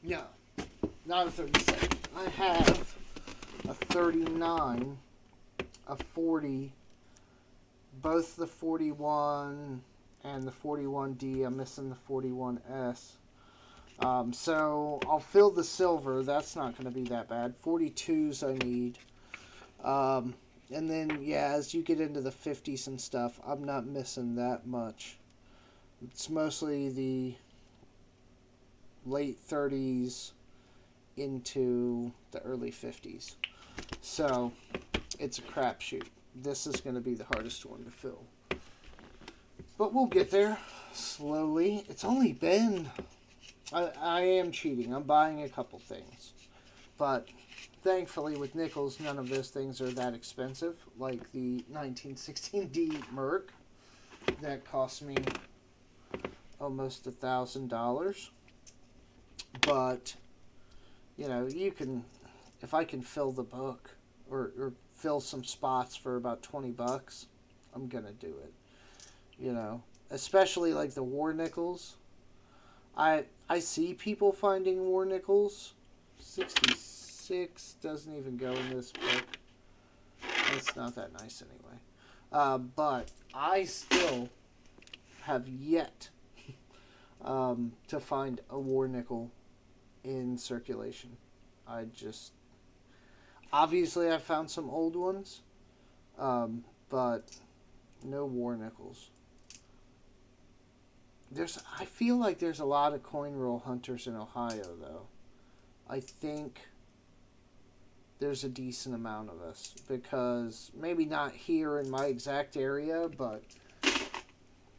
Speaker 1: No, not a 37. I have a 39, a 40, both the 41 and the 41D. I'm missing the 41S. So I'll fill the silver. That's not going to be that bad. 42s I need. And then, yeah, as you get into the 50s and stuff, I'm not missing that much. It's mostly the late 30s into the early 50s. So it's a crapshoot. This is going to be the hardest one to fill. But we'll get there slowly. It's only been... I am cheating. I'm buying a couple things. But thankfully with nickels, none of those things are that expensive. Like the 1916D Merc. That cost me almost $1,000. But, you know, you can... If I can fill the book or fill some spots for about $20, I'm going to do it. You know, especially like the war nickels. I see people finding war nickels. 66 doesn't even go in this book. It's not that nice anyway. But I still have yet to find a war nickel in circulation. Obviously I found some old ones, but no war nickels. I feel like there's a lot of coin roll hunters in Ohio, though. I think there's a decent amount of us, because maybe not here in my exact area, but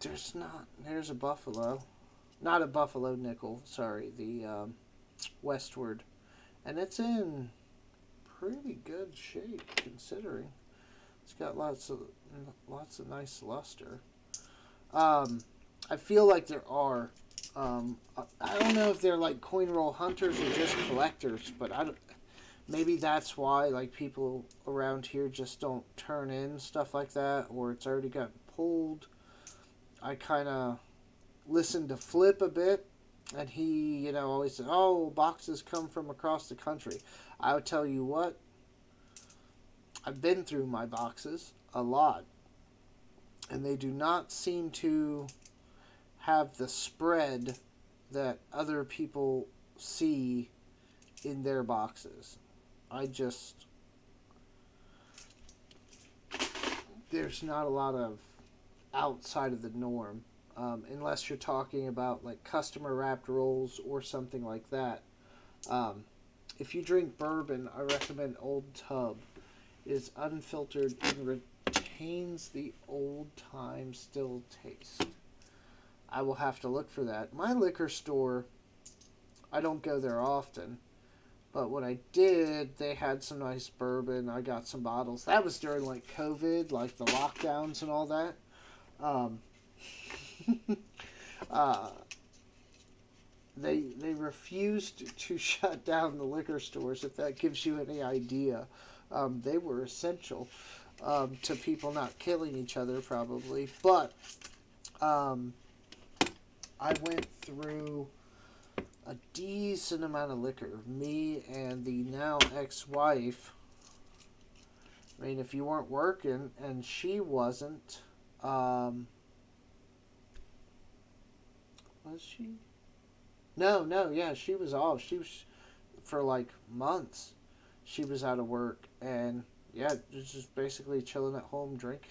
Speaker 1: there's a buffalo. Not a buffalo nickel, sorry, the westward. And it's in pretty good shape, considering. It's got lots of nice luster. I feel like there are. I don't know if they're like coin roll hunters or just collectors, but maybe that's why like people around here just don't turn in stuff like that, or it's already gotten pulled. I kind of listened to Flip a bit, and he, always said, "Oh, boxes come from across the country." I would tell you what, I've been through my boxes a lot, and they do not seem to have the spread that other people see in their boxes. There's not a lot of outside of the norm, unless you're talking about like customer wrapped rolls or something like that. If you drink bourbon, I recommend Old Tub. It is unfiltered and retains the old time still taste. I will have to look for that. My liquor store, I don't go there often, but when I did, they had some nice bourbon. I got some bottles. That was during like COVID, like the lockdowns and all that. They refused to shut down the liquor stores, if that gives you any idea. They were essential to people not killing each other, probably. But I went through a decent amount of liquor. Me and the now ex-wife. I mean, if you weren't working, and she wasn't, was she? No, yeah, she was off. She was, for like months, she was out of work, and yeah, just basically chilling at home drinking.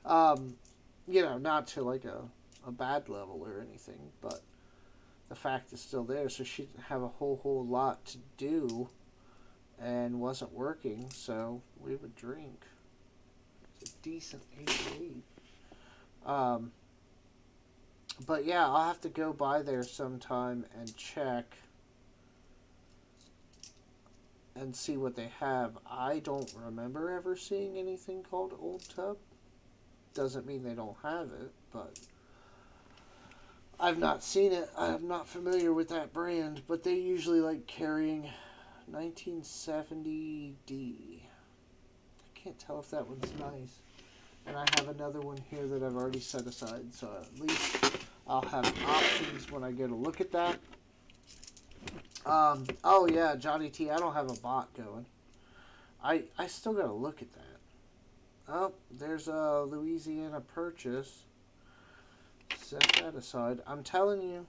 Speaker 1: Not to like a bad level or anything, but the fact is still there. So she didn't have a whole lot to do and wasn't working, so we would drink. It's a decent 88. But yeah, I'll have to go by there sometime and check. and see what they have. I don't remember ever seeing anything called Old Tub. Doesn't mean they don't have it, but I've not seen it. I'm not familiar with that brand, but they usually like carrying 1970D. I can't tell if that one's nice. And I have another one here that I've already set aside, so at least I'll have options when I go to look at that. Oh yeah, Johnny T, I don't have a bot going. I still gotta look at that. Oh, there's a Louisiana Purchase. Set that aside. I'm telling you,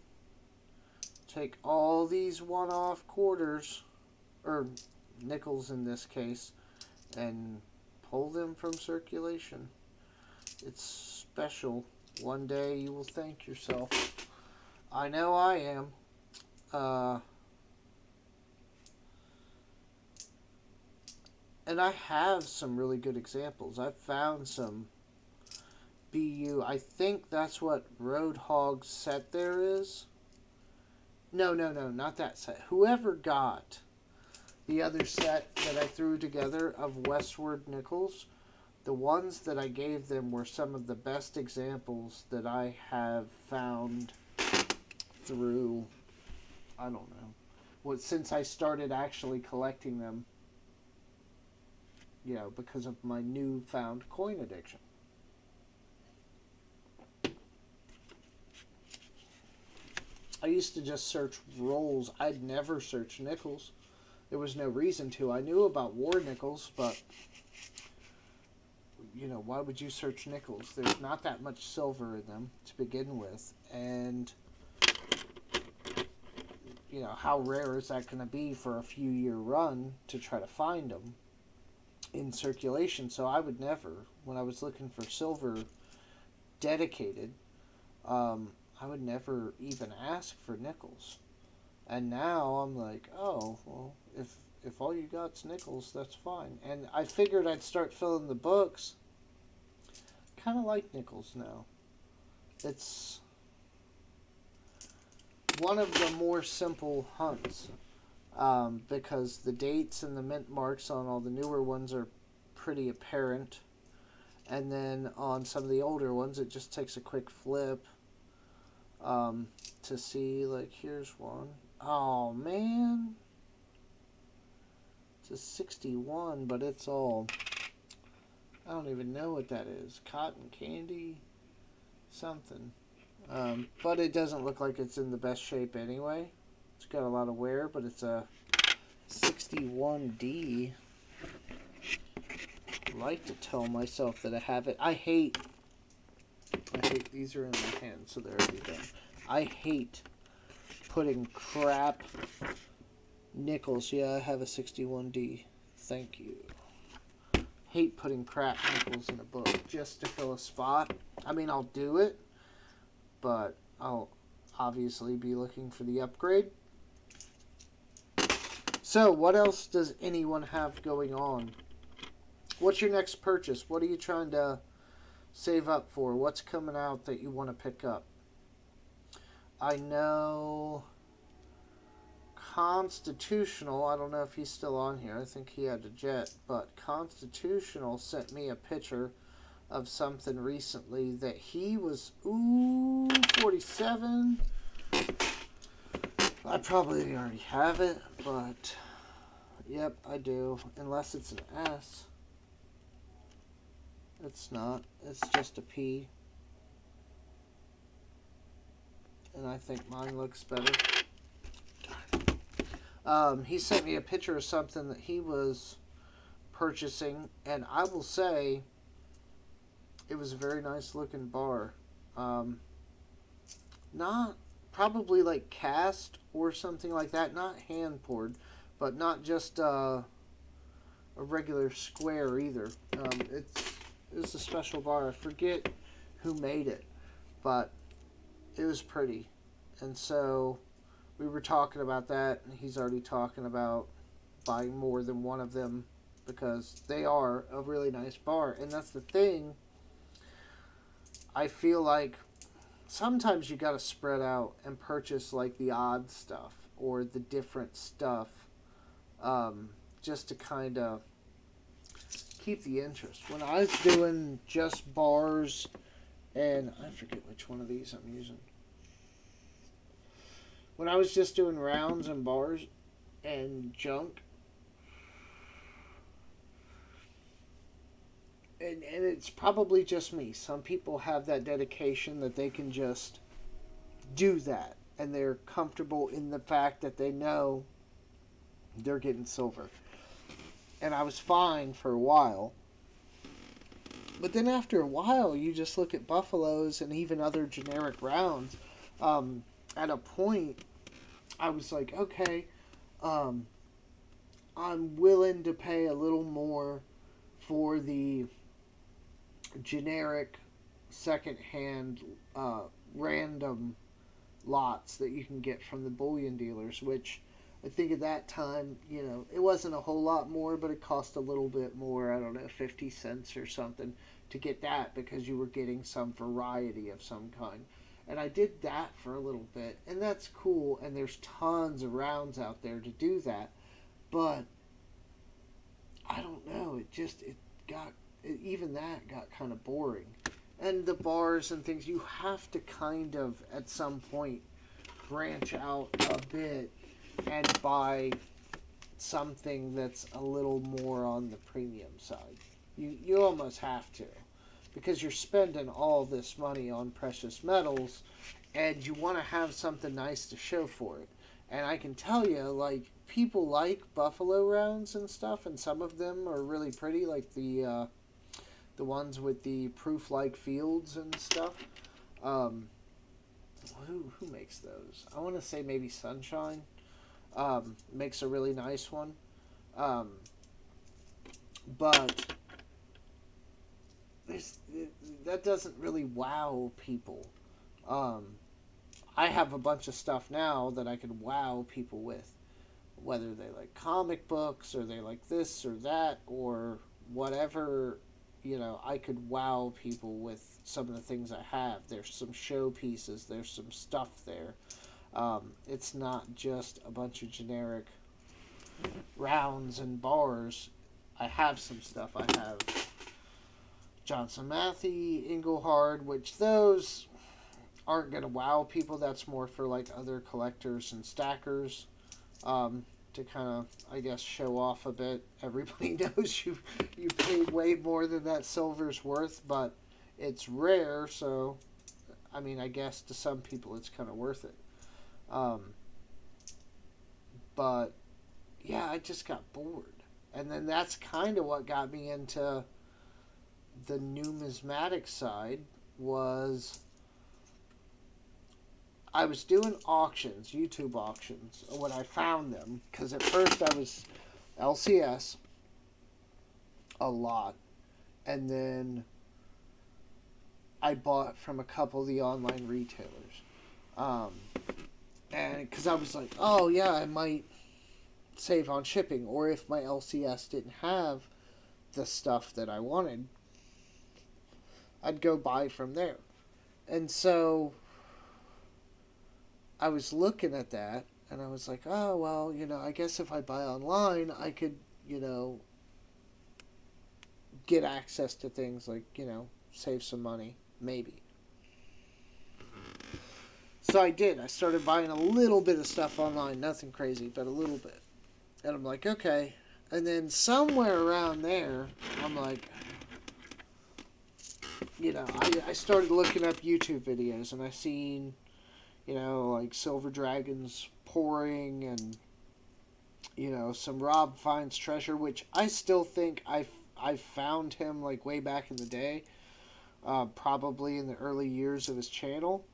Speaker 1: take all these one-off quarters, or nickels in this case, and pull them from circulation. It's special. One day you will thank yourself. I know I am. And I have some really good examples. I've found some BU. I think that's what Roadhog set there is. No, not that set. Whoever got the other set that I threw together of Westward Nickels, the ones that I gave them were some of the best examples that I have found through, I don't know, since I started actually collecting them. You know, because of my newfound coin addiction. I used to just search rolls. I'd never search nickels. There was no reason to. I knew about war nickels, but, you know, why would you search nickels? There's not that much silver in them to begin with. And, you know, how rare is that going to be for a few year run to try to find them in circulation? So I would never, when I was looking for silver dedicated, I would never even ask for nickels. And now I'm like, oh, well, if all you got's nickels, that's fine. And I figured I'd start filling the books. Kind of like nickels now. It's one of the more simple hunts. Because the dates and the mint marks on all the newer ones are pretty apparent. And then on some of the older ones, it just takes a quick flip to see, like, here's one. Oh, man. It's a 61, but it's all, I don't even know what that is. Cotton candy? Something. But it doesn't look like it's in the best shape anyway. It's got a lot of wear, but it's a 61D. I like to tell myself that I have it. I hate these are in my hand, so they're already done. I hate putting crap nickels. Yeah, I have a 61D. Thank you. Hate putting crap nickels in a book just to fill a spot. I mean, I'll do it, but I'll obviously be looking for the upgrade. So, what else does anyone have going on? What's your next purchase? What are you trying to save up for? What's coming out that you want to pick up? I know Constitutional, I don't know if he's still on here. I think he had a jet, but Constitutional sent me a picture of something recently that he was, 47. I probably already have it, but yep, I do. Unless it's an S. It's not. It's just a P. And I think mine looks better. He sent me a picture of something that he was purchasing, and I will say it was a very nice looking bar. Not probably like cast or something like that, not hand poured, but not just a regular square either. It's a special bar. I forget who made it, but it was pretty. And so we were talking about that, and he's already talking about buying more than one of them because they are a really nice bar. And that's the thing. I feel like sometimes you got to spread out and purchase like the odd stuff or the different stuff just to kind of keep the interest. When I was doing just bars, and I forget which one of these I'm using. When I was just doing rounds and bars and junk, and it's probably just me. Some people have that dedication that they can just do that, and they're comfortable in the fact that they know they're getting silver. And I was fine for a while. But then after a while, you just look at buffaloes and even other generic rounds. At a point, I was like, okay, I'm willing to pay a little more for the generic secondhand random lots that you can get from the bullion dealers, which I think at that time, it wasn't a whole lot more, but it cost a little bit more. I don't know, 50 cents or something to get that because you were getting some variety of some kind. And I did that for a little bit, and that's cool, and there's tons of rounds out there to do that. But I don't know, even that got kind of boring. And the bars and things, you have to kind of, at some point, branch out a bit and buy something that's a little more on the premium side. You almost have to, because you're spending all this money on precious metals, and you want to have something nice to show for it. And I can tell you, like, people like buffalo rounds and stuff, and some of them are really pretty, like the ones with the proof-like fields and stuff. Who makes those? I want to say maybe Sunshine makes a really nice one. But that doesn't really wow people. I have a bunch of stuff now that I can wow people with, whether they like comic books or they like this or that or whatever. I could wow people with some of the things I have. There's some show pieces. There's some stuff there. It's not just a bunch of generic rounds and bars. I have some stuff. I have Johnson Matthey, Engelhard, which those aren't going to wow people. That's more for like other collectors and stackers to kind of, I guess, show off a bit. Everybody knows you paid way more than that silver's worth, but it's rare, so I mean, I guess to some people it's kind of worth it. But yeah, I just got bored. And then that's kind of what got me into the numismatic side. Was I was doing auctions, YouTube auctions, when I found them, because at first I was LCS a lot, and then I bought from a couple of the online retailers. And because I was like, oh yeah, I might save on shipping, or if my LCS didn't have the stuff that I wanted, I'd go buy from there. And so I was looking at that, and I was like, oh, well, I guess if I buy online, I could, get access to things like, save some money, maybe. So I did. I started buying a little bit of stuff online, nothing crazy, but a little bit. And I'm like, okay. And then somewhere around there, I'm like, I started looking up YouTube videos, and I seen, like Silver Dragons pouring, and, some Rob finds treasure, which I still think I found him, like, way back in the day, probably in the early years of his channel.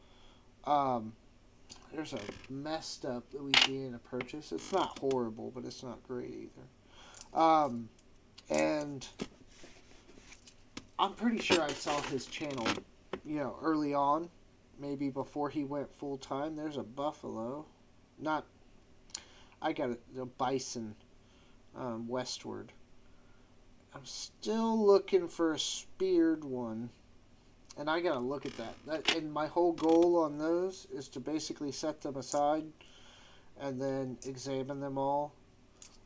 Speaker 1: There's a messed up Louisiana Purchase. It's not horrible, but it's not great either. And I'm pretty sure I saw his channel, early on, maybe before he went full time. There's a buffalo, I got a bison, westward. I'm still looking for a speared one, and I gotta look at that. And my whole goal on those is to basically set them aside and then examine them all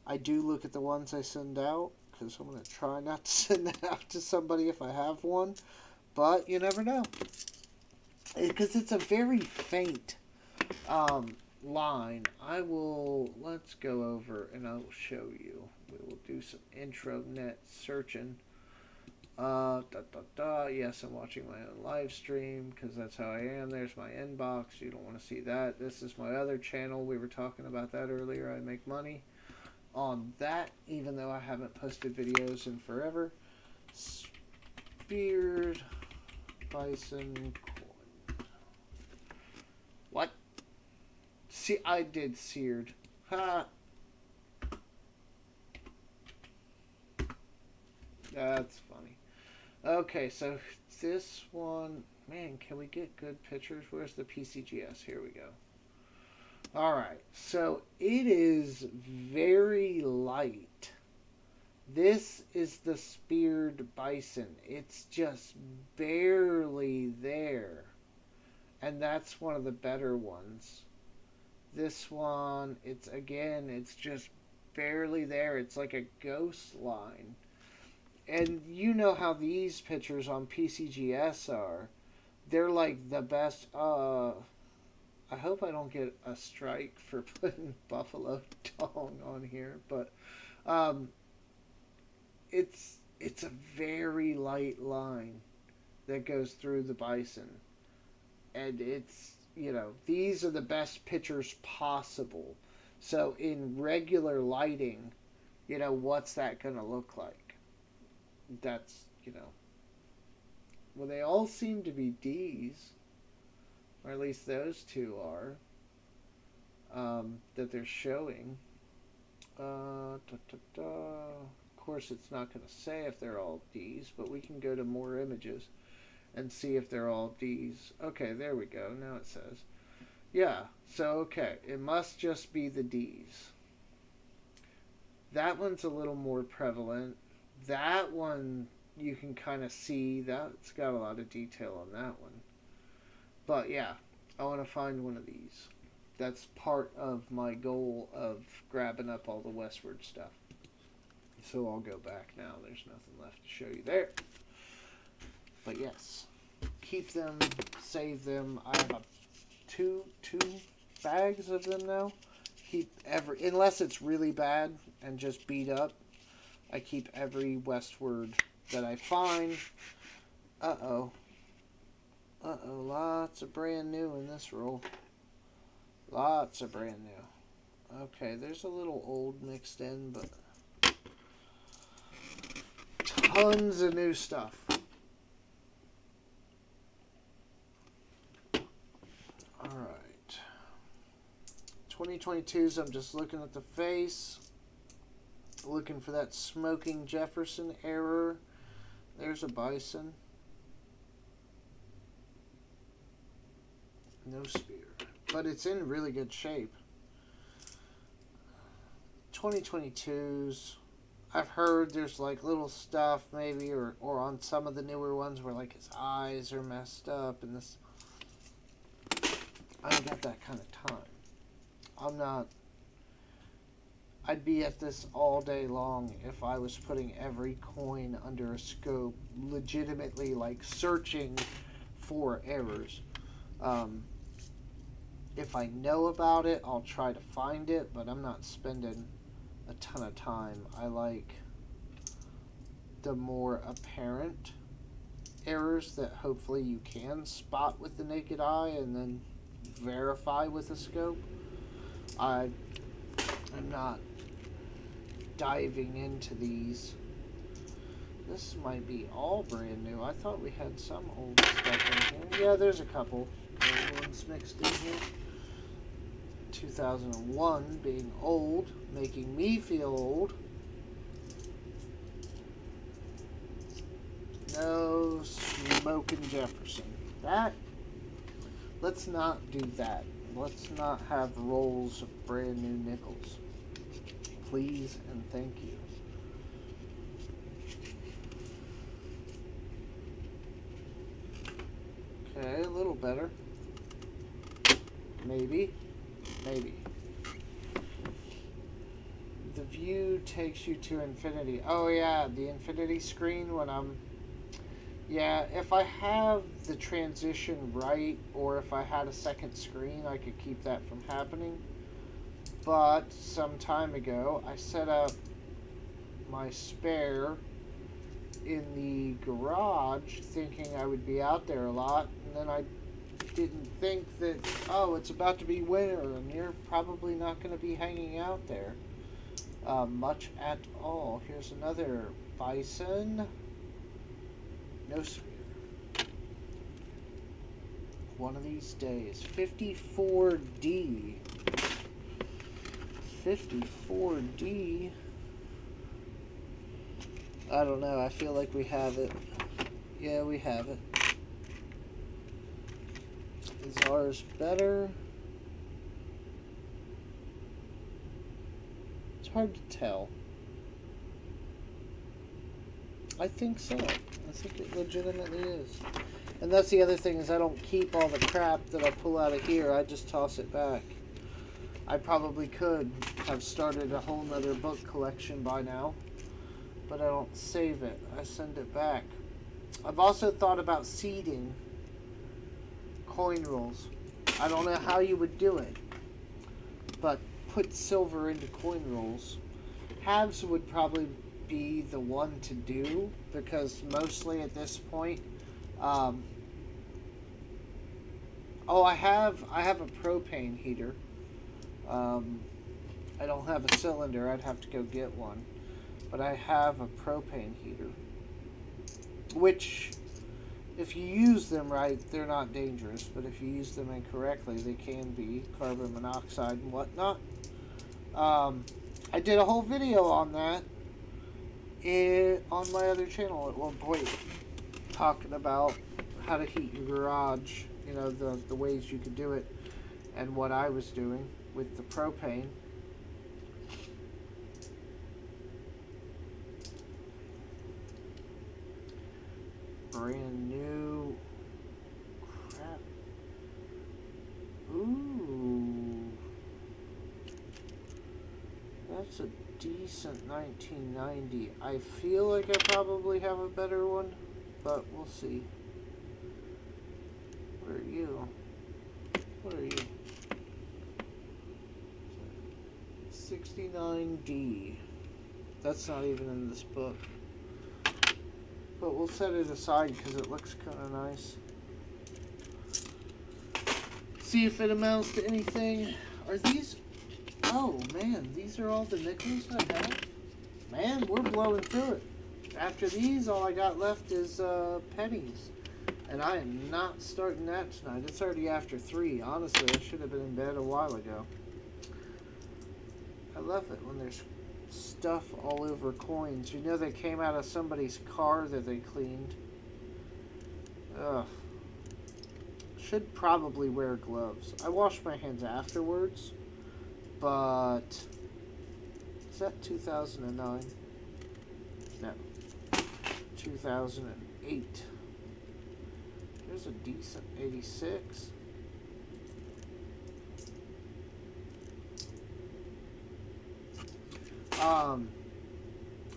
Speaker 1: I do look at the ones I send out because I'm going to try not to send that out to somebody if I have one. But you never know. Because it's a very faint line. Let's go over and I will show you. We will do some intranet searching. Yes, I'm watching my own live stream because that's how I am. There's my inbox. You don't want to see that. This is my other channel. We were talking about that earlier. I make money on that, even though I haven't posted videos in forever. Speared bison coin. What? See, I did seared. Ha! That's funny. Okay, so this one, man, can we get good pictures? Where's the PCGS? Here we go. Alright, so it is very light. This is the speared bison. It's just barely there. And that's one of the better ones. This one, it's just barely there. It's like a ghost line. And you know how these pictures on PCGS are. They're like the best. I hope I don't get a strike for putting Buffalo Dong on here, but it's a very light line that goes through the bison, and these are the best pictures possible. So in regular lighting, what's that gonna look like? That's, well, they all seem to be D's, or at least those two are, that they're showing. Of course, it's not going to say if they're all D's, but we can go to more images and see if they're all D's. Okay, there we go. Now it says. Yeah, so, okay, it must just be the D's. That one's a little more prevalent. That one, you can kind of see that's got a lot of detail on that one. But yeah, I want to find one of these. That's part of my goal of grabbing up all the Westward stuff. So I'll go back now. There's nothing left to show you there. But yes, keep them, save them. I have two bags of them now. Unless it's really bad and just beat up, I keep every Westward that I find. Lots of brand new in this roll. Lots of brand new. Okay, there's a little old mixed in, but tons of new stuff. Alright. 2022s, I'm just looking at the face. Looking for that smoking Jefferson error. There's a bison. No spear. But it's in really good shape. 2022s. I've heard there's like little stuff maybe or on some of the newer ones where like his eyes are messed up and this. I ain't got that kind of time. I'd be at this all day long if I was putting every coin under a scope, legitimately like searching for errors. If I know about it, I'll try to find it, but I'm not spending a ton of time. I like the more apparent errors that hopefully you can spot with the naked eye and then verify with a scope. I'm not diving into these. This might be all brand new. I thought we had some old stuff in here. Yeah, there's a couple old ones mixed in here. 2001 being old, making me feel old. No smoking Jefferson. Let's not do that. Let's not have rolls of brand new nickels. Please and thank you. Okay, a little better. Maybe. The view takes you to infinity. Oh yeah, the infinity screen when I'm... Yeah, if I have the transition right, or if I had a second screen, I could keep that from happening. But some time ago, I set up my spare in the garage thinking I would be out there a lot, and then I didn't think that, oh, it's about to be winter and you're probably not going to be hanging out there much at all. Here's another bison. No spear. One of these days. 54D. 54D. I don't know. I feel like we have it. Yeah, we have it. Is ours better? It's hard to tell. I think so. I think it legitimately is. And that's the other thing, is I don't keep all the crap that I pull out of here. I just toss it back. I probably could have started a whole nother book collection by now, but I don't save it. I send it back. I've also thought about seeding coin rolls. I don't know how you would do it, but put silver into coin rolls. Halves would probably be the one to do, because mostly at this point, oh, I have a propane heater. I don't have a cylinder. I'd have to go get one, but I have a propane heater, which, if you use them right, they're not dangerous, but if you use them incorrectly, they can be carbon monoxide and whatnot. I did a whole video on that on my other channel at one point, talking about how to heat your garage, you know, the ways you could do it, and what I was doing with the propane. Brand new crap. Ooh, that's a decent 1990. I feel like I probably have a better one, but we'll see. What are you? What are you? 69D. That's not even in this book. But we'll set it aside because it looks kind of nice. See if it amounts to anything. Are these... Oh, man. These are all the nickels I have? Man, we're blowing through it. After these, all I got left is pennies. And I am not starting that tonight. It's already after 3. Honestly, I should have been in bed a while ago. I love it when there's stuff all over coins. You know they came out of somebody's car that they cleaned. Ugh. Should probably wear gloves. I wash my hands afterwards, but... Is that 2009? No. 2008. There's a decent 86.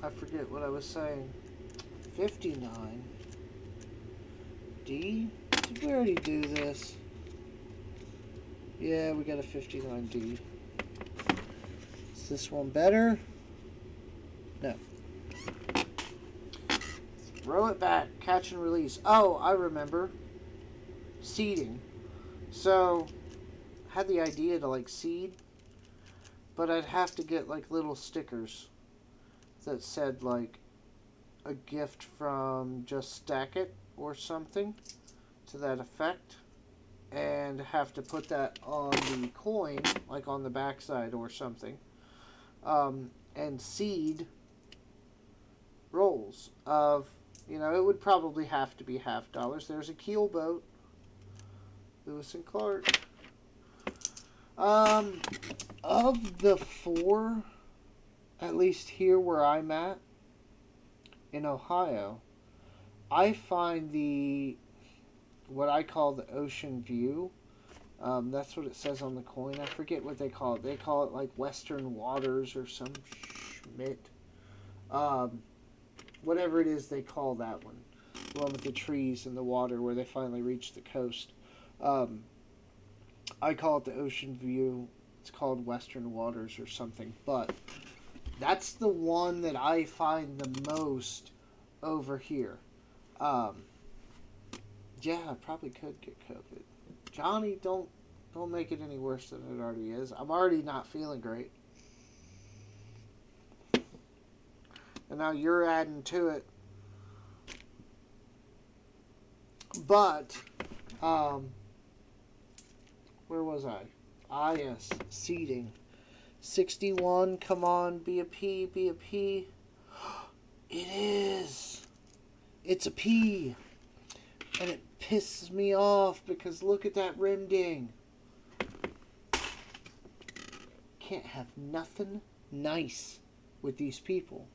Speaker 1: I forget what I was saying. 59. D? Did we already do this? Yeah, we got a 59D. Is this one better? No. Throw it back. Catch and release. Oh, I remember. Seeding. So, I had the idea to, like, seed, but I'd have to get, like, little stickers that said, like, a gift from Just Stack It or something to that effect, and have to put that on the coin, like on the backside or something, and seed rolls of, you know, it would probably have to be $50. There's a keel boat. Lewis and Clark. Of the 4, at least here where I'm at, in Ohio, I find what I call the ocean view That's what it says on the coin. I forget what they call it. They call it like Western Waters or some schmidt. Um, Whatever it is they call that one. The one with the trees and the water where they finally reach the coast. Um, I call it the Ocean View. It's called Western Waters or something. But that's the one that I find the most over here. Um, yeah, I probably could get COVID. Johnny, don't make it any worse than it already is. I'm already not feeling great. And now you're adding to it. But, where was I? Ah, yes, seating. 61, come on, be a P, be a P. It is. It's a P. And it pisses me off because look at that rim ding. Can't have nothing nice with these people.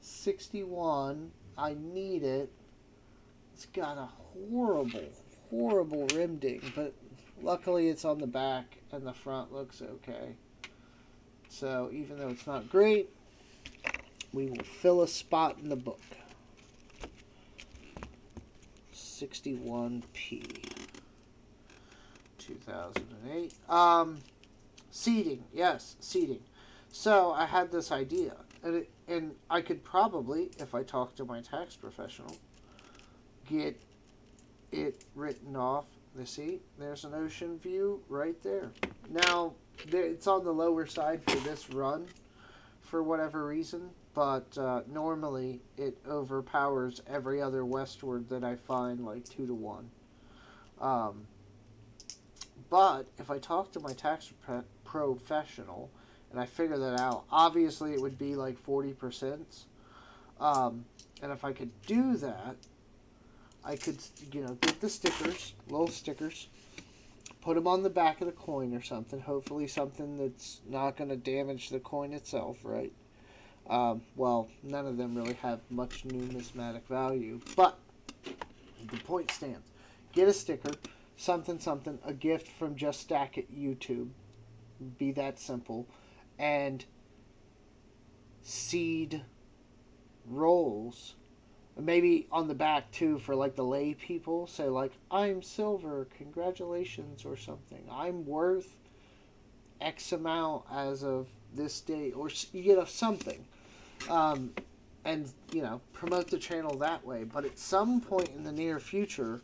Speaker 1: 61, I need it. It's got a horrible rim ding, but luckily it's on the back and the front looks okay. So even though it's not great, we will fill a spot in the book. 61P 2008. Seating, yes, seating. So I had this idea, and I could probably, if I talk to my tax professional, get it written off. See, there's an ocean view right there. Now, it's on the lower side for this run, for whatever reason, but normally it overpowers every other westward that I find like 2 to 1. But if I talk to my tax professional and I figure that out, obviously it would be like 40%. And if I could do that, I could, get the stickers, little stickers, put them on the back of the coin or something. Hopefully something that's not going to damage the coin itself, right? Well, none of them really have much numismatic value. But the point stands. Get a sticker, something, a gift from Just Stack It YouTube. Be that simple. And seed rolls. Maybe on the back too for like the lay people. Say like, I'm silver, congratulations or something. I'm worth X amount as of this date. Or you get something. And, promote the channel that way. But at some point in the near future,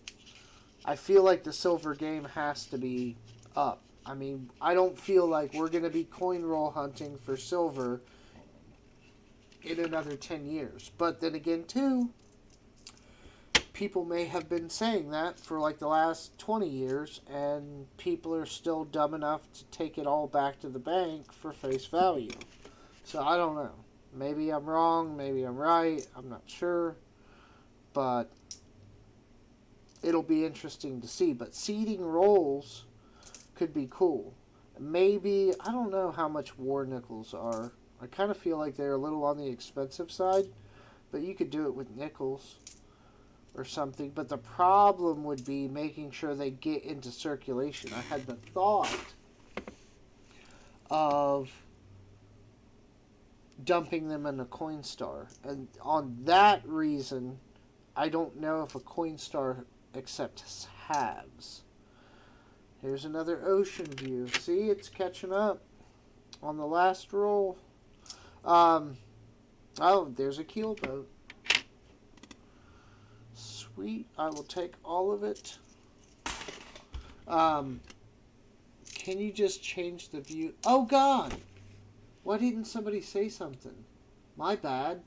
Speaker 1: I feel like the silver game has to be up. I mean, I don't feel like we're going to be coin roll hunting for silver in another 10 years. But then again, too, people may have been saying that for like the last 20 years, and people are still dumb enough to take it all back to the bank for face value. So I don't know. Maybe I'm wrong, maybe I'm right, I'm not sure. But it'll be interesting to see. But seeding rolls could be cool. Maybe, I don't know how much war nickels are. I kind of feel like they're a little on the expensive side. But you could do it with nickels or something. But the problem would be making sure they get into circulation. I had the thought of dumping them in a Coinstar. And on that reason, I don't know if a Coinstar accepts halves. Here's another ocean view. See, it's catching up on the last roll. Oh, there's a keelboat. Sweet. I will take all of it. Can you just change the view? Oh, God! Why didn't somebody say something? My bad.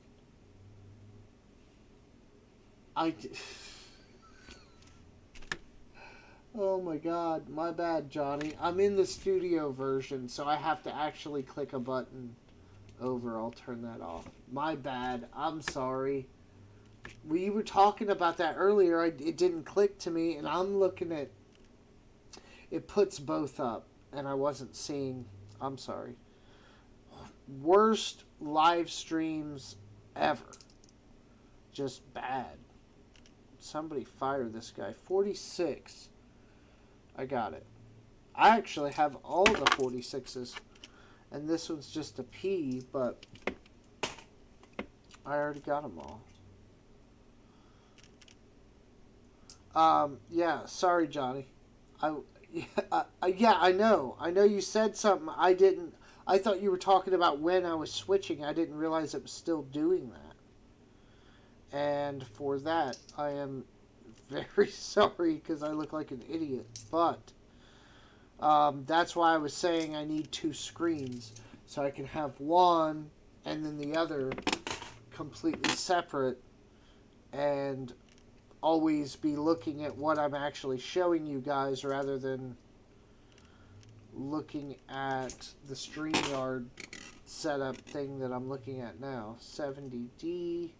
Speaker 1: Oh my God, my bad, Johnny. I'm in the studio version, so I have to actually click a button over. I'll turn that off. My bad. I'm sorry. We were talking about that earlier. It didn't click to me, and I'm looking at... It puts both up, and I wasn't seeing... I'm sorry. Worst live streams ever. Just bad. Somebody fire this guy. 46. I got it. I actually have all the 46s. And this one's just a P, but I already got them all. Yeah, sorry, Johnny. Yeah, I know. I know you said something. I didn't. I thought you were talking about when I was switching. I didn't realize it was still doing that. And for that, I am very sorry because I look like an idiot. But that's why I was saying I need two screens so I can have one and then the other completely separate and always be looking at what I'm actually showing you guys rather than looking at the StreamYard setup thing that I'm looking at now. 70D.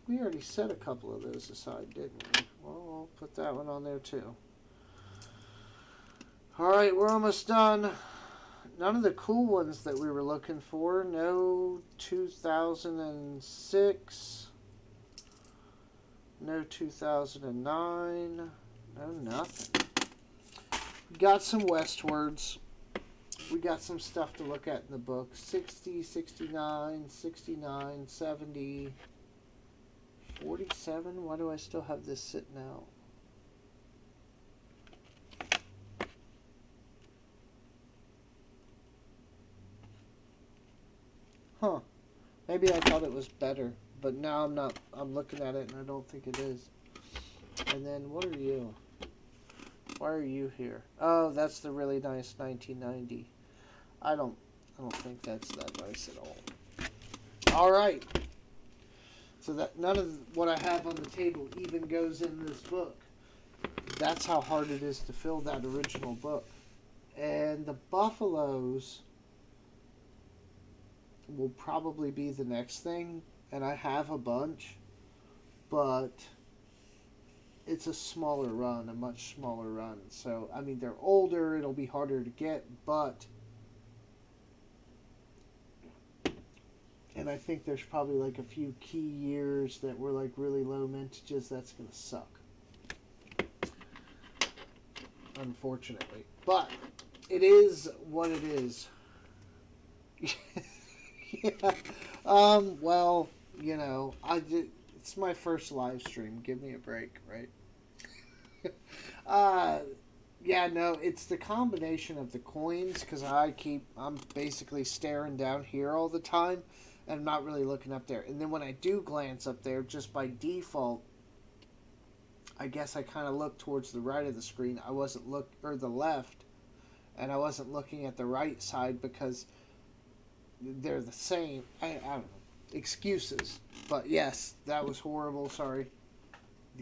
Speaker 1: We already set a couple of those aside, didn't we? Well, I'll put that one on there too. Alright, we're almost done. None of the cool ones that we were looking for. No 2006. No 2009. No nothing. We got some Westwards. We got some stuff to look at in the book. 60, 69, 69, 70, 47. Why do I still have this sitting out? Huh. Maybe I thought it was better, but now I'm not. I'm looking at it and I don't think it is. And then what are you? Why are you here? Oh, that's the really nice 1990. I don't think that's that nice at all. All right. So that none of what I have on the table even goes in this book. That's how hard it is to fill that original book. And the Buffaloes will probably be the next thing, and I have a bunch, but it's a smaller run, a much smaller run. So, I mean, they're older, it'll be harder to get, but, and I think there's probably like a few key years that were like really low mintages. That's going to suck, unfortunately. But it is what it is. Yeah. Well, you know, it's my first live stream. Give me a break, right? Yeah, no, it's the combination of the coins because I'm basically staring down here all the time and I'm not really looking up there. And then when I do glance up there, just by default, I guess I kind of look towards the right of the screen. Or the left, and I wasn't looking at the right side because they're the same. I don't know. Excuses. But yes, that was horrible. Sorry.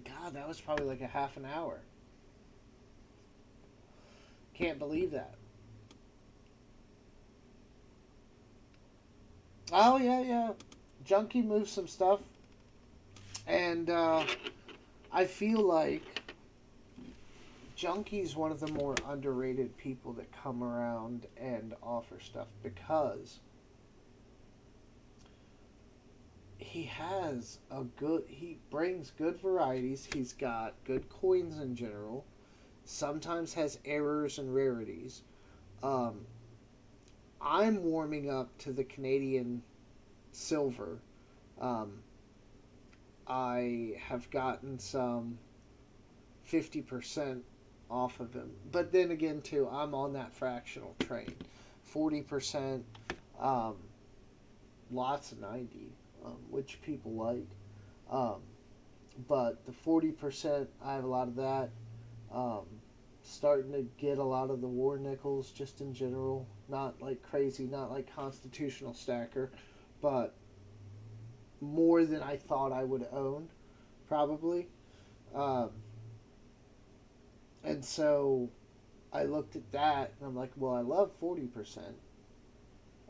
Speaker 1: God, that was probably like a half an hour. Can't believe that. Oh, yeah. Junkie moved some stuff. And I feel like Junkie's one of the more underrated people that come around and offer stuff because he brings good varieties. He's got good coins in general. Sometimes has errors and rarities. I'm warming up to the Canadian silver. I have gotten some 50% off of him. But then again, too, I'm on that fractional train. 40%, lots of 90, which people like. But the 40%, I have a lot of that. Starting to get a lot of the war nickels just in general. Not like crazy, not like constitutional stacker, but more than I thought I would own, probably. And so I looked at that and I'm like, well, I love 40%.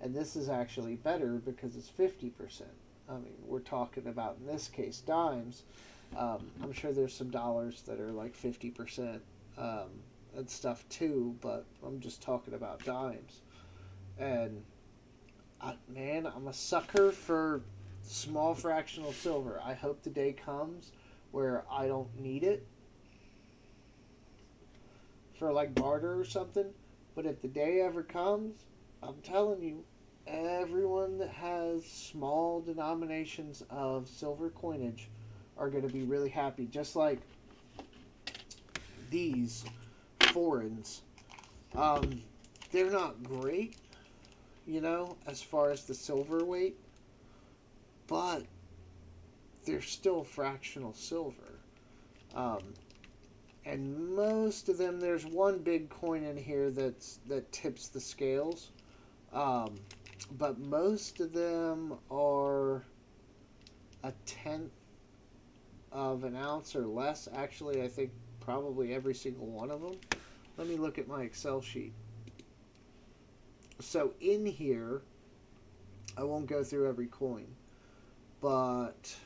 Speaker 1: And this is actually better because it's 50%. I mean, we're talking about, in this case, dimes. I'm sure there's some dollars that are like 50% and stuff too, but I'm just talking about dimes. And, man, I'm a sucker for small fractional silver. I hope the day comes where I don't need it. for like barter or something. But if the day ever comes, I'm telling you, everyone that has small denominations of silver coinage are going to be really happy. Just like these foreigns. They're not great, as far as the silver weight, but they're still fractional silver. And most of them, there's one big coin in here that tips the scales. But most of them are a tenth of an ounce or less. Actually, I think probably every single one of them. Let me look at my Excel sheet. So in here, I won't go through every coin, but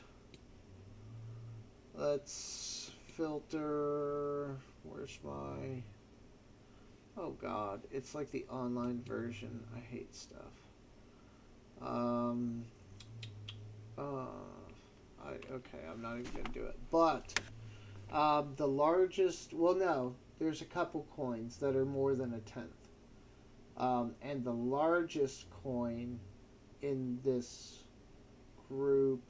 Speaker 1: let's filter. Where's my... Oh God, it's like the online version. I hate stuff. Okay, I'm not even going to do it. But the largest, well, no, there's a couple coins that are more than a tenth. And the largest coin in this group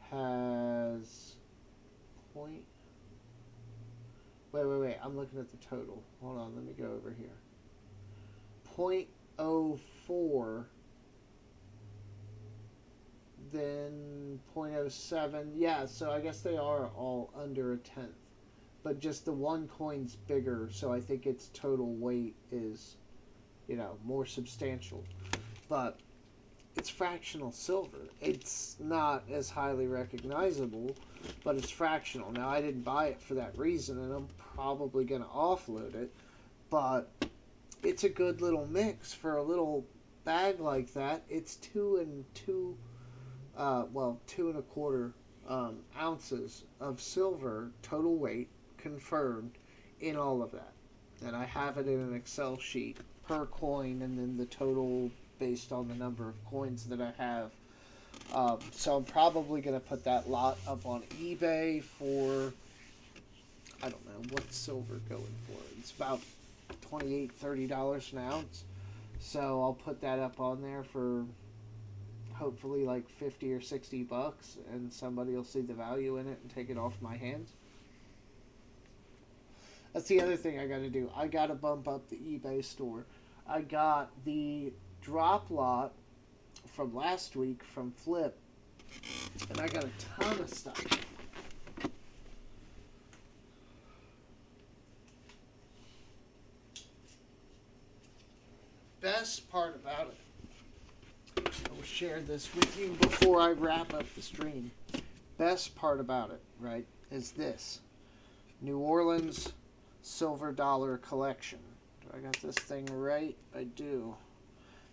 Speaker 1: has point. Wait. I'm looking at the total. Hold on, let me go over here. 0.04. Then 0.07. Yeah, so I guess they are all under a tenth. But just the one coin's bigger, so I think its total weight is, more substantial. But it's fractional silver. It's not as highly recognizable, but it's fractional. Now, I didn't buy it for that reason, and I'm probably going to offload it. But it's a good little mix for a little bag like that. It's 2.25 ounces of silver total weight confirmed in all of that. And I have it in an Excel sheet per coin, and then the total based on the number of coins that I have. So I'm probably going to put that lot up on eBay for, I don't know, what's silver going for? It's about $28, $30 an ounce. So I'll put that up on there for hopefully like 50 or 60 bucks, and somebody will see the value in it and take it off my hands. That's the other thing I got to do. I got to bump up the eBay store. I got the drop lot from last week from Flip, and I got a ton of stuff. Best part about it, I will share this with you before I wrap up the stream. Best part about it, right, is this. New Orleans Silver Dollar Collection. Do I got this thing right? I do.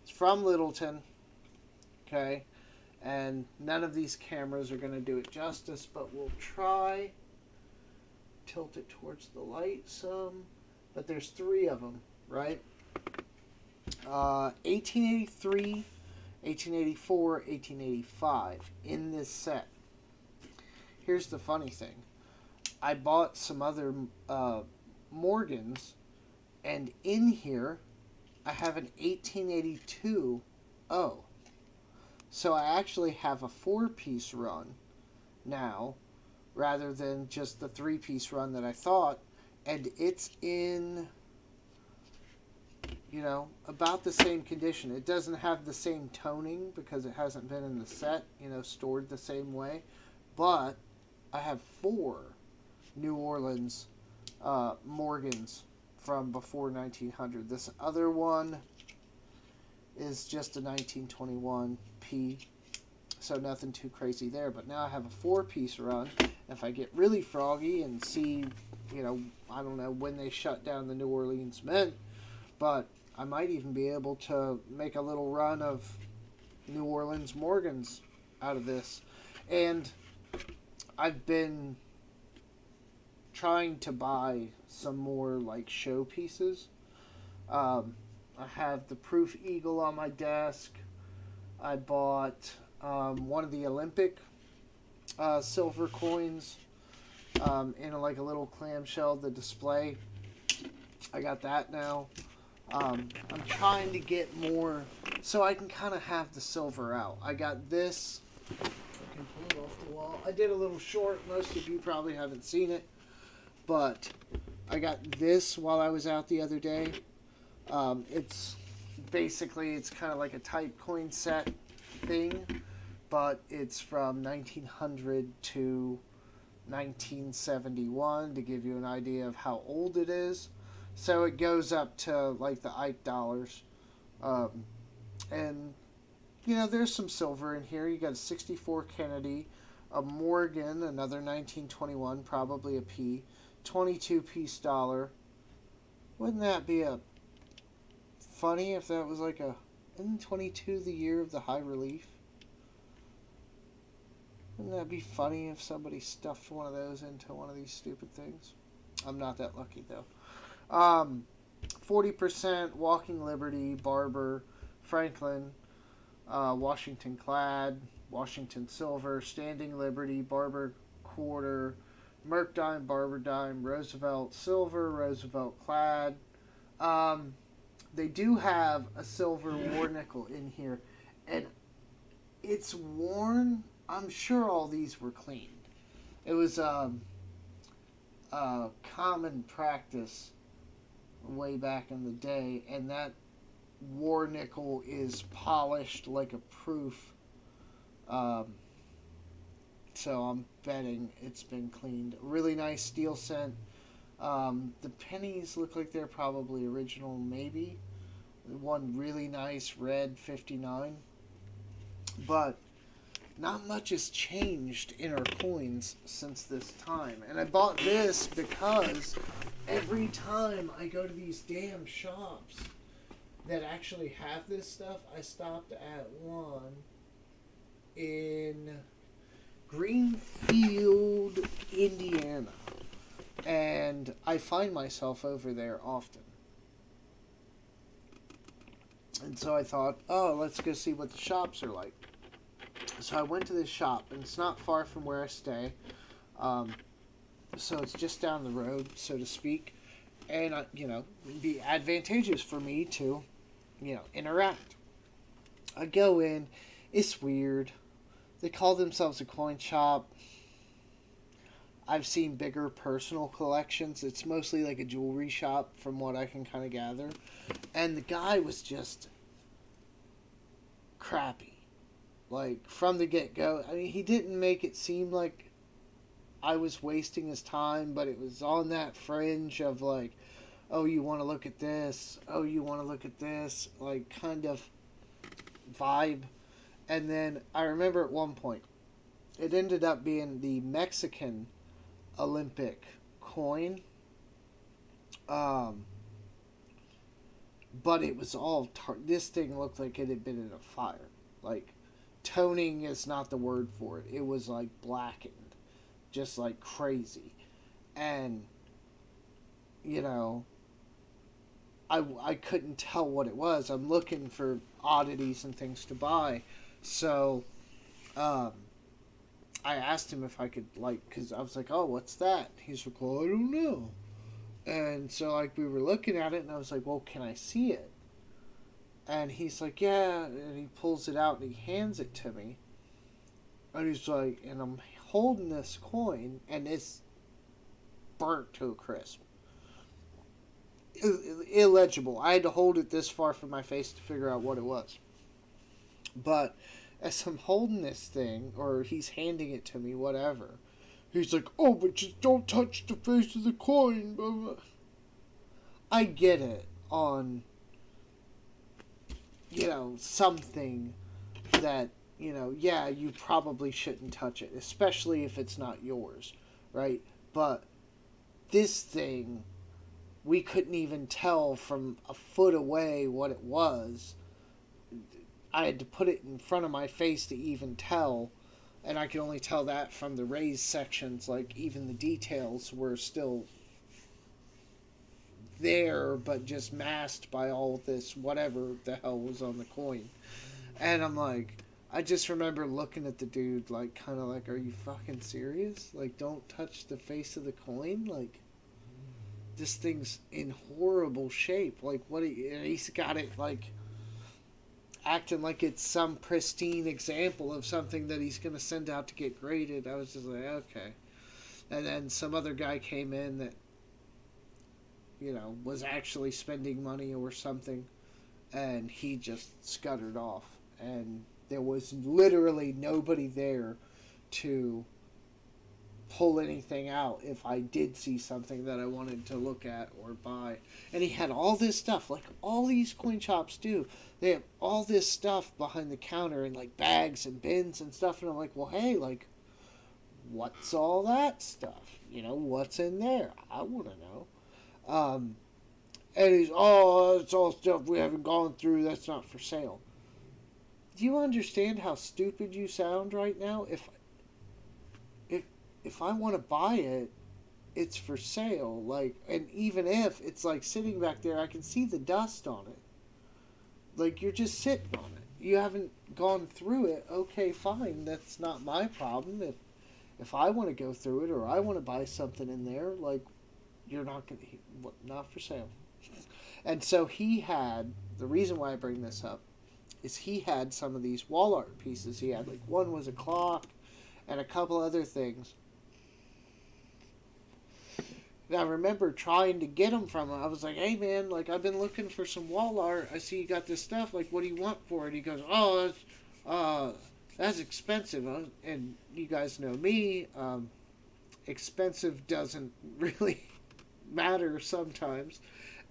Speaker 1: It's from Littleton. Okay. And none of these cameras are going to do it justice, but we'll try. Tilt it towards the light some. But there's three of them, right? 1883, 1884, 1885 in this set. Here's the funny thing. I bought some other Morgans, and in here I have an 1882 O. So I actually have a 4-piece run now rather than just the 3-piece run that I thought, and it's in about the same condition. It doesn't have the same toning because it hasn't been in the set, stored the same way, but I have 4 New Orleans Morgans from before 1900. This other one is just a 1921 P, so nothing too crazy there. But now I have a 4-piece run. If I get really froggy and see, I don't know when they shut down the New Orleans Mint, but I might even be able to make a little run of New Orleans Morgans out of this. And I've been trying to buy some more like show pieces. I have the Proof Eagle on my desk. I bought one of the Olympic silver coins in like a little clamshell, the display. I got that now. I'm trying to get more so I can kind of have the silver out. I got this. I can pull it off the wall. I did a little short. Most of you probably haven't seen it. But I got this while I was out the other day. It's basically, it's kind of like a type coin set thing. But it's from 1900 to 1971 to give you an idea of how old it is. So it goes up to like the Ike dollars. And, you know, there's some silver in here. You got a 64 Kennedy, a Morgan, another 1921, probably a P, 22 piece dollar. Wouldn't that be a funny if that was like a, isn't 22 the year of the high relief? Wouldn't that be funny if somebody stuffed one of those into one of these stupid things? I'm not that lucky though. 40% Walking Liberty, Barber, Franklin, Washington Clad, Washington Silver, Standing Liberty, Barber Quarter, Merc Dime, Barber Dime, Roosevelt Silver, Roosevelt Clad. They do have a silver war nickel in here, and it's worn. I'm sure all these were cleaned. It was common practice way back in the day, and that war nickel is polished like a proof. So I'm betting it's been cleaned. Really nice steel scent. The pennies look like they're probably original, maybe. One really nice red 59. But not much has changed in our coins since this time. And I bought this because every time I go to these damn shops that actually have this stuff, I stopped at one in Greenfield, Indiana. And I find myself over there often. And so I thought, oh, let's go see what the shops are like. So I went to this shop, and it's not far from where I stay. So it's just down the road, so to speak. And, it'd be advantageous for me to, interact. I go in. It's weird. They call themselves a coin shop. I've seen bigger personal collections. It's mostly like a jewelry shop from what I can kind of gather. And the guy was just crappy. Like, from the get-go. I mean, he didn't make it seem like I was wasting his time, but it was on that fringe of like, oh, you want to look at this? Oh, you want to look at this? Like, kind of vibe. And then I remember at one point, it ended up being the Mexican Olympic coin. But it was all this thing looked like it had been in a fire. Like, toning is not the word for it. It was like blackened, just like crazy. And I couldn't tell what it was. I'm looking for oddities and things to buy. So I asked him if I could, because I was like, oh, what's that? He's like, well, I don't know. And so, we were looking at it, and I was like, well, can I see it? And he's like, yeah, and he pulls it out, and he hands it to me. And he's like, and I'm holding this coin, and it's burnt to a crisp. Illegible. I had to hold it this far from my face to figure out what it was. But as I'm holding this thing, or he's handing it to me, whatever, he's like, oh, but just don't touch the face of the coin. Blah, blah. I get it on, something that, yeah, you probably shouldn't touch it, especially if it's not yours, right? But this thing, we couldn't even tell from a foot away what it was. I had to put it in front of my face to even tell, and I could only tell that from the raised sections. Like, even the details were still there, but just masked by all this whatever the hell was on the coin. And I'm like, I just remember looking at the dude like, kind of like, are you fucking serious? Like, don't touch the face of the coin. Like, this thing's in horrible shape. Like, what? He's got it like acting like it's some pristine example of something that he's gonna send out to get graded. I was just like, okay. And then some other guy came in that, was actually spending money or something, and he just scuttered off. And there was literally nobody there to pull anything out if I did see something that I wanted to look at or buy. And he had all this stuff, like all these coin shops do. They have all this stuff behind the counter in like bags and bins and stuff. And I'm like, well, hey, like, what's all that stuff? What's in there? I want to know. And he's, oh, it's all stuff we haven't gone through. That's not for sale. Do you understand how stupid you sound right now? If I want to buy it, it's for sale. Like, and even if it's like sitting back there, I can see the dust on it. Like, you're just sitting on it. You haven't gone through it. Okay, fine. That's not my problem. If I want to go through it or I want to buy something in there, like, you're not going to, not for sale. And so he had, the reason why I bring this up is he had some of these wall art pieces. He had, like, one was a clock and a couple other things. And I remember trying to get them from him. I was like, hey, man, like, I've been looking for some wall art. I see you got this stuff. Like, what do you want for it? He goes, oh, that's expensive. And you guys know me. Expensive doesn't really matter sometimes.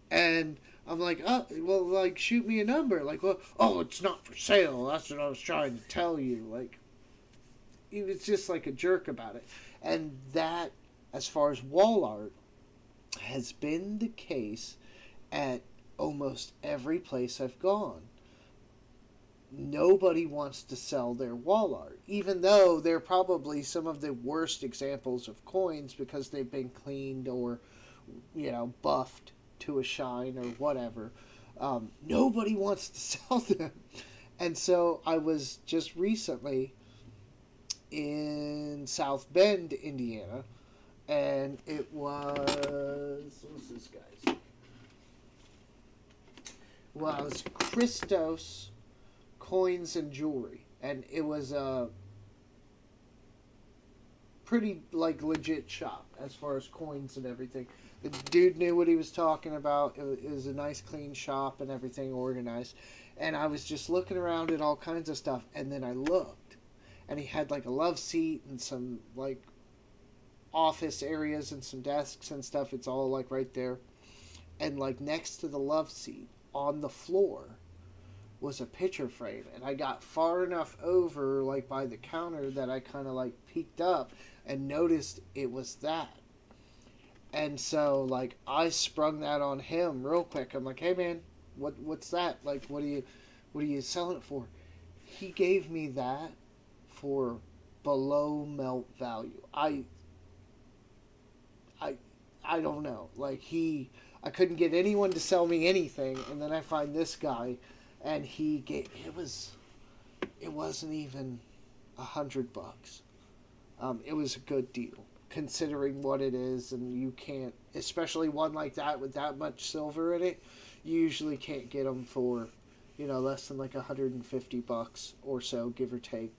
Speaker 1: And I'm like, oh, well, like, shoot me a number. Like, well, oh, it's not for sale. That's what I was trying to tell you. Like, he was just like a jerk about it. And that, as far as wall art, has been the case at almost every place I've gone. Nobody wants to sell their wall art, even though they're probably some of the worst examples of coins because they've been cleaned or, buffed to a shine or whatever. Nobody wants to sell them. And so I was just recently in South Bend, Indiana, and it was, what's this guy's name? Was Christos Coins and Jewelry, and it was a pretty, like, legit shop as far as coins and everything. The dude knew what he was talking about. It was a nice, clean shop and everything organized. And I was just looking around at all kinds of stuff, and then I looked, and he had, like, a love seat and some, like, office areas and some desks and stuff. It's all, like, right there. And, like, next to the love seat on the floor was a picture frame, and I got far enough over, like, by the counter that I kind of, like, peeked up and noticed it was that. And so, like, I sprung that on him real quick. I'm like, hey, man, what's that? Like, what are you selling it for? He gave me that for below melt value. I don't know. Like, I couldn't get anyone to sell me anything, and then I find this guy, and he gave, it wasn't even $100. It was a good deal considering what it is, and you can't, especially one like that with that much silver in it, you usually can't get them for, less than like $150 or so, give or take,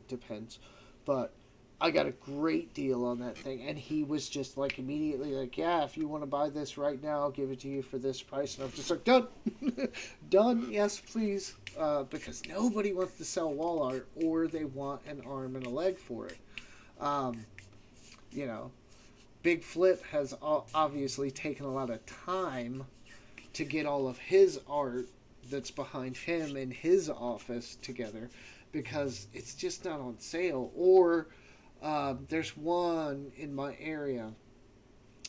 Speaker 1: depends. But I got a great deal on that thing, and he was just like immediately like, yeah, if you want to buy this right now, I'll give it to you for this price. And I was just like, done. Done, yes, please. Because nobody wants to sell wall art, or they want an arm and a leg for it. Big Flip has obviously taken a lot of time to get all of his art that's behind him in his office together, because it's just not on sale. Or there's one in my area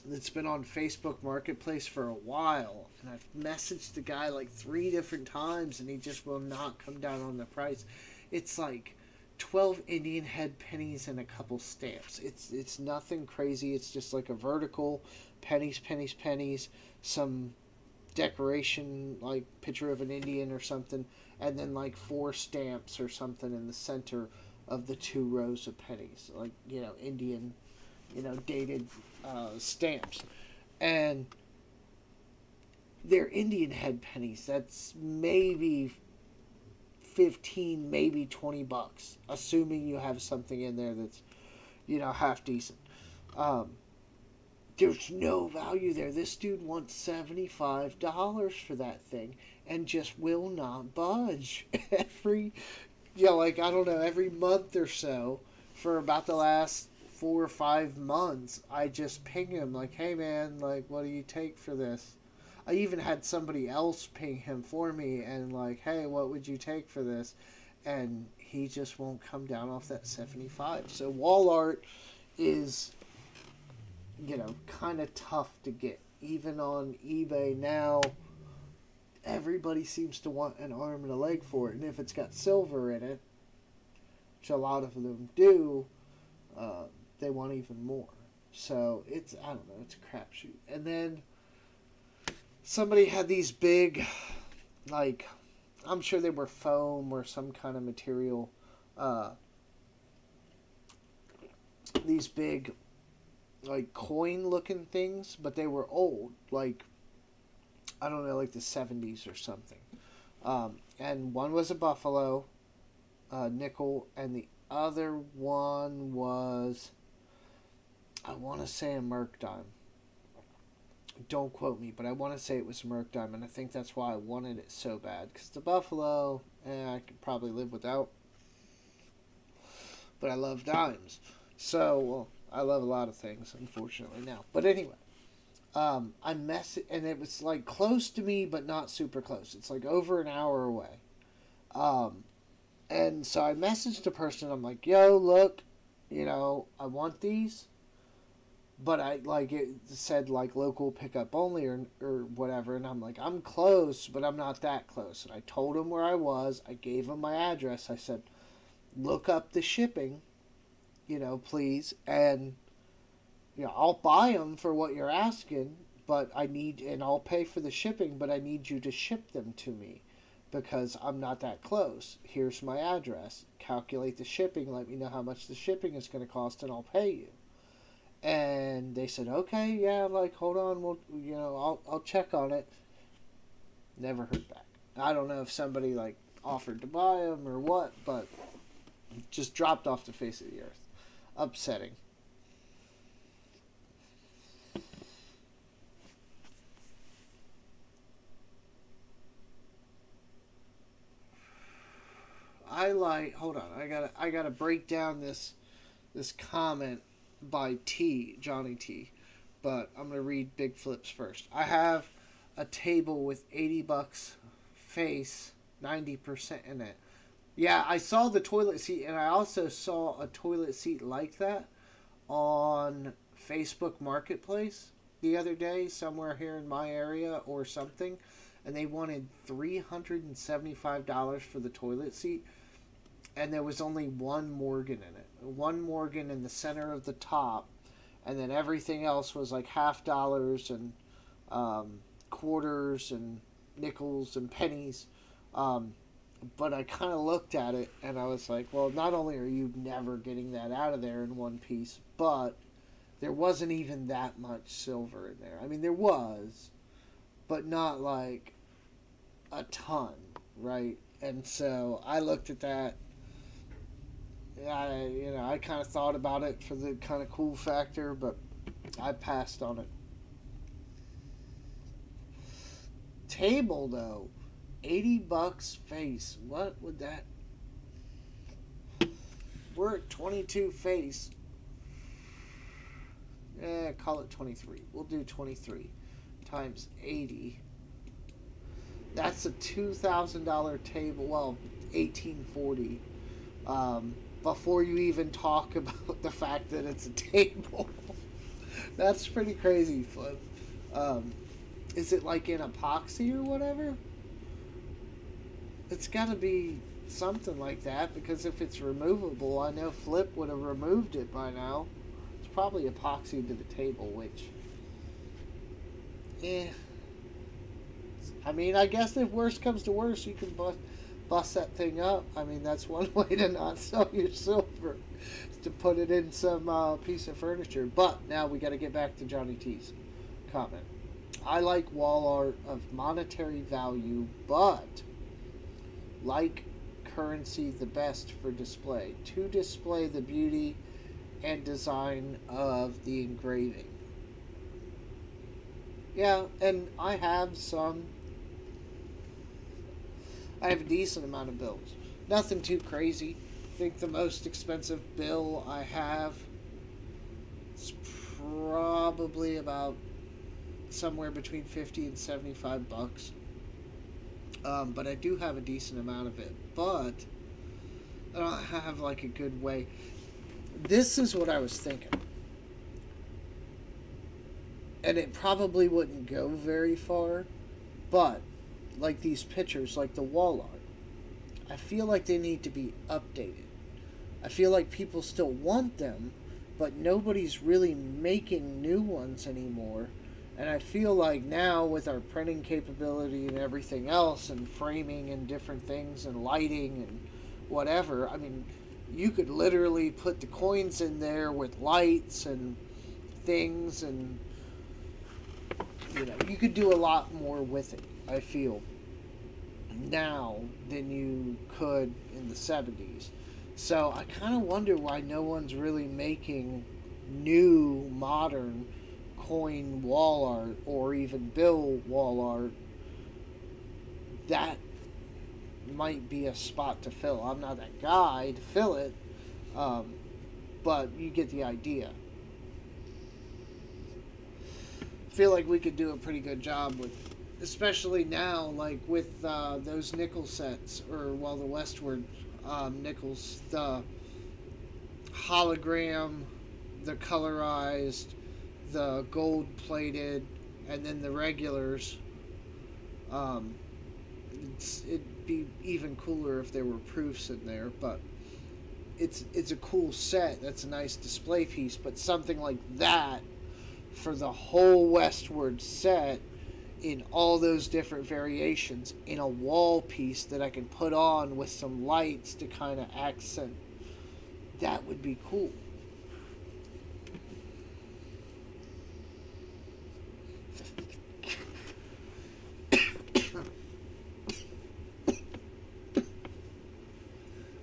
Speaker 1: that's been on Facebook Marketplace for a while, and I've messaged the guy like 3 different times, and he just will not come down on the price. It's like 12 Indian head pennies and a couple stamps. It's nothing crazy. It's just like a vertical pennies, some decoration, like picture of an Indian or something, and then like four stamps or something in the center of the two rows of pennies, like Indian, dated stamps, and they're Indian head pennies. That's maybe 15, maybe $20, assuming you have something in there that's half decent. Um, there's no value there. This dude wants $75 for that thing and just will not budge. Every, like, I don't know, every month or so for about the last 4 or 5 months, I just ping him like, hey man, like, what do you take for this? I even had somebody else ping him for me and like, hey, what would you take for this? And he just won't come down off that 75. So wall art is, kind of tough to get. Even on eBay now, everybody seems to want an arm and a leg for it. And if it's got silver in it, which a lot of them do, they want even more. So it's, I don't know, it's a crapshoot. And then somebody had these big, like, I'm sure they were foam or some kind of material, these big, like, coin looking things, but they were old, like, I don't know, like the 70s or something. And one was a buffalo nickel, and the other one was, I want to say, a Merc dime. Don't quote me, but I want to say it was a Merc dime, and I think that's why I wanted it so bad. Because the buffalo, I could probably live without. But I love dimes. So, well, I love a lot of things, unfortunately, now. But anyway, I messaged, and it was like close to me, but not super close. It's like over an hour away. And so I messaged the person. I'm like, yo, look, I want these. But it said like local pickup only or whatever. And I'm like, I'm close, but I'm not that close. And I told him where I was. I gave him my address. I said, look up the shipping, please. And, I'll buy them for what you're asking, but and I'll pay for the shipping, but I need you to ship them to me because I'm not that close. Here's my address. Calculate the shipping. Let me know how much the shipping is going to cost, and I'll pay you. And they said, okay, yeah, like, hold on, I'll check on it. Never heard back. I don't know if somebody, like, offered to buy them or what, but just dropped off the face of the earth. Upsetting. Hold on, I gotta break down this comment by Johnny T, but I'm gonna read Big Flips first. I have a table with $80 face, 90% in it. Yeah, I saw the toilet seat, and I also saw a toilet seat like that on Facebook Marketplace the other day, somewhere here in my area or something, and they wanted $375 for the toilet seat. And there was only one Morgan in it. One Morgan in the center of the top, and then everything else was like $half and quarters and nickels and pennies. But I kind of looked at it and I was like, well, not only are you never getting that out of there in one piece, but there wasn't even that much silver in there. I mean, there was, but not like a ton, right? And so I looked at that. I kind of thought about it for the kind of cool factor, but I passed on it. Table though, $80 face. What would that? We're at 22 face. Call it 23. We'll do 23 times 80. That's a $2,000 table. Well, 1840. Before you even talk about the fact that it's a table. That's pretty crazy, Flip. Is it like in epoxy or whatever? It's got to be something like that, because if it's removable, I know Flip would have removed it by now. It's probably epoxy to the table, which... I mean, I guess if worst comes to worst, you can bust that thing up. I mean, that's one way to not sell your silver, is to put it in some piece of furniture. But now we got to get back to Johnny T's comment. I like wall art of monetary value, but like currency the best for display, to display the beauty and design of the engraving. Yeah, and I have a decent amount of bills. Nothing too crazy. I think the most expensive bill I have is probably about somewhere between 50 and 75 bucks. But I do have a decent amount of it. But I don't have like a good way. This is what I was thinking. And it probably wouldn't go very far, but like these pictures, like the wall art, I feel like they need to be updated. I feel like people still want them, but nobody's really making new ones anymore. And I feel like now with our printing capability and everything else, and framing and different things, and lighting and whatever, I mean, you could literally put the coins in there with lights and things, and you could do a lot more with it, I feel, now than you could in the 70s. So I kind of wonder why no one's really making new, modern coin wall art or even bill wall art. That might be a spot to fill. I'm not that guy to fill it, but you get the idea. Feel like we could do a pretty good job with, especially now, like with those nickel sets, or well, the Westward nickels, the hologram, the colorized, the gold plated, and then the regulars. It'd be even cooler if there were proofs in there, but it's a cool set. That's a nice display piece, but something like that for the whole Westward set in all those different variations in a wall piece that I can put on with some lights to kind of accent, that would be cool.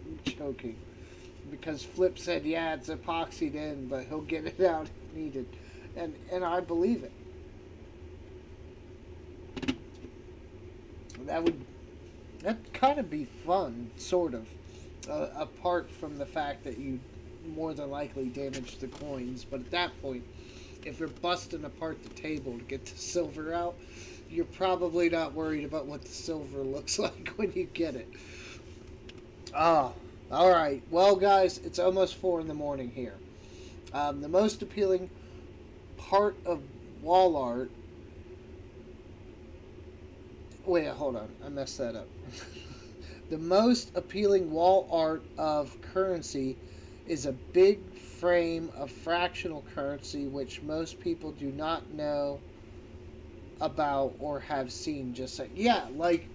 Speaker 1: I'm choking because Flip said, yeah, it's epoxied in, but he'll get it out if needed. And I believe it. That'd kind of be fun, sort of, apart from the fact that you more than likely damage the coins. But at that point, if you're busting apart the table to get the silver out, you're probably not worried about what the silver looks like when you get it. Ah, all right. Well, guys, it's almost 4 in the morning here. The most appealing part of wall art. Wait, hold on. I messed that up. The most appealing wall art of currency is a big frame of fractional currency, which most people do not know about or have seen. Just like, yeah, like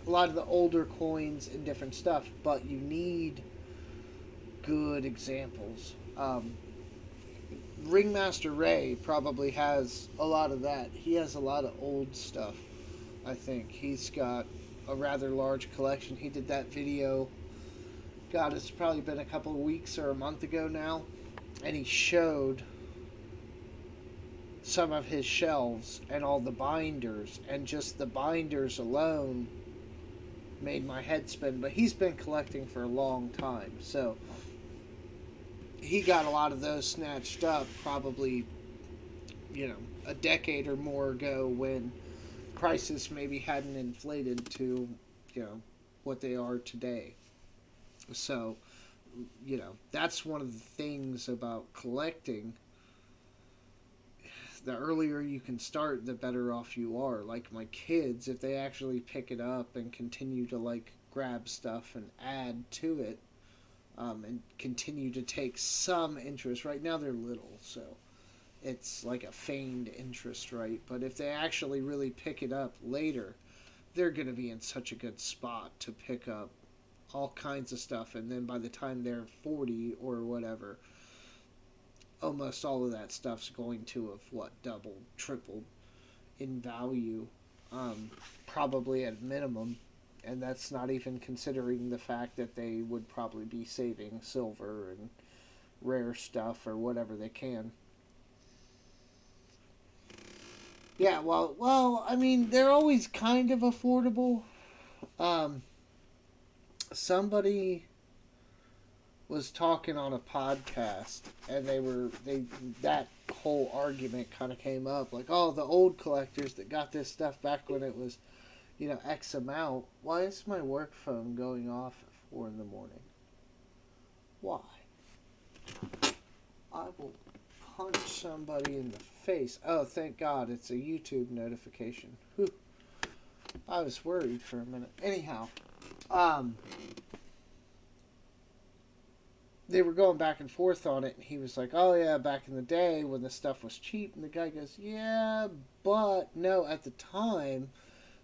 Speaker 1: a lot of the older coins and different stuff, but you need good examples. Ringmaster Ray probably has a lot of that. He has a lot of old stuff. I think he's got a rather large collection. He did that video, God, it's probably been a couple of weeks or a month ago now, and he showed some of his shelves and all the binders, and just the binders alone made my head spin. But he's been collecting for a long time, so he got a lot of those snatched up probably, a decade or more ago, when prices maybe hadn't inflated to, what they are today. So, that's one of the things about collecting. The earlier you can start, the better off you are. Like my kids, if they actually pick it up and continue to like grab stuff and add to it, and continue to take some interest. Right now they're little, so it's like a feigned interest rate. But if they actually really pick it up later, they're going to be in such a good spot to pick up all kinds of stuff. And then by the time they're 40 or whatever, almost all of that stuff's going to have, what, doubled, tripled in value, probably at minimum. And that's not even considering the fact that they would probably be saving silver and rare stuff or whatever they can. Yeah, well, I mean, they're always kind of affordable. Um, Somebody was talking on a podcast, and they that whole argument kind of came up, like, oh, the old collectors that got this stuff back when it was, X amount. Why is my work phone going off at 4 in the morning? Why? I will punch somebody in the face. Oh, thank God, it's a YouTube notification. Whew. I was worried for a minute. Anyhow, they were going back and forth on it, and he was like, oh yeah, back in the day when the stuff was cheap, and the guy goes, yeah, but no, at the time,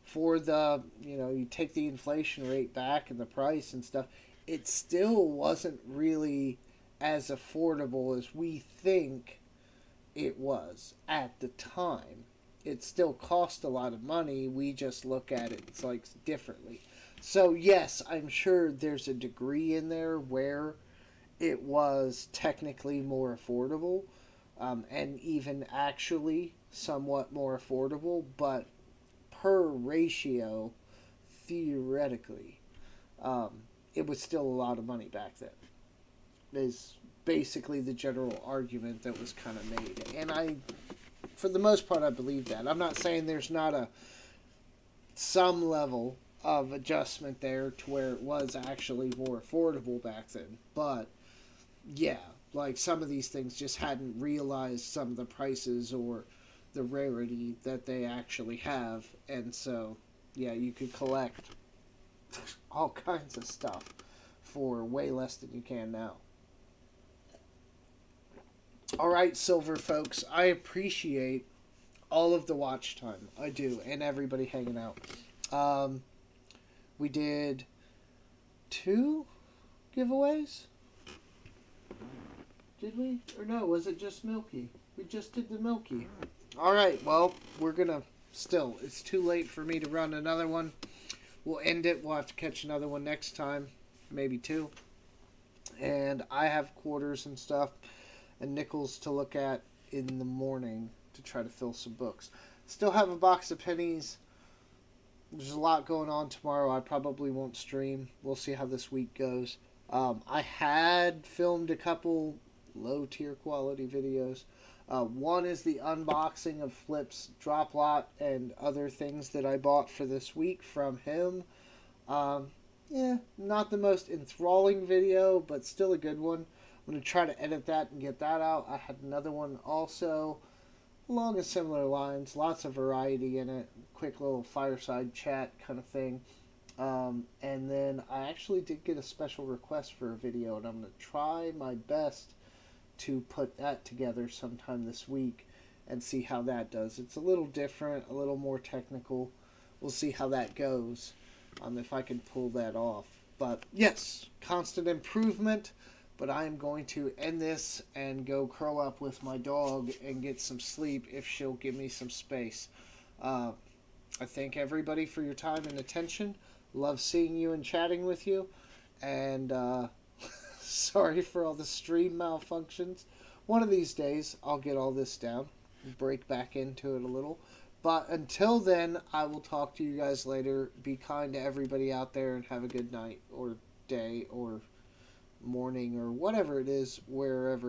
Speaker 1: for the, you take the inflation rate back and the price and stuff, it still wasn't really as affordable as we think it was at the time. It still cost a lot of money. We just look at it, it's like, differently. So yes, I'm sure there's a degree in there where it was technically more affordable, and even actually somewhat more affordable, but per ratio, theoretically, it was still a lot of money back then. Is basically the general argument that was kind of made. And for the most part, I believe that. I'm not saying there's not some level of adjustment there to where it was actually more affordable back then. But, yeah, like some of these things just hadn't realized some of the prices or the rarity that they actually have. And so, yeah, you could collect all kinds of stuff for way less than you can now. All right, silver folks, I appreciate all of the watch time. I do, and everybody hanging out. We did 2 giveaways? Did we? Or no, was it just Milky? We just did the Milky. All right, well, we're going to still, it's too late for me to run another one. We'll end it. We'll have to catch another one next time, maybe 2. And I have quarters and stuff and nickels to look at in the morning to try to fill some books. Still have a box of pennies. There's a lot going on tomorrow. I probably won't stream. We'll see how this week goes. I had filmed a couple low-tier quality videos. One is the unboxing of Flip's drop lot and other things that I bought for this week from him. Yeah, not the most enthralling video, but still a good one. I'm going to try to edit that and get that out. I had another one also along a similar lines. Lots of variety in it. Quick little fireside chat kind of thing. And then I actually did get a special request for a video, and I'm going to try my best to put that together sometime this week and see how that does. It's a little different, a little more technical. We'll see how that goes, if I can pull that off. But yes, constant improvement. But I am going to end this and go curl up with my dog and get some sleep if she'll give me some space. I thank everybody for your time and attention. Love seeing you and chatting with you. And sorry for all the stream malfunctions. One of these days, I'll get all this down and break back into it a little. But until then, I will talk to you guys later. Be kind to everybody out there and have a good night or day or morning or whatever it is, wherever